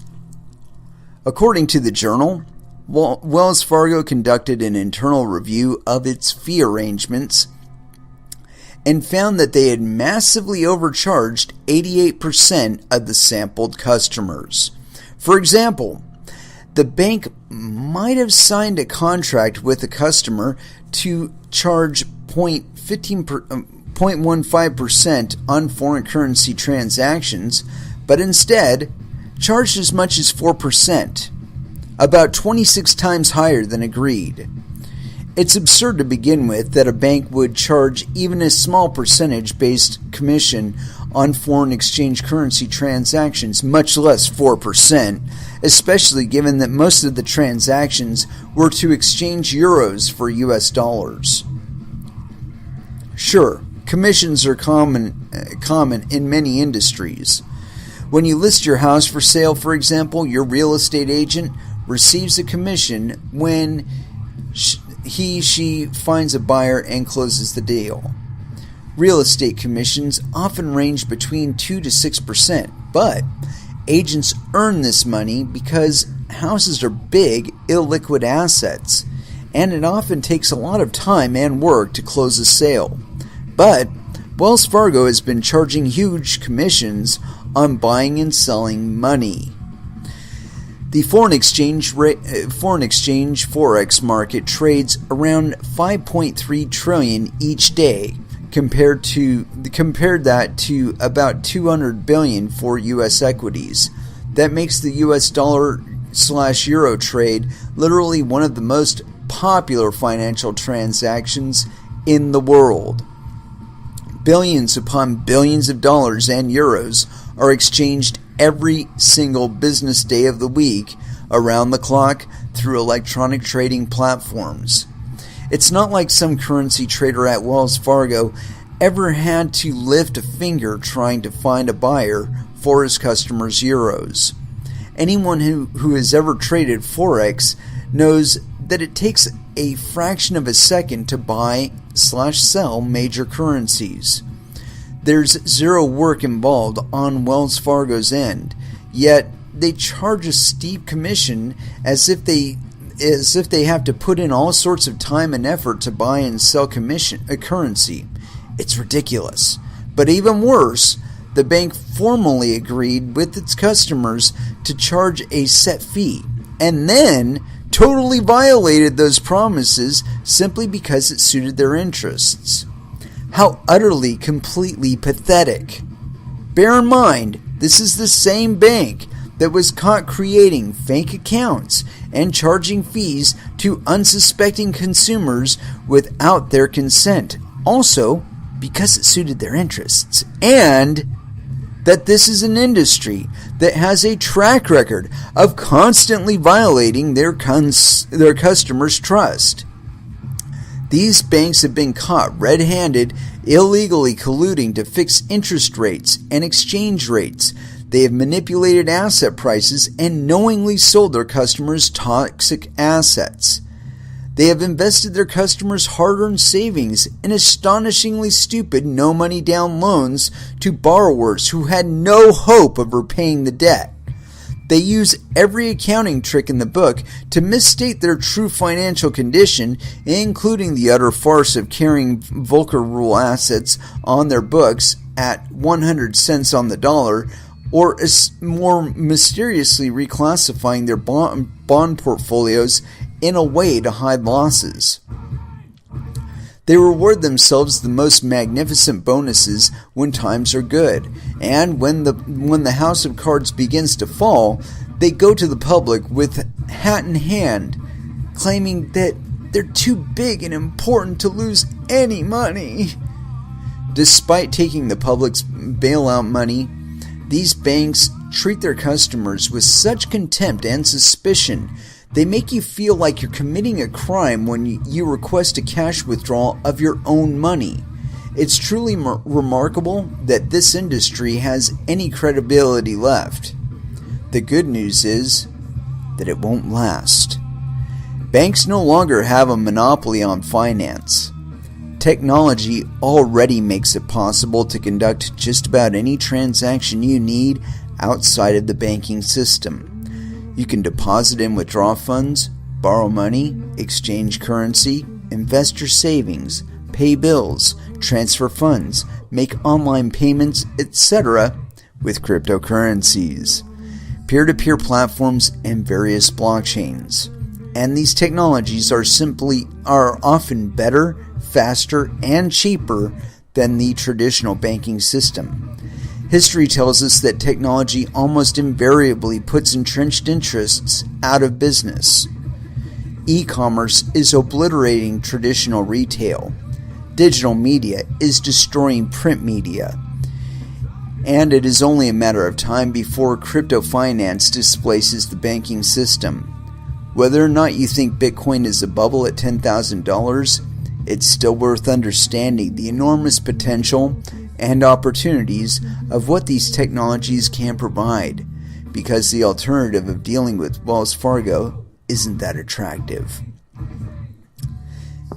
According to the journal, Wells Fargo conducted an internal review of its fee arrangements and found that they had massively overcharged 88% of the sampled customers. For example, the bank might have signed a contract with a customer to charge 0.15% on foreign currency transactions, but instead charged as much as 4%, about 26 times higher than agreed. It's absurd to begin with that a bank would charge even a small percentage-based commission on foreign exchange currency transactions, much less 4%, especially given that most of the transactions were to exchange euros for US dollars. Sure, commissions are common in many industries. When you list your house for sale, for example, your real estate agent receives a commission when she finds a buyer and closes the deal. Real estate commissions often range between 2 to 6%, but agents earn this money because houses are big, illiquid assets, and it often takes a lot of time and work to close a sale. But Wells Fargo has been charging huge commissions on buying and selling money. The foreign exchange forex market trades around 5.3 trillion each day, compared that to about 200 billion for US equities. That makes the US dollar/euro trade literally one of the most popular financial transactions in the world. Billions upon billions of dollars and euros are exchanged every single business day of the week, around the clock, through electronic trading platforms. It's not like some currency trader at Wells Fargo ever had to lift a finger trying to find a buyer for his customers' euros. Anyone who has ever traded Forex knows that it takes a fraction of a second to buy/sell major currencies. There's zero work involved on Wells Fargo's end, yet they charge a steep commission as if they have to put in all sorts of time and effort to buy and sell currency. It's ridiculous. But even worse, the bank formally agreed with its customers to charge a set fee, and then totally violated those promises simply because it suited their interests. How utterly, completely pathetic. Bear in mind, this is the same bank that was caught creating fake accounts and charging fees to unsuspecting consumers without their consent, also because it suited their interests, and that this is an industry that has a track record of constantly violating their customers' trust. These banks have been caught red-handed, illegally colluding to fix interest rates and exchange rates. They have manipulated asset prices and knowingly sold their customers toxic assets. They have invested their customers' hard-earned savings in astonishingly stupid no-money-down loans to borrowers who had no hope of repaying the debt. They use every accounting trick in the book to misstate their true financial condition, including the utter farce of carrying Volcker Rule assets on their books at 100 cents on the dollar, or more mysteriously reclassifying their bond portfolios in a way to hide losses. They reward themselves the most magnificent bonuses when times are good, and when the house of cards begins to fall, they go to the public with hat in hand, claiming that they're too big and important to lose any money. Despite taking the public's bailout money, these banks treat their customers with such contempt and suspicion. They make you feel like you're committing a crime when you request a cash withdrawal of your own money. It's truly remarkable that this industry has any credibility left. The good news is that it won't last. Banks no longer have a monopoly on finance. Technology already makes it possible to conduct just about any transaction you need outside of the banking system. You can deposit and withdraw funds, borrow money, exchange currency, invest your savings, pay bills, transfer funds, make online payments, etc. with cryptocurrencies, peer-to-peer platforms, and various blockchains. And these technologies are often better, faster, and cheaper than the traditional banking system. History tells us that technology almost invariably puts entrenched interests out of business. E-commerce is obliterating traditional retail. Digital media is destroying print media. And it is only a matter of time before crypto finance displaces the banking system. Whether or not you think Bitcoin is a bubble at $10,000, it's still worth understanding the enormous potential and opportunities of what these technologies can provide, because the alternative of dealing with Wells Fargo isn't that attractive.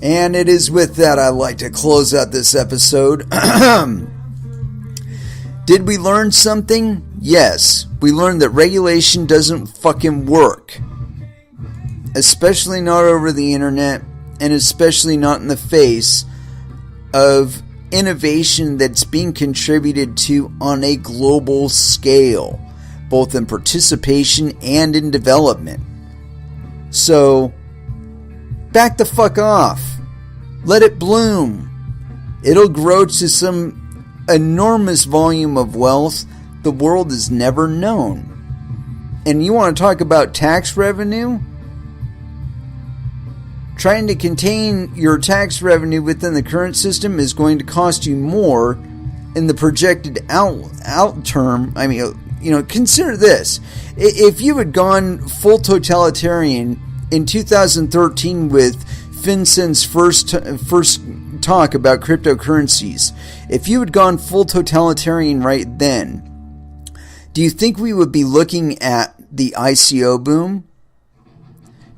And it is with that I'd like to close out this episode. Did we learn something? Yes, we learned that regulation doesn't fucking work. Especially not over the internet, and especially not in the face of innovation that's being contributed to on a global scale, both in participation and in development. So, back the fuck off. Let it bloom. It'll grow to some enormous volume of wealth the world has never known. And you want to talk about tax revenue? Trying to contain your tax revenue within the current system is going to cost you more in the projected out term. I mean, consider this. If you had gone full totalitarian in 2013 with FinCEN's first talk about cryptocurrencies, if you had gone full totalitarian right then, do you think we would be looking at the ICO boom?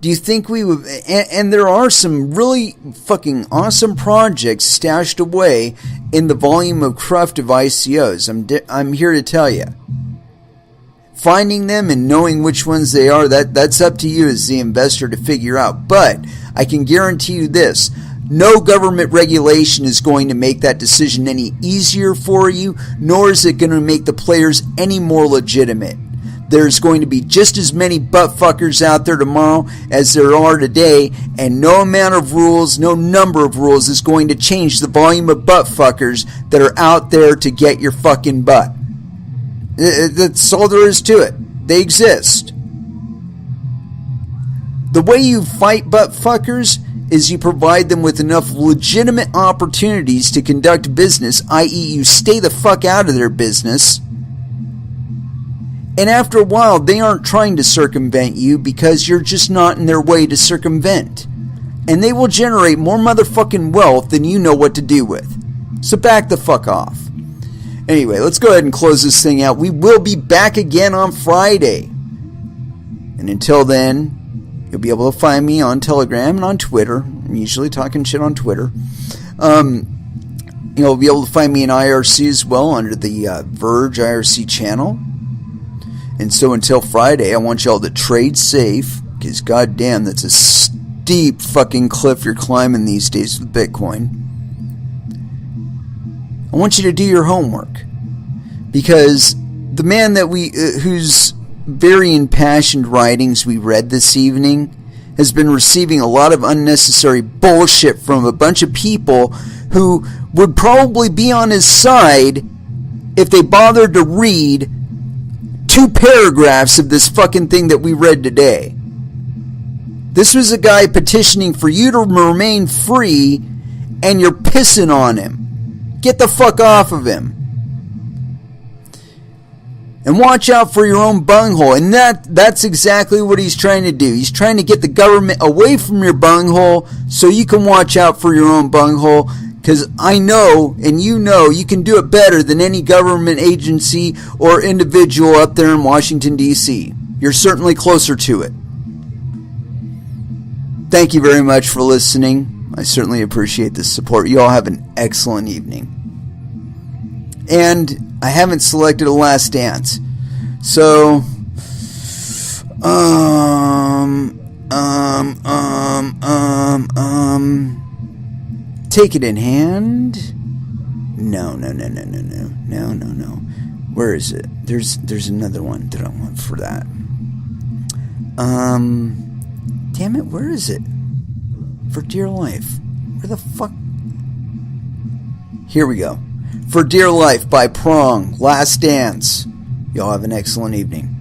Do you think we would... And there are some really fucking awesome projects stashed away in the volume of cruft of ICOs. I'm here to tell you. Finding them and knowing which ones they are, that's up to you as the investor to figure out. But I can guarantee you this. No government regulation is going to make that decision any easier for you, nor is it going to make the players any more legitimate. There's going to be just as many buttfuckers out there tomorrow as there are today, and no amount of rules, no number of rules is going to change the volume of buttfuckers that are out there to get your fucking butt. That's all there is to it. They exist. The way you fight buttfuckers is you provide them with enough legitimate opportunities to conduct business, i.e. you stay the fuck out of their business. And after a while, they aren't trying to circumvent you because you're just not in their way to circumvent. And they will generate more motherfucking wealth than you know what to do with. So back the fuck off. Anyway, let's go ahead and close this thing out. We will be back again on Friday. And until then, you'll be able to find me on Telegram and on Twitter. I'm usually talking shit on Twitter. You'll be able to find me in IRC as well under the Verge IRC channel. And so until Friday, I want y'all to trade safe, because goddamn, that's a steep fucking cliff you're climbing these days with Bitcoin. I want you to do your homework, because the man that whose very impassioned writings we read this evening has been receiving a lot of unnecessary bullshit from a bunch of people who would probably be on his side if they bothered to read 2 paragraphs of this fucking thing that we read today. This was a guy petitioning for you to remain free, and you're pissing on him. Get the fuck off of him. And watch out for your own bunghole. And that's exactly what he's trying to do. He's trying to get the government away from your bunghole so you can watch out for your own bunghole. Because I know, and you know, you can do it better than any government agency or individual up there in Washington, D.C. You're certainly closer to it. Thank you very much for listening. I certainly appreciate the support. You all have an excellent evening. And I haven't selected a last dance. So, take it in hand. No. Where is it? There's another one that I want for that. Damn it, where is it? For dear life. Where the fuck? Here we go. For Dear Life by Prong. Last Dance. Y'all have an excellent evening.